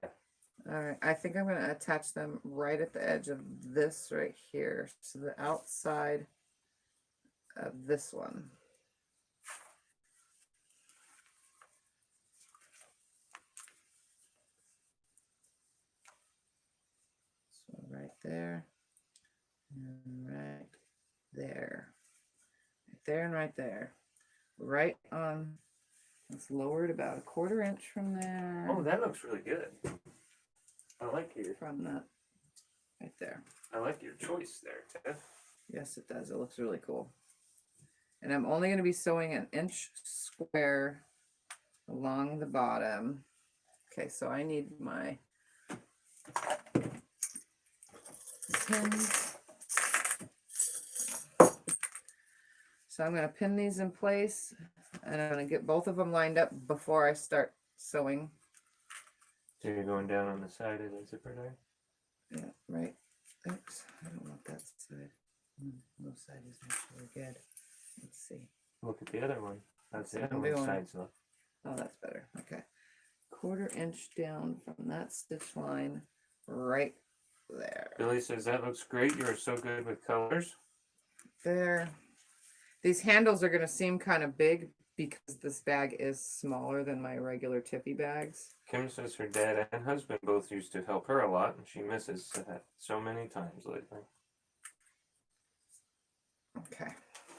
All right, I think I'm going to attach them right at the edge of this right here. So the outside of this one. So right there, and right there, right there, and right there. Right on, let's lower it about 1/4 inch from there. Oh, that looks really good. I like your From that, right there. I like your choice there, Tiff. Yes, it does. It looks really cool. And I'm only going to be sewing an inch square along the bottom. Okay, so I need my pins. So I'm going to pin these in place, and I'm going to get both of them lined up before I start sewing. So you're going down on the side of the zipper there? Yeah, right. Oops, I don't want that side. No side is actually good. Let's see. Look at the other one. That's the That's other what I'm one doing. side's look. Oh, that's better. Okay. 1/4 inch down from that stitch line right there. Billy says that looks great. You are so good with colors. There. These handles are going to seem kind of big because this bag is smaller than my regular Tiffy bags. Kim says her dad and husband both used to help her a lot, and she misses that so many times lately. Okay,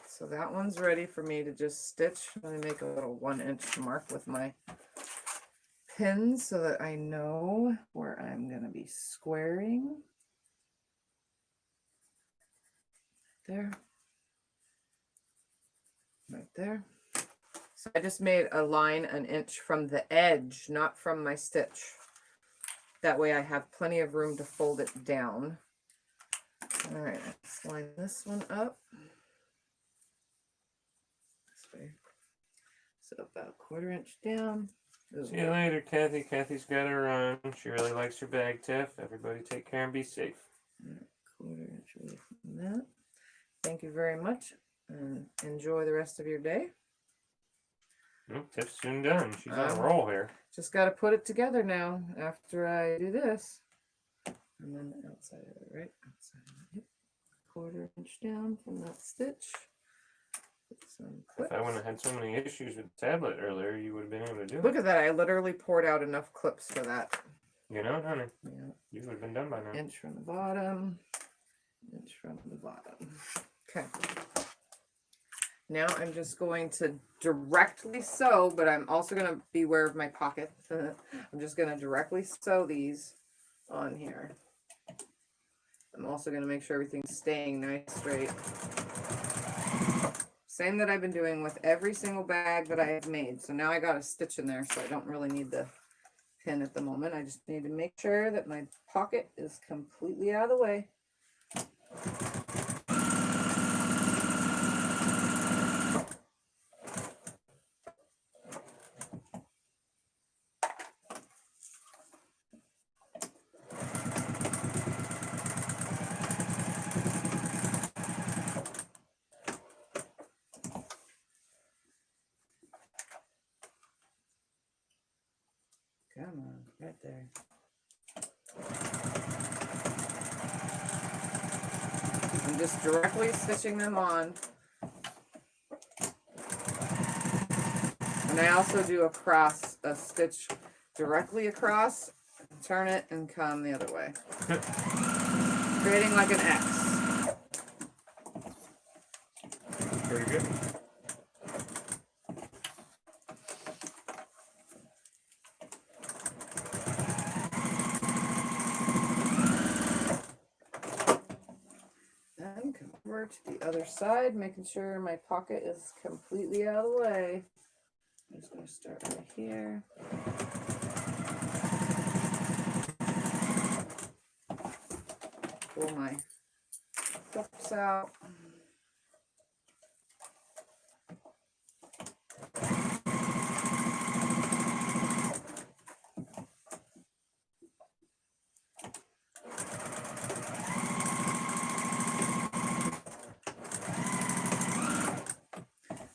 so that one's ready for me to just stitch. Let me make a little 1-inch mark with my pins so that I know where I'm going to be squaring. There. Right there. So I just made a line 1 inch from the edge, not from my stitch. That way I have plenty of room to fold it down. All right, let's line this one up. This way. So about 1/4 inch down. Ooh. See you later, Kathy. Kathy's got to run. She really likes her bag, Tiff. Everybody take care and be safe. 1/4 inch away from that. Thank you very much, and enjoy the rest of your day. Tiff's soon done. She's on a roll here. Just got to put it together now after I do this. And then the outside of it, right? Outside of it. Yep. 1/4 inch down from that stitch. Put some clips. If I wouldn't have had so many issues with the tablet earlier, you would have been able to do it. Look at that. I literally poured out enough clips for that. You know, honey, Yeah. you would have been done by now. Inch from the bottom. Inch from the bottom. Okay. Now I'm just going to directly sew, but I'm also going to be aware of my pocket. I'm just going to directly sew these on here. I'm also going to make sure everything's staying nice straight. Same that I've been doing with every single bag that I have made. So now I got a stitch in there, so I don't really need the pin at the moment. I just need to make sure that my pocket is completely out of the way. Come on, right there. I'm just directly stitching them on. And I also do a stitch directly across, turn it, and come the other way. Creating like an X. Very good. And come over to the other side, making sure my pocket is completely out of the way. I'm just going to start right here. Pull my clips out.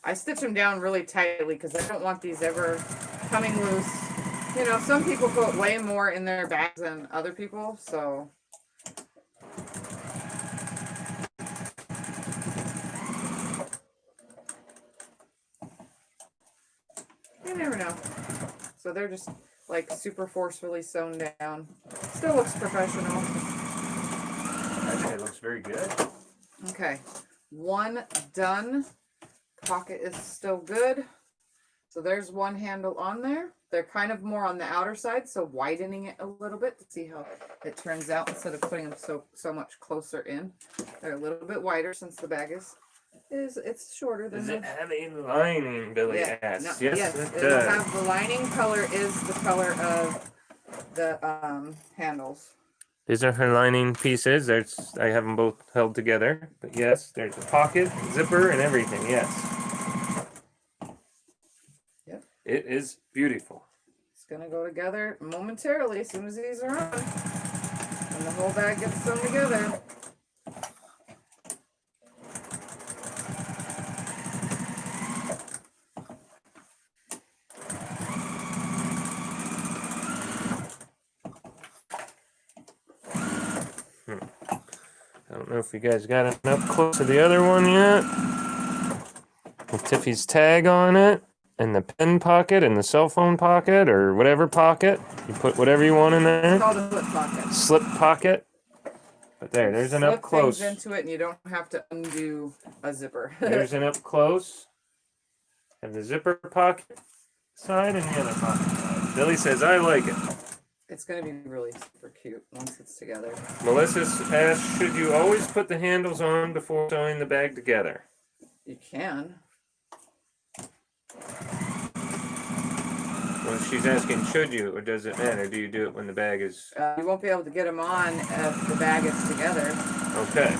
I stitch them down really tightly because I don't want these ever coming loose. You know, some people put way more in their bags than other people, so. You never know. So they're just like super forcefully sewn down. Still looks professional. I think it looks very good. Okay, one done. Pocket is still good. So there's one handle on there. They're kind of more on the outer side, so widening it a little bit to see how it turns out instead of putting them so much closer in. They're a little bit wider since the bag is it's shorter than Does the, it have a lining, Billy asks? no, Yes, it it'll does. have the lining color is the color of the handles. These are her lining pieces. I have them both held together. But yes, there's a pocket, zipper, and everything. Yes. Yep. It is beautiful. It's gonna go together momentarily as soon as these are on. And the whole bag gets sewn together. know if you guys got it up close to the other one yet. With Tiffy's tag on it, and the pen pocket, and the cell phone pocket, or whatever pocket. You put whatever you want in there. It's called a slip pocket. Slip pocket. But there's an up close. Slip things into it, and you don't have to undo a zipper. There's an up close. And the zipper pocket side and the other pocket side. Billy says, I like it. It's going to be really super cute once it's together. Melissa asked, should you always put the handles on before sewing the bag together? You can. Well, she's asking, should you, or does it matter? Do you do it when the bag is... You won't be able to get them on if the bag is together. Okay.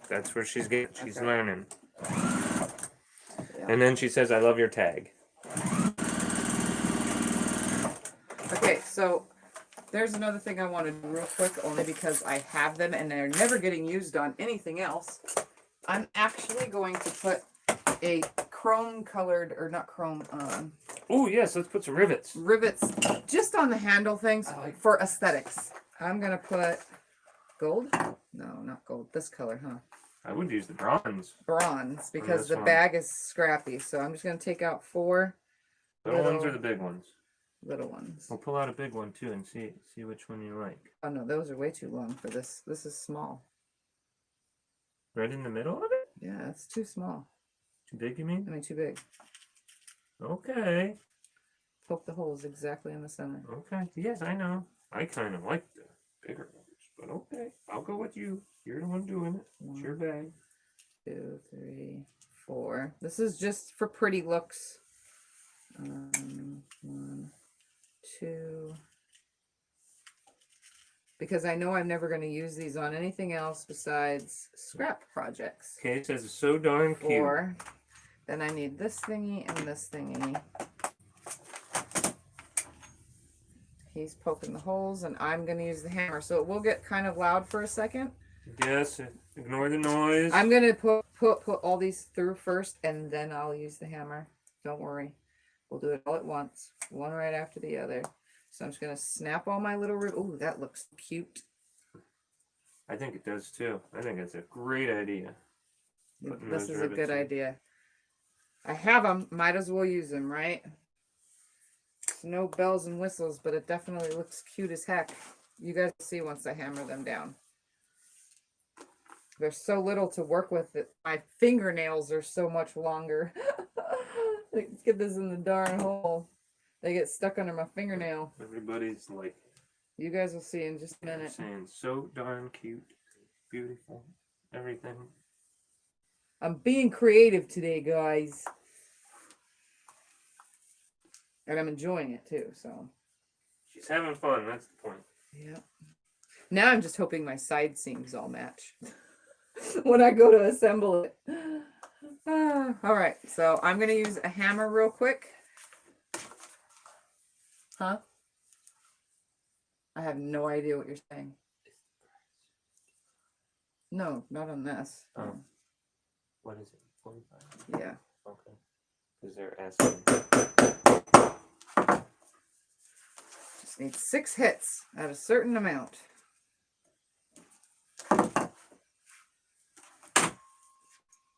That's where she's getting. She's Okay. learning. Yeah. And then she says, I love your tag. Okay, so there's another thing I want to do real quick, only because I have them and they're never getting used on anything else. I'm actually going to put a chrome colored, or not chrome, Oh, yes, let's put some rivets. rivets just on the handle things for aesthetics. I'm going to put gold. No, not gold. This color, huh? I would use the bronze. Bronze, because this the one. bag is scrappy. So I'm just going to take out 4 Little ones Little- or the big ones? little ones. We'll pull out a big one, too, and see which one you like. Oh no, those are way too long for this. This is small. Right in the middle of it? Yeah, it's too small. Too big, you mean? I mean, too big. Okay. Poke the holes exactly in the center. Okay. Yes, I know. I kind of like the bigger ones, but okay. I'll go with you. You're the one doing it. It's your bag. 2, 3, 4. This is just for pretty looks. 1, 2. Because I know I'm never going to use these on anything else besides scrap projects. Okay, it says it's so darn cute. 4. Then I need this thingy and this thingy. He's poking the holes, and I'm going to use the hammer. So it will get kind of loud for a second. Yes, ignore the noise. I'm going to put all these through first, and then I'll use the hammer. Don't worry. We'll do it all at once. One right after the other. So I'm just going to snap all my little... Ooh, that looks cute. I think it does, too. I think it's a great idea. Putting This those is a rivets good in. idea. I have them. Might as well use them, right? It's no bells and whistles, but it definitely looks cute as heck. You guys will see once I hammer them down. There's so little to work with that my fingernails are so much longer. Let's get this in the darn hole. They get stuck under my fingernail. Everybody's like, You guys will see in just a minute. saying so darn cute, beautiful, everything. I'm being creative today, guys. And I'm enjoying it too, so. She's having fun, that's the point. Yeah. Now I'm just hoping my side seams all match when I go to assemble it. All right, so I'm going to use a hammer real quick. Huh? I have no idea what you're saying. No, not on this. Oh. What is it? 45? Yeah. Okay. Because they're asking. Just need 6 hits at a certain amount.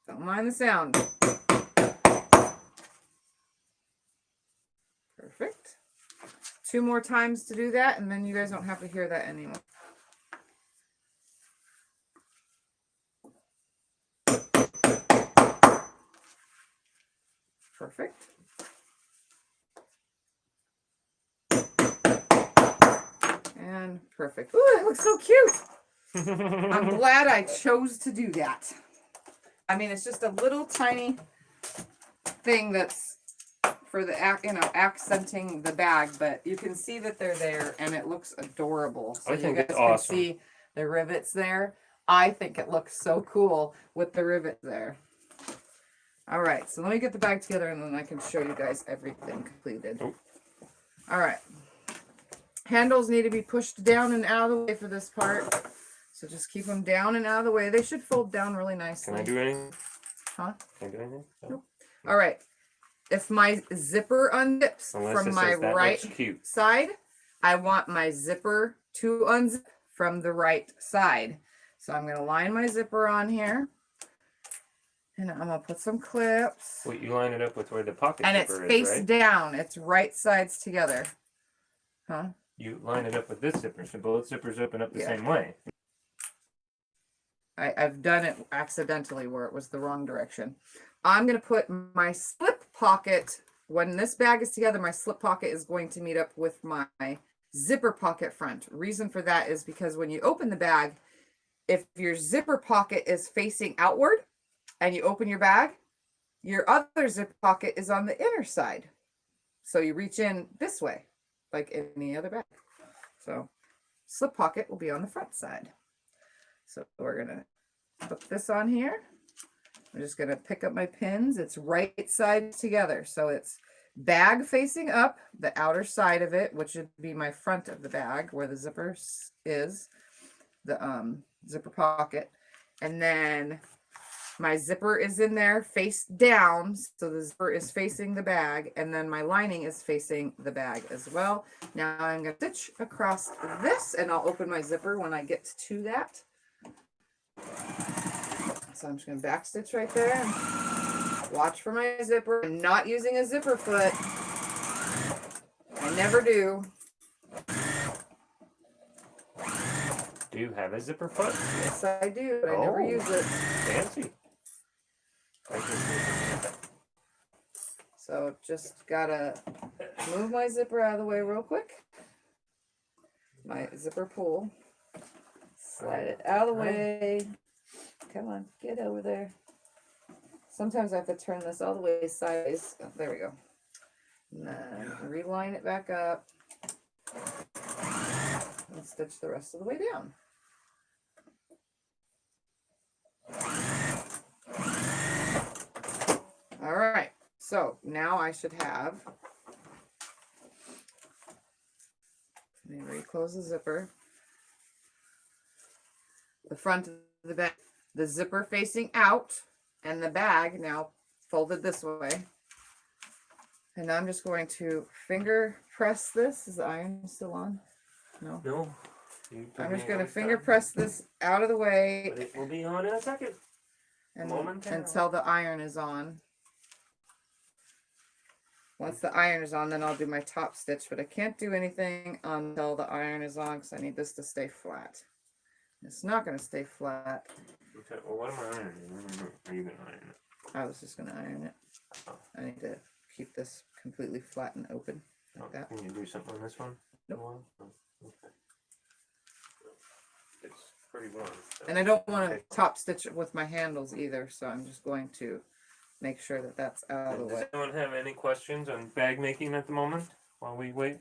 Don't mind the sound. Perfect. 2 more times to do that, and then you guys don't have to hear that anymore. Perfect. And perfect. Ooh, it looks so cute. I'm glad I chose to do that. I mean, it's just a little tiny thing that's for the accenting the bag, but you can see that they're there, and it looks adorable. So I think you guys it's can awesome. see the rivets there. I think it looks so cool with the rivet there. All right, so let me get the bag together, and then I can show you guys everything completed. Oh. All right. Handles need to be pushed down and out of the way for this part. So just keep them down and out of the way. They should fold down really nicely. Can I do anything? Huh? Can I do anything? No. Nope. All right. If my zipper unzips Unless from it my says that right looks cute. side, I want my zipper to unzip from the right side. So I'm going to line my zipper on here. And I'm going to put some clips. Wait, you line it up with where the pocket And it's zipper face is, right? down. It's right sides together. Huh? You line it up with this zipper, so both zippers open up the Yeah. same way. I've done it accidentally where it was the wrong direction. I'm going to put my slip pocket, when this bag is together, my slip pocket is going to meet up with my zipper pocket front. Reason for that is because when you open the bag, if your zipper pocket is facing outward and you open your bag, your other zip pocket is on the inner side. So you reach in this way, like any other bag. So slip pocket will be on the front side. So we're going to put this on here. I'm just going to pick up my pins. It's right sides together. So it's bag facing up, the outer side of it, which would be my front of the bag where the zipper is, the zipper pocket. And then my zipper is in there face down. So the zipper is facing the bag. And then my lining is facing the bag as well. Now I'm going to stitch across this and I'll open my zipper when I get to that. So I'm just going to back stitch right there and watch for my zipper. I'm not using a zipper foot. I never do. Do you have a zipper foot? Yes, I do, but I never use it. Fancy. So just gotta move my zipper out of the way real quick. My zipper pull. Slide it out of the way. Come on, get over there. Sometimes I have to turn this all the way sideways. Oh, there we go. And then reline it back up. And stitch the rest of the way down. All right, so now I should have, let me reclose the zipper. The front of the bag, the zipper facing out, and the bag now folded this way. And I'm just going to finger press this. Is the iron still on? No. No. I'm just going to finger press this out of the way. But it will be on in a second. And Momentarily. until the iron is on. Once the iron is on, then I'll do my top stitch, but I can't do anything until the iron is on because I need this to stay flat. It's not going to stay flat. Okay, well, what am I ironing? Are you going to iron it? I was just going to iron it. Oh. I need to keep this completely flat and open like that. Can you do something on this one? Nope. Oh, okay. It's pretty warm. So And I don't want to top stitch it with my handles either, so I'm just going to make sure that that's out of the Does way. anyone have any questions on bag making at the moment while we wait?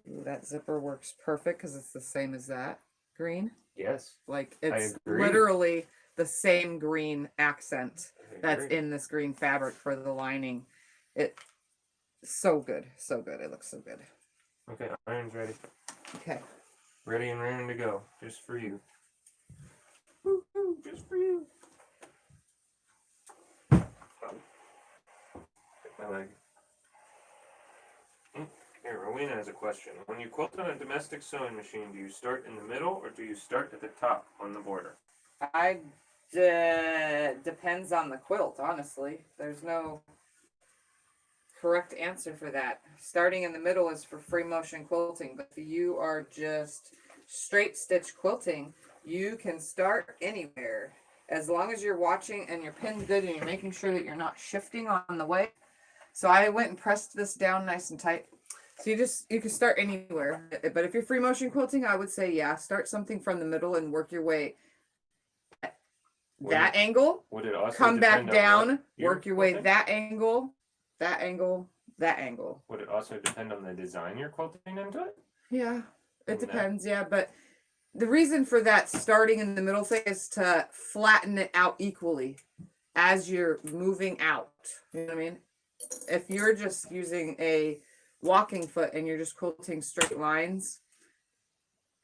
Ooh, that zipper works perfect because it's the same as that green. Yes. Like it's agree. literally the same green accent I that's agree. in this green fabric for the lining. It's so good. So good. It looks so good. Okay, iron's ready. Okay. Ready and raring to go. Just for you. Woo-hoo, just for you. My leg. Here, Rowena has a question. When you quilt on a domestic sewing machine, do you start in the middle or do you start at the top on the border? Depends on the quilt, honestly. There's no correct answer for that. Starting in the middle is for free motion quilting, but if you are just straight stitch quilting, you can start anywhere. As long as you're watching and you're pinned good and you're making sure that you're not shifting on the way. So I went and pressed this down nice and tight. So you can start anywhere. But if you're free motion quilting, I would say, yeah, start something from the middle and work your way that angle. Would it also Come back depend on down, what you're work your way quilting? that angle, that angle, that angle. Would it also depend on the design you're quilting into it? Yeah, it And that- depends. Yeah, but the reason for that starting in the middle thing is to flatten it out equally as you're moving out. You know what I mean? If you're just using a walking foot and you're just quilting straight lines,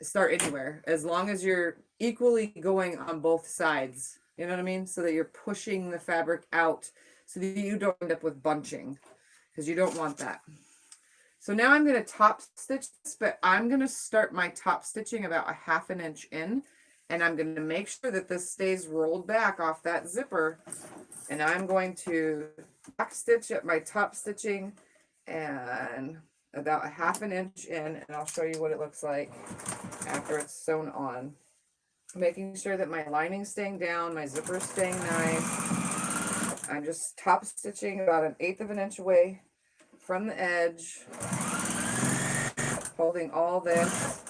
start anywhere as long as you're equally going on both sides. You know what I mean? So that you're pushing the fabric out so that you don't end up with bunching because you don't want that. So now I'm going to top stitch this, but I'm going to start my top stitching about a 1/2 inch in And I'm going to make sure that this stays rolled back off that zipper. And I'm going to back stitch at my top stitching and about a 1/2 inch in, and I'll show you what it looks like after it's sewn on. Making sure that my lining's staying down, my zipper's staying nice. I'm just top stitching about 1/8 of an inch away from the edge, holding all this.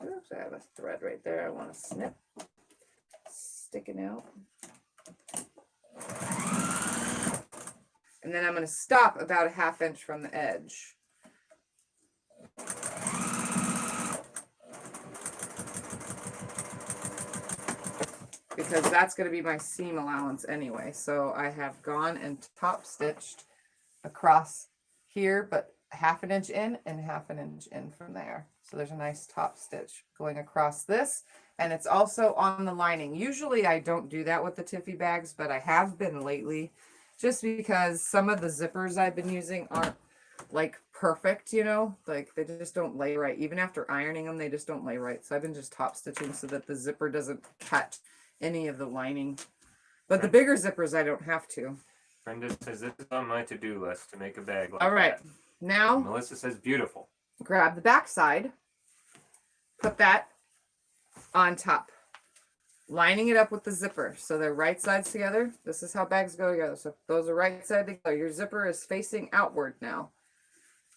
Oops, I have a thread right there I want to snip, sticking out. And then I'm going to stop about a 1/2 inch from the edge. Because that's going to be my seam allowance anyway. So I have gone and top stitched across here, but 1/2 inch in and 1/2 inch in from there. So there's a nice top stitch going across this, and it's also on the lining. Usually I don't do that with the Tiffy bags, but I have been lately, just because some of the zippers I've been using aren't like perfect, you know, like they just don't lay right. Even after ironing them, they just don't lay right. So I've been just top stitching so that the zipper doesn't catch any of the lining. But the bigger zippers I don't have to. Brenda says this is on my to-do list to make a bag like All right, that. now Melissa says beautiful. grab the back side, put that on top, lining it up with the zipper so they're right sides together. This is how bags go together. So if those are right side together, your zipper is facing outward now.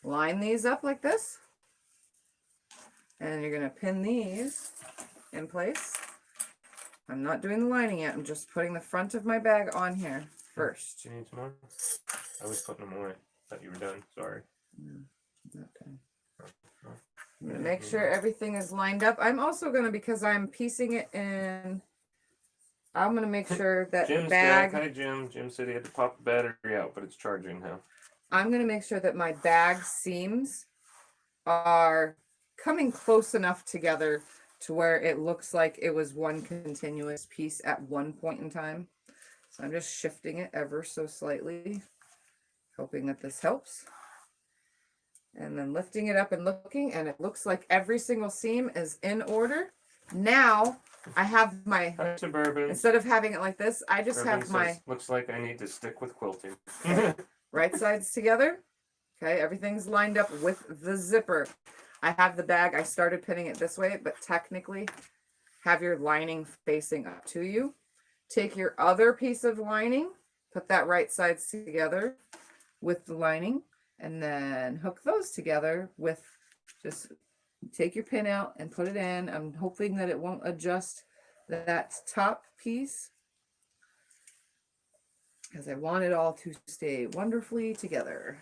Line these up like this, and you're going to pin these in place. I'm not doing the lining yet. I'm just putting the front of my bag on here first. Do you need some more? I was putting them away. Thought you were done. Sorry. I'm going to make sure everything is lined up. I'm also going to, because I'm piecing it in, I'm going to make sure that the Jim's bag, back. Hi, Jim. Jim said he had to pop the battery out, but it's charging now. I'm going to make sure that my bag seams are coming close enough together to where it looks like it was one continuous piece at one point in time. So I'm just shifting it ever so slightly, hoping that this helps. And then lifting it up and looking, and it looks like every single seam is in order. Now I have my, Hi, Suburban. instead of having it like this, I just Suburban have my says, looks like I need to stick with quilting. right sides together. Okay, everything's lined up with the zipper. I have the bag, I started pinning it this way, but technically have your lining facing up to you. Take your other piece of lining, put that right sides together with the lining, and then hook those together with, just take your pin out and put it in. I'm hoping that it won't adjust that top piece, because I want it all to stay wonderfully together.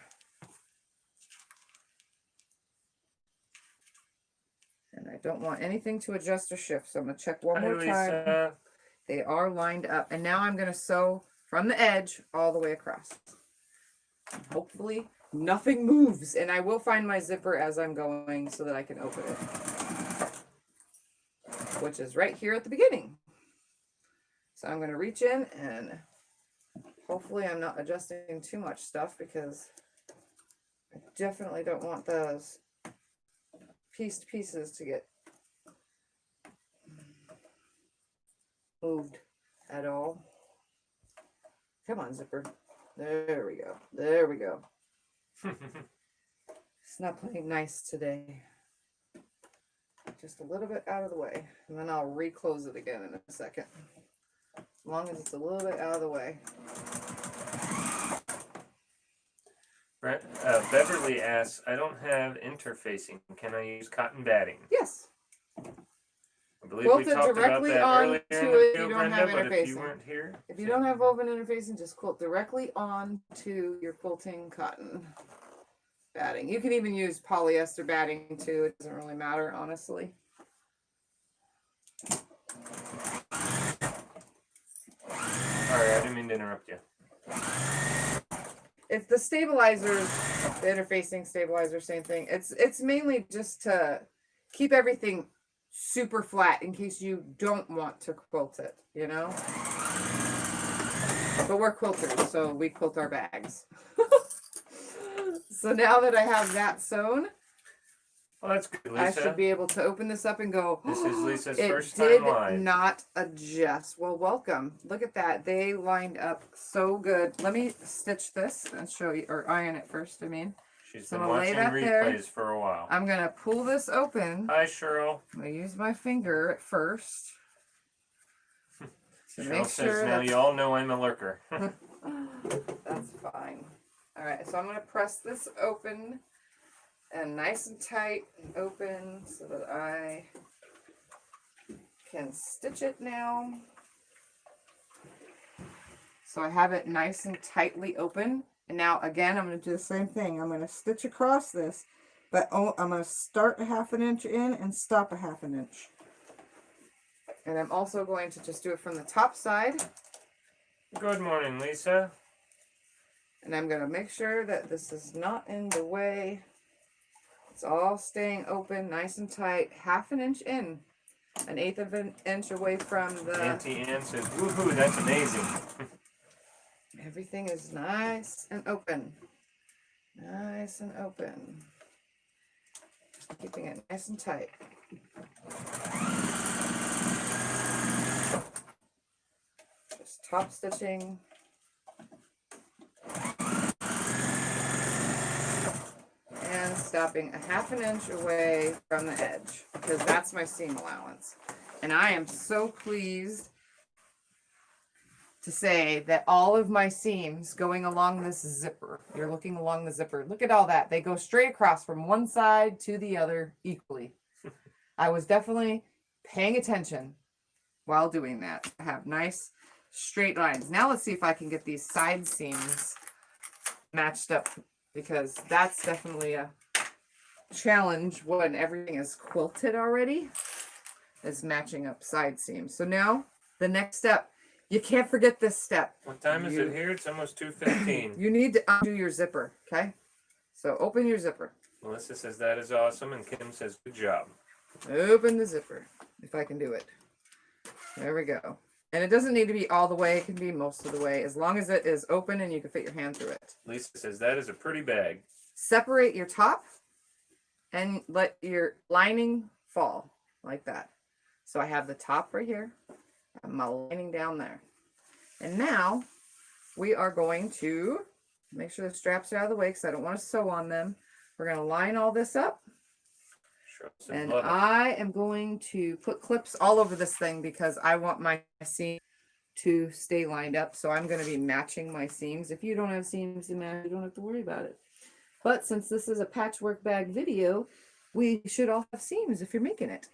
And I don't want anything to adjust or shift. So I'm going to check one Hi, more time. Lisa. They are lined up. And now I'm going to sew from the edge all the way across. Hopefully nothing moves. And I will find my zipper as I'm going so that I can open it, which is right here at the beginning. So I'm going to reach in, and hopefully I'm not adjusting too much stuff, because I definitely don't want those pieced pieces to get moved at all. Come on, zipper. There we go. There we go. It's not playing nice today. Just a little bit out of the way, and then I'll reclose it again in a second. As long as it's a little bit out of the way. Beverly asks, I don't have interfacing. Can I use cotton batting? Yes. I believe we Quilted talked about directly that on earlier in to the it, video, you don't Brenda, have but if you interfacing. weren't here. If you don't have woven interfacing, just quilt directly on to your quilting cotton batting. You can even use polyester batting too. It doesn't really matter, honestly. Sorry, I didn't mean to interrupt you. If the stabilizers, the interfacing stabilizer, same thing. It's mainly just to keep everything super flat in case you don't want to quilt it, you know? But we're quilters, so we quilt our bags. So now that I have that sewn, Well, that's good, I Lisa. should be able to open this up and go, This is Lisa's it first did time live. not adjust. Well, welcome. Look at that. They lined up so good. Let me stitch this and show you, or iron it first, I mean. She's So been I'm gonna lay watching that there. replays for a while. I'm going to pull this open. Hi, Cheryl. I'm going to use my finger at first. To Cheryl make says, sure now that you all know I'm a lurker. that's fine. All right, so I'm going to press this open and nice and tight and open so that I can stitch it now. So I have it nice and tightly open. And now again, I'm going to do the same thing. I'm going to stitch across this, but I'm going to start a 1/2 inch in and stop a 1/2 inch. And I'm also going to just do it from the top side. Good morning, Lisa. And I'm going to make sure that this is not in the way. It's all staying open, nice and tight, 1/2 inch in. 1/8 of an inch away from the... Auntie Ann says, woohoo, that's amazing. Everything is nice and open. Nice and open. Just keeping it nice and tight. Just top stitching. And stopping a 1/2 inch away from the edge, because that's my seam allowance. And I am so pleased to say that all of my seams going along this zipper, you're looking along the zipper, look at all that. They go straight across from one side to the other equally. I was definitely paying attention while doing that. I have nice straight lines. Now let's see if I can get these side seams matched up, because that's definitely a challenge when everything is quilted already, is matching up side seams. So now the next step, you can't forget this step. What time is it here? It's almost 2:15. You need to undo your zipper, okay? So open your zipper. Melissa says that is awesome, and Kim says good job. Open the zipper, if I can do it. There we go. And it doesn't need to be all the way. It can be most of the way, as long as it is open and you can fit your hand through it. Lisa says that is a pretty bag. Separate your top and let your lining fall like that. So I have the top right here and my lining down there. And now we are going to make sure the straps are out of the way, because I don't want to sew on them. We're going to line all this up. Cheryl says, And love it. I am going to put clips all over this thing, because I want my seam to stay lined up. So I'm going to be matching my seams. If you don't have seams to match, you don't have to worry about it. But since this is a patchwork bag video, we should all have seams if you're making it.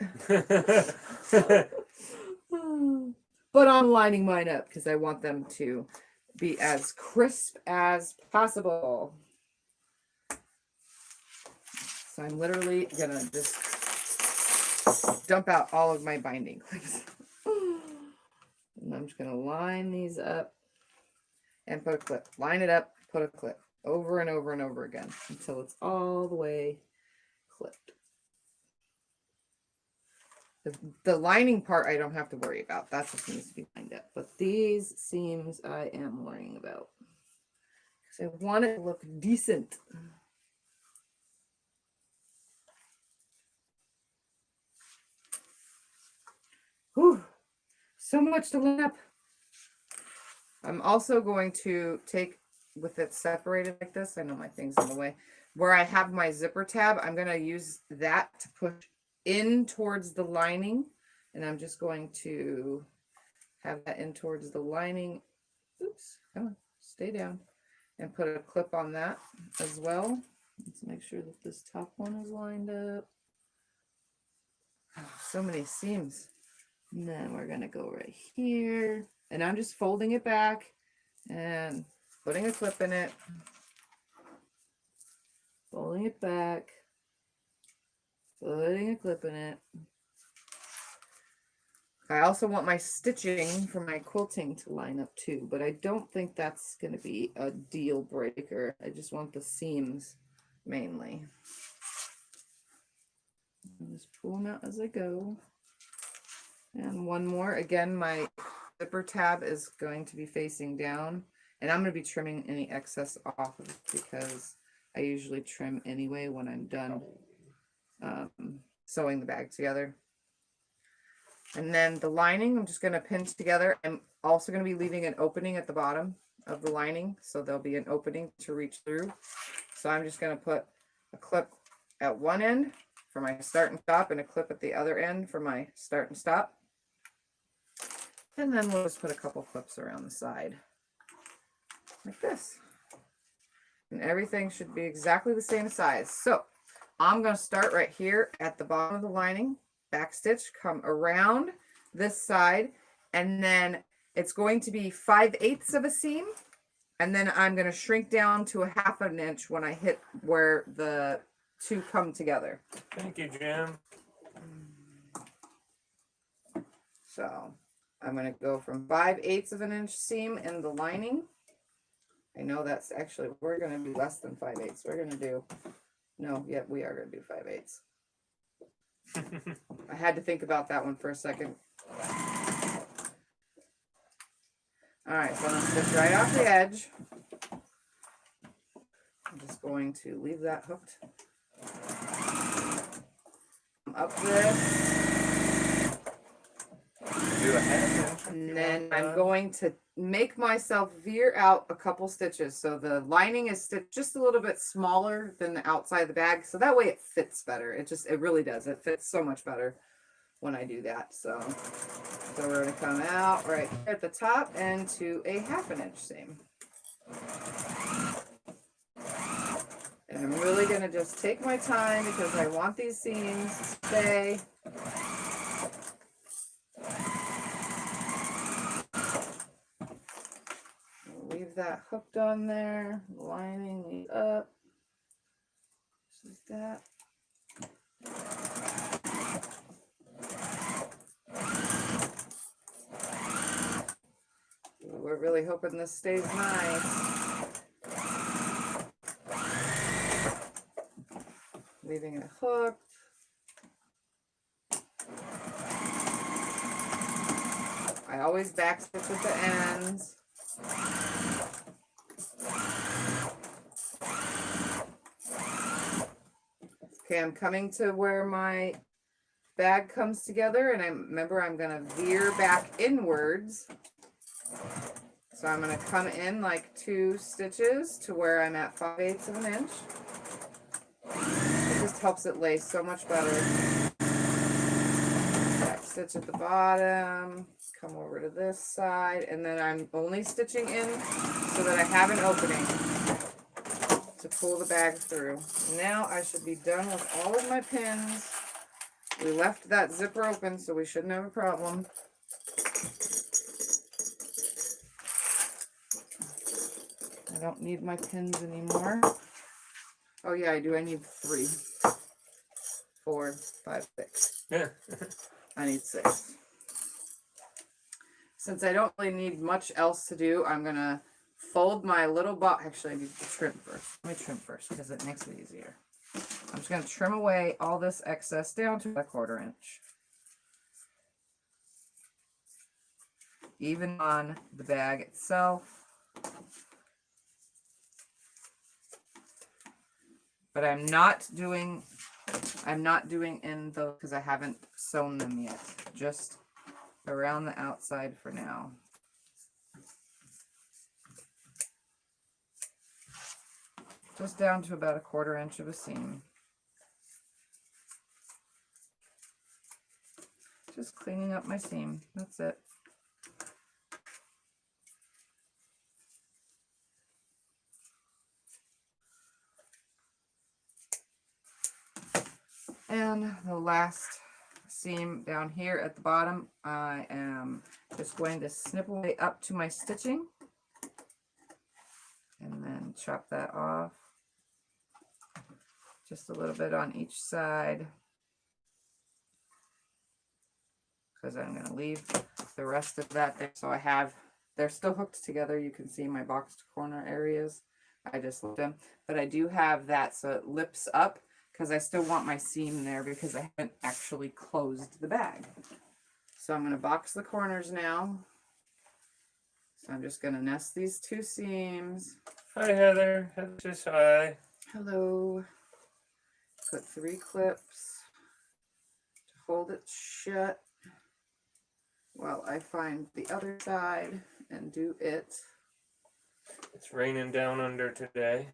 But I'm lining mine up because I want them to be as crisp as possible. So I'm literally gonna just dump out all of my binding clips. And I'm just gonna line these up and put a clip. Line it up, put a clip over and over and over again until it's all the way clipped. The lining part I don't have to worry about. That just needs to be lined up. But these seams I am worrying about, because I want it to look decent. Whew, so much to line up. I'm also going to take, with it separated like this, I know my thing's in the way, where I have my zipper tab, I'm going to use that to push in towards the lining, and I'm just going to have that in towards the lining. Oops, come on, stay down, and put a clip on that as well. Let's make sure that this top one is lined up. Oh, so many seams. And then we're gonna go right here, and I'm just folding it back and putting a clip in it, folding it back, putting a clip in it. I also want my stitching for my quilting to line up too, but I don't think that's going to be a deal breaker. I just want the seams mainly. I'll just pull them out as I go. And one more. Again, my zipper tab is going to be facing down, and I'm going to be trimming any excess off of it because I usually trim anyway when I'm done sewing the bag together. And then the lining, I'm just going to pin together. I'm also going to be leaving an opening at the bottom of the lining, so there'll be an opening to reach through. So I'm just going to put a clip at one end for my start and stop, and a clip at the other end for my start and stop. And then we'll just put a couple clips around the side like this. And everything should be exactly the same size. So I'm going to start right here at the bottom of the lining, back stitch, come around this side, and then it's going to be 5/8 of a seam. And then I'm going to shrink down to a 1/2 inch when I hit where the two come together. Thank you, Jim. So I'm going to go from 5/8 of an inch seam in the lining. I know that's actually, we're going to do less than 5/8. We're going to do, no, yeah, we are going to do 5/8. I had to think about that one for a second. All right, so I'm going to stitch right off the edge. I'm just going to leave that hooked. Up this. Do a 1/2 inch. And then I'm going to make myself veer out a couple stitches. So the lining is stitched just a little bit smaller than the outside of the bag. So that way it fits better. It really does. It fits so much better when I do that. So we're going to come out right here at the top and to a 1/2 inch seam. And I'm really going to just take my time because I want these seams to stay. Leave that hooked on there, lining it up, just like that. We're really hoping this stays nice. Leaving it hooked. I always backstitch at the ends. Okay, I'm coming to where my bag comes together, and remember I'm going to veer back inwards. So I'm going to come in like 2 stitches to where I'm at 5/8 of an inch. It just helps it lay so much better. Back stitch at the bottom, come over to this side, and then I'm only stitching in so that I have an opening to pull the bag through. Now I should be done with all of my pins. We left that zipper open, so we shouldn't have a problem. I don't need my pins anymore. Oh yeah, I do. I need 3, 4, 5, 6. Yeah. I need 6. Since I don't really need much else to do, I'm going to fold my little box. Actually, I need to trim first. Let me trim first because it makes it easier. I'm just going to trim away all this excess down to a 1/4 inch. Even on the bag itself. But I'm not doing in those because I haven't sewn them yet. Just around the outside for now. Just down to about a 1/4 inch of a seam. Just cleaning up my seam. That's it. And the last seam down here at the bottom, I am just going to snip away up to my stitching and then chop that off. Just a little bit on each side because I'm going to leave the rest of that there. So they're still hooked together. You can see my boxed corner areas. I just left them, but I do have that so it lips up because I still want my seam there because I haven't actually closed the bag. So I'm going to box the corners now. So I'm just going to nest these 2 seams. Hi, Heather. Heather says hi. Hello. put 3 clips to hold it shut while I find the other side and do it. It's raining down under today.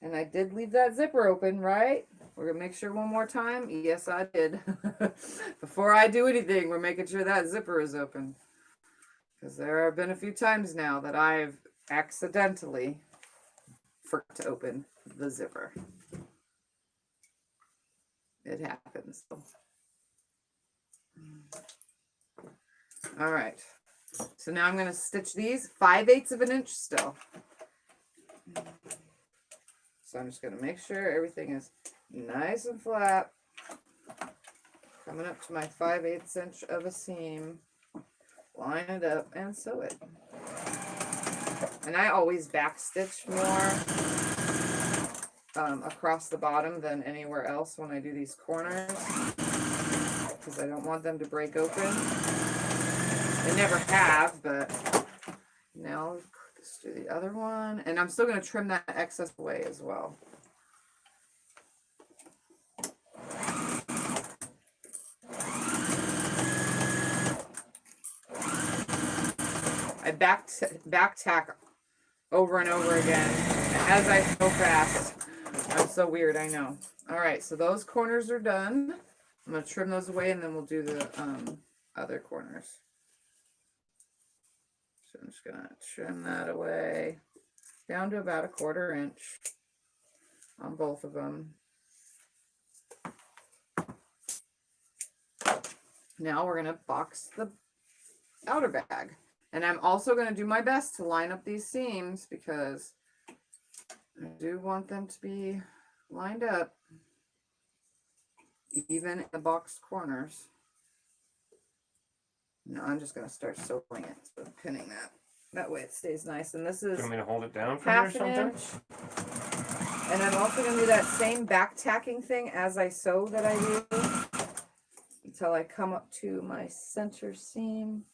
And I did leave that zipper open, right? We're gonna make sure one more time. Yes, I did. Before I do anything, we're making sure that zipper is open. Because there have been a few times now that I've accidentally forgot to open the zipper. It happens. All right. So now I'm going to stitch these 5/8 of an inch still. So I'm just going to make sure everything is nice and flat. Coming up to my 5/8 inch of a seam. Line it up and sew it. And I always back stitch more across the bottom than anywhere else when I do these corners, because I don't want them to break open. They never have, but now let's do the other one. And I'm still going to trim that excess away as well. I back tack over and over again as I sew fast. I'm so weird, I know. All right, so those corners are done. I'm going to trim those away, and then we'll do the other corners. So I'm just going to trim that away down to about 1/4 inch on both of them. Now we're going to box the outer bag. And I'm also going to do my best to line up these seams because I do want them to be lined up, even in the boxed corners. No, I'm just going to start sewing it, so pinning that. That way it stays nice. And this is Do you want me to hold it down for you or 1/2 something? inch. And I'm also going to do that same back tacking thing as I sew that I do until I come up to my center seam.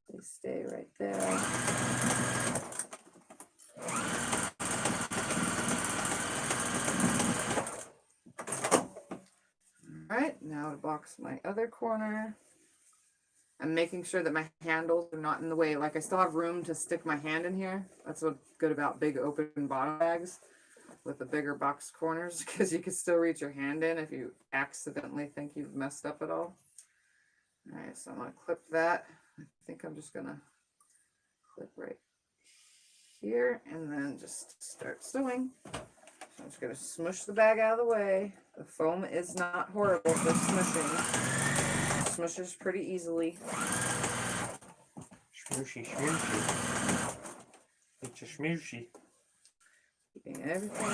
They stay right there. All right, now to box my other corner. I'm making sure that my handles are not in the way. Like, I still have room to stick my hand in here. That's what's good about big open bottom bags with the bigger box corners, because you can still reach your hand in if you accidentally think you've messed up at all. All right, so I'm going to clip that. I think I'm just going to clip right here and then just start sewing. So I'm just going to smush the bag out of the way. The foam is not horrible for smushing. It smushes pretty easily. Smooshy, smooshy. It's a smooshy. Keeping everything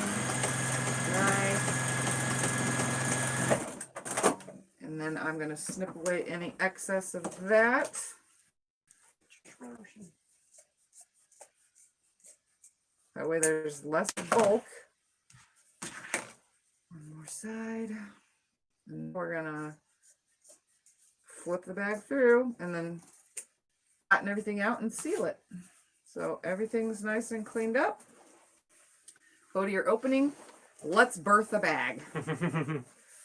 nice. And then I'm going to snip away any excess of that. That way there's less bulk. One more side. And we're gonna flip the bag through and then flatten everything out and seal it. So everything's nice and cleaned up. Go to your opening. Let's birth a bag.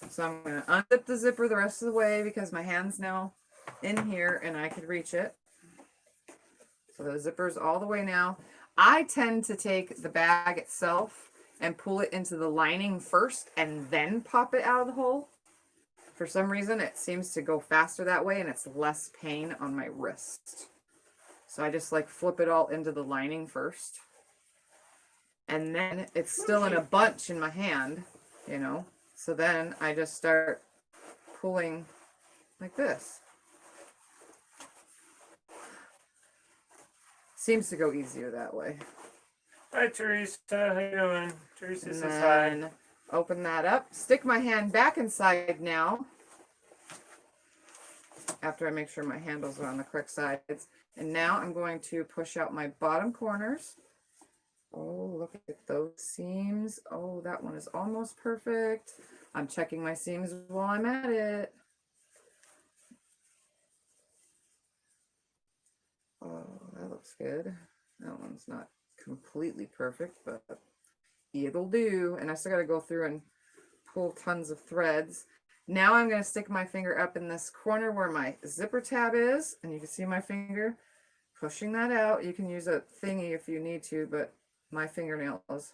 So I'm gonna unzip the zipper the rest of the way because my hand's now in here and I could reach it. So the zipper's all the way now. I tend to take the bag itself and pull it into the lining first and then pop it out of the hole. For some reason, it seems to go faster that way and it's less pain on my wrist. So I just like flip it all into the lining first. And then it's still in a bunch in my hand, you know. So then I just start pulling like this. Seems to go easier that way. Hi, Teresa. How you doing? Teresa And says hi. then open that up. Stick my hand back inside now. After I make sure my handles are on the correct sides. And now I'm going to push out my bottom corners. Oh, look at those seams. Oh, that one is almost perfect. I'm checking my seams while I'm at it. Oh, that looks good. That one's not completely perfect, but it'll do. And I still got to go through and pull tons of threads. Now I'm going to stick my finger up in this corner where my zipper tab is, and you can see my finger pushing that out. You can use a thingy if you need to, but my fingernail is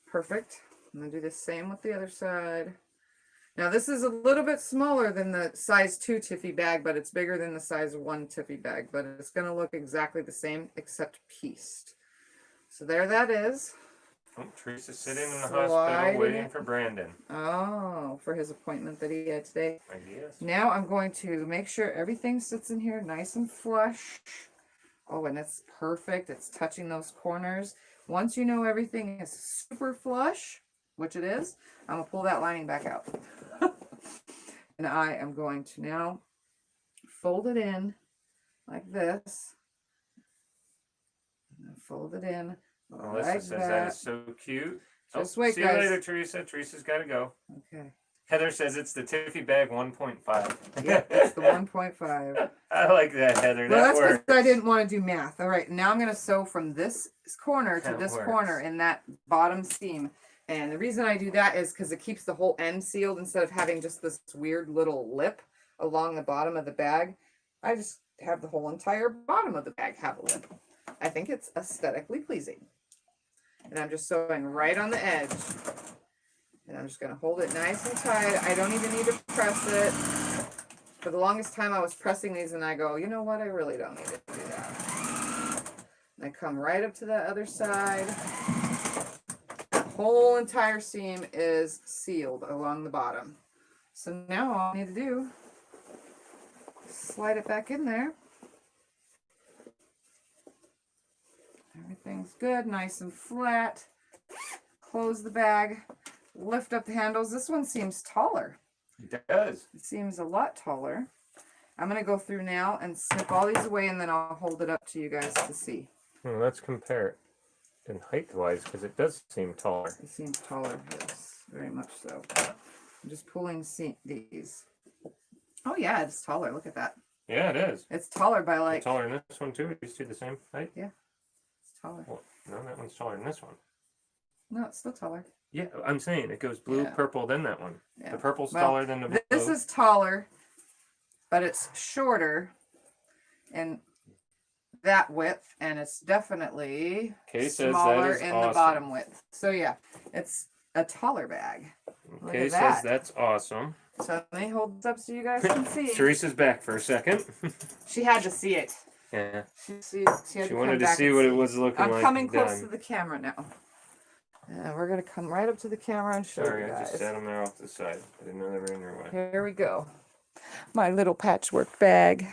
perfect. I'm going to do the same with the other side. Now this is a little bit smaller than the size 2 Tiffy bag, but it's bigger than the size 1 Tiffy bag, but it's going to look exactly the same except pieced. So there that is. Oh, Teresa's sitting in the hospital waiting for Brandon. Oh, for his appointment that he had today. I guess. Now I'm going to make sure everything sits in here nice and flush. Oh, and it's perfect. It's touching those corners. Once you know everything is super flush, which it is, I'm going to pull that lining back out. And I am going to now fold it in like this. And fold it in. Melissa Like says that is so cute. Just wait, see guys. you later, Teresa. Teresa's got to go. Okay. Heather says it's the Tiffy bag 1.5. Yeah, it's the 1.5. I like that, Heather. Well, That that's works. because I didn't want to do math. All right, now I'm going to sew from this corner to That this works. corner in that bottom seam. And the reason I do that is because it keeps the whole end sealed instead of having just this weird little lip along the bottom of the bag. I just have the whole entire bottom of the bag have a lip. I think it's aesthetically pleasing. And I'm just sewing right on the edge. And I'm just going to hold it nice and tight. I don't even need to press it. For the longest time I was pressing these and I go, you know what? I really don't need to do that. And I come right up to the other side. The whole entire seam is sealed along the bottom. So now all I need to do is slide it back in there. Everything's good, nice and flat. Close the bag, lift up the handles. This one seems taller. It does. It seems a lot taller. I'm going to go through now and snip all these away, and then I'll hold it up to you guys to see. Well, let's compare it in height-wise, because it does seem taller. It seems taller, yes, very much so. I'm just pulling these. Oh yeah, it's taller. Look at that. Yeah, it is. It's taller by It's like... taller than this one, too. Are these two the same height? Yeah, it's taller. Well, no, that one's taller than this one. No, it's still taller. Yeah, I'm saying it goes blue, Yeah. purple, then that one. Yeah. The purple's Well, taller than the blue. This is taller, but it's shorter in that width, and it's definitely Kay says smaller that is in awesome. the bottom width. So yeah, it's a taller bag. Look Kay at says that. that's awesome. So let me hold this up so you guys can see. Teresa's back for a second. She had to see it. Yeah. She had She to wanted come to back see and what it was looking I'm like. coming close done. to the camera now. We're gonna come right up to the camera and show Sorry, you I just guys. sat them there off the side. I didn't know they were in your way. Here we go. My little patchwork bag.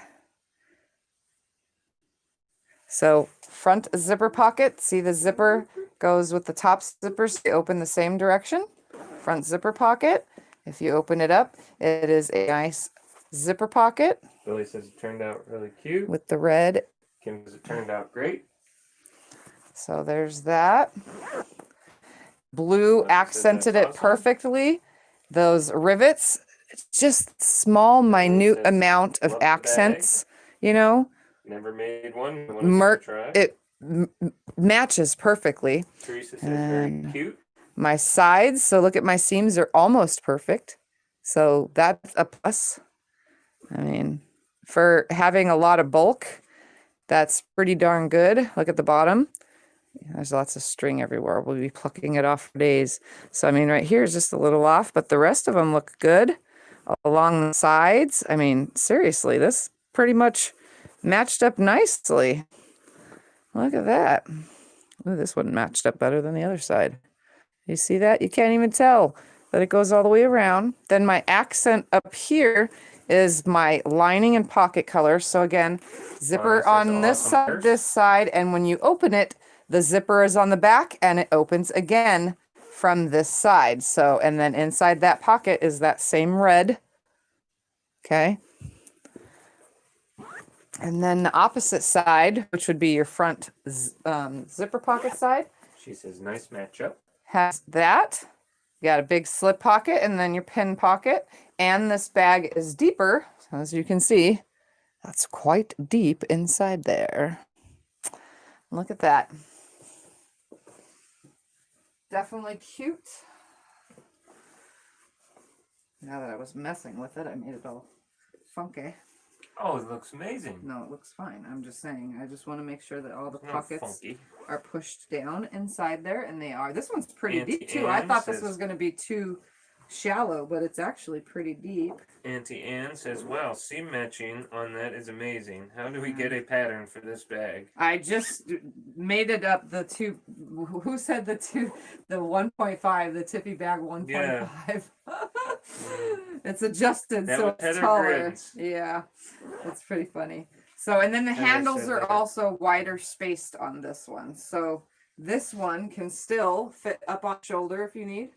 So front zipper pocket. See the zipper goes with the top zippers. They open the same direction. Front zipper pocket. If you open it up, it is a nice zipper pocket Billy says it turned out really cute. with the red. Kim says it turned out great. So there's that. Blue Melissa says accented that's it awesome. perfectly. Those rivets, just small, minute says amount of love the bag. accents, you know. Never made one. Wanted Merc, to try. it matches perfectly. Teresa says very and- cute. My sides, so look at my seams, are almost perfect. So that's a plus. I mean, for having a lot of bulk, that's pretty darn good. Look at the bottom. There's lots of string everywhere. We'll be plucking it off for days. So, I mean, right here is just a little off, but the rest of them look good. Along the sides, I mean, seriously, this pretty much matched up nicely. Look at that. Ooh, this one matched up better than the other side. You see that? You can't even tell that it goes all the way around. Then my accent up here is my lining and pocket color. So again, zipper says on this awesome side, purse. this side, and when you open it, the zipper is on the back and it opens again from this side. So, and then inside that pocket is that same red. Okay. And then the opposite side, which would be your front zipper pocket side, She says nice matchup. has that. You got a big slip pocket and then your pin pocket. And this bag is deeper, as you can see. That's quite deep inside there. Look at that. Definitely cute. Now that I was messing with it, I made it all funky. Oh, it looks amazing. No, it looks fine. I'm just saying, I just want to make sure that all the It's not pockets funky. are pushed down inside there, and they are. This one's pretty deep too. Auntie I Anne thought this says- was going to be too shallow, but it's actually pretty deep. Auntie Anne says, wow, seam matching on that is amazing. How do we get a pattern for this bag? I just made it up. The two, who said the 1.5, the Tiffy bag 1.5. It's adjusted That so was it's Heather taller. Grins. Yeah, it's pretty funny. So, and then the Heather handles said are that. also wider spaced on this one. So this one can still fit up on shoulder if you need.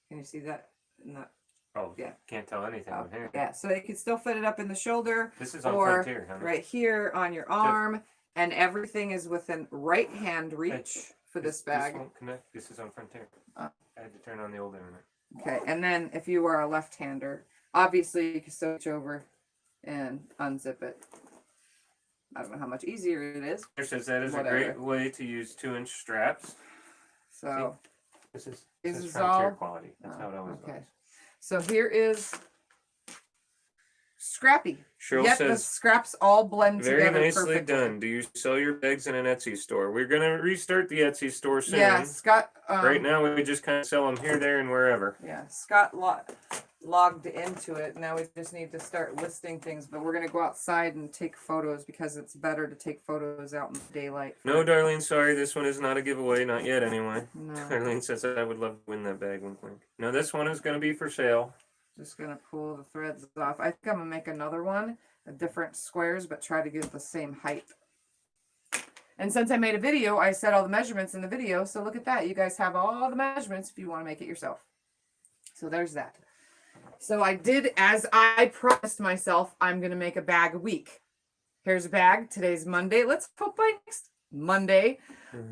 Can you see that? Not, Oh, Yeah. Can't tell anything on here. yeah, so you can still fit it up in the shoulder. This is on Or Frontier, honey. right here on your arm, and everything is within right hand reach for this bag. This won't connect. This is on Frontier. Uh. I had to turn on the old internet. Okay, and then if you are a left-hander, obviously you can switch over and unzip it. I don't know how much easier it is. Here says that is Whatever. a great way to use 2-inch straps. So, This is This is Frontier all- quality. That's how it always okay. was. So here is Scrappy. Cheryl Yet the says, scraps all blend very together nicely perfectly. done. Do you sell your bags in an Etsy store? We're going to restart the Etsy store soon. Yeah, Scott. Right now, we just kind of sell them here, there, and wherever. Yeah, Scott logged into it. Now we just need to start listing things, but we're gonna go outside and take photos because it's better to take photos out in the daylight. No, Darlene, sorry, this one is not a giveaway. Not yet, anyway. No, Darlene says I would love to win that bag. Wink, wink. No, this one is going to be for sale. just gonna pull the threads off. I think I'm gonna make another one, different squares, but try to get the same height. And since I made a video, I said all the measurements in the video. So look at that. You guys have all the measurements if you want to make it yourself. So there's that. So I did, as I promised myself, I'm going to make a bag a week. Here's a bag. Today's Monday. Let's hope by next Monday,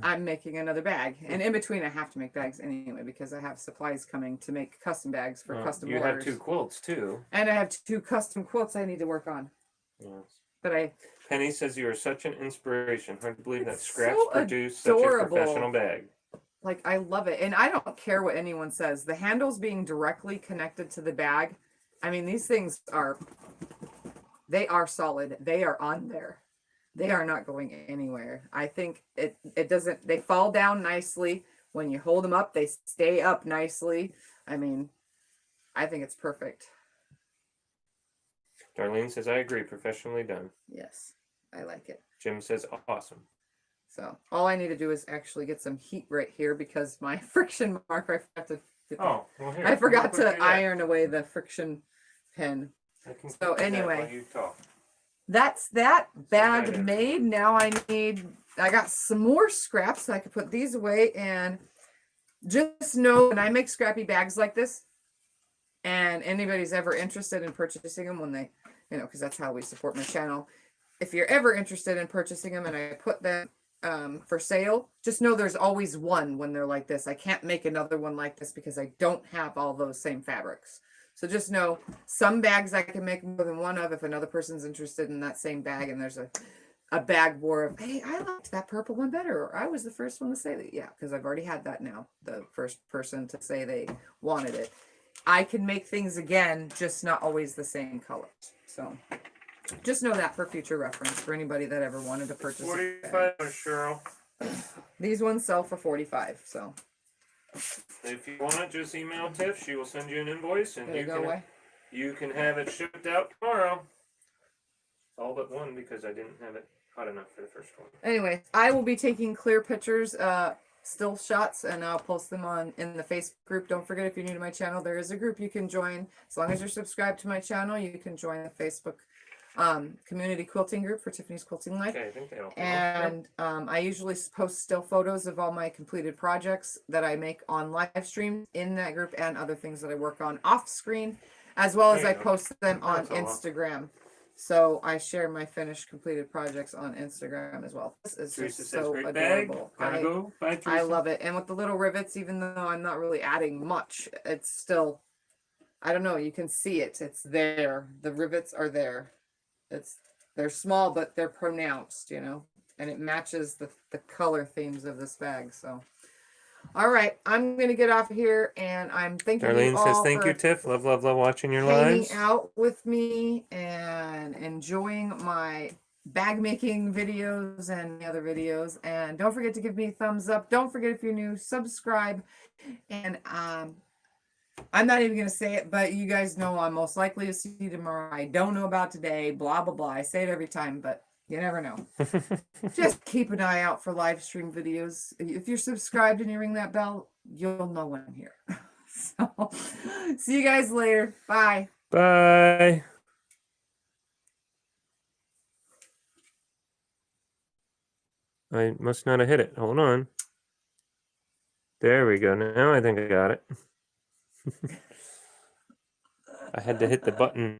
I'm making another bag. And in between, I have to make bags anyway because I have supplies coming to make custom bags for custom You orders. have 2 quilts, too. And I have 2 custom quilts I need to work on. Yes. But Penny says you are such an inspiration. Hard to believe that It's scraps so produce such a adorable. professional bag. I love it. And I don't care what anyone says. The handles being directly connected to the bag. I mean, these things they are solid. They are on there. They are not going anywhere. I think it doesn't, they fall down nicely. When you hold them up, they stay up nicely. I mean, I think it's perfect. Darlene says, I agree. Professionally done. Yes, I like it. Jim says, awesome. So all I need to do is actually get some heat right here because my friction marker, I forgot to Oh, well, here. I forgot I'll quickly to do that. iron away the friction pin. I can So do that anyway. while you talk. That's that bag item. made. Now I got some more scraps so I can put these away, and just know when I make scrappy bags like this and anybody's ever interested in purchasing them when they, because that's how we support my channel. If you're ever interested in purchasing them and I put them for sale, just know there's always one when they're like this. I can't make another one like this because I don't have all those same fabrics. So just know some bags I can make more than one of if another person's interested in that same bag and there's a bag war of, hey, I liked that purple one better, or I was the first one to say that. Yeah, because I've already had that now. The first person to say they wanted it. I can make things again, just not always the same colors. So just know that for future reference for anybody that ever wanted to purchase a bag. 45, Cheryl. These ones sell for $45. So If you want it, just email Tiff. She will send you an invoice, and there you go away. you can have it shipped out tomorrow. All but one because I didn't have it hot enough for the first one. Anyway, I will be taking clear pictures, still shots, and I'll post them in the Facebook group. Don't forget, if you're new to my channel, there is a group you can join. As long as you're subscribed to my channel, you can join the Facebook community quilting group for Tiffany's Quilting Life. Okay, I think they all. And I usually post still photos of all my completed projects that I make on live streams in that group and other things that I work on off screen, as well as There I you go. post them on That's all. Instagram. So I share my finished completed projects on Instagram as well. This is Teresa just says, so great bag. adorable. Gotta go. Bye, Teresa. I love it. And with the little rivets, even though I'm not really adding much, it's still, I don't know, you can see it. It's there. The rivets are there. They're small, but they're pronounced, and it matches the color themes of this bag. So, All right, I'm gonna get off here, and I'm thanking Darlene you says all thank for you, Tiff. Love, love, love watching your hanging lives. out with me and enjoying my bag making videos and the other videos. And don't forget to give me a thumbs up. Don't forget, if you're new, subscribe. And I'm not even gonna say it, but you guys know I'm most likely to see you tomorrow. I don't know about today. Blah blah blah. I say it every time, but you never know. Just keep an eye out for live stream videos. If you're subscribed and you ring that bell, you'll know when I'm here. So, see you guys later. Bye. Bye. I must not have hit it. Hold on. There we go. Now I think I got it. I had to hit the button.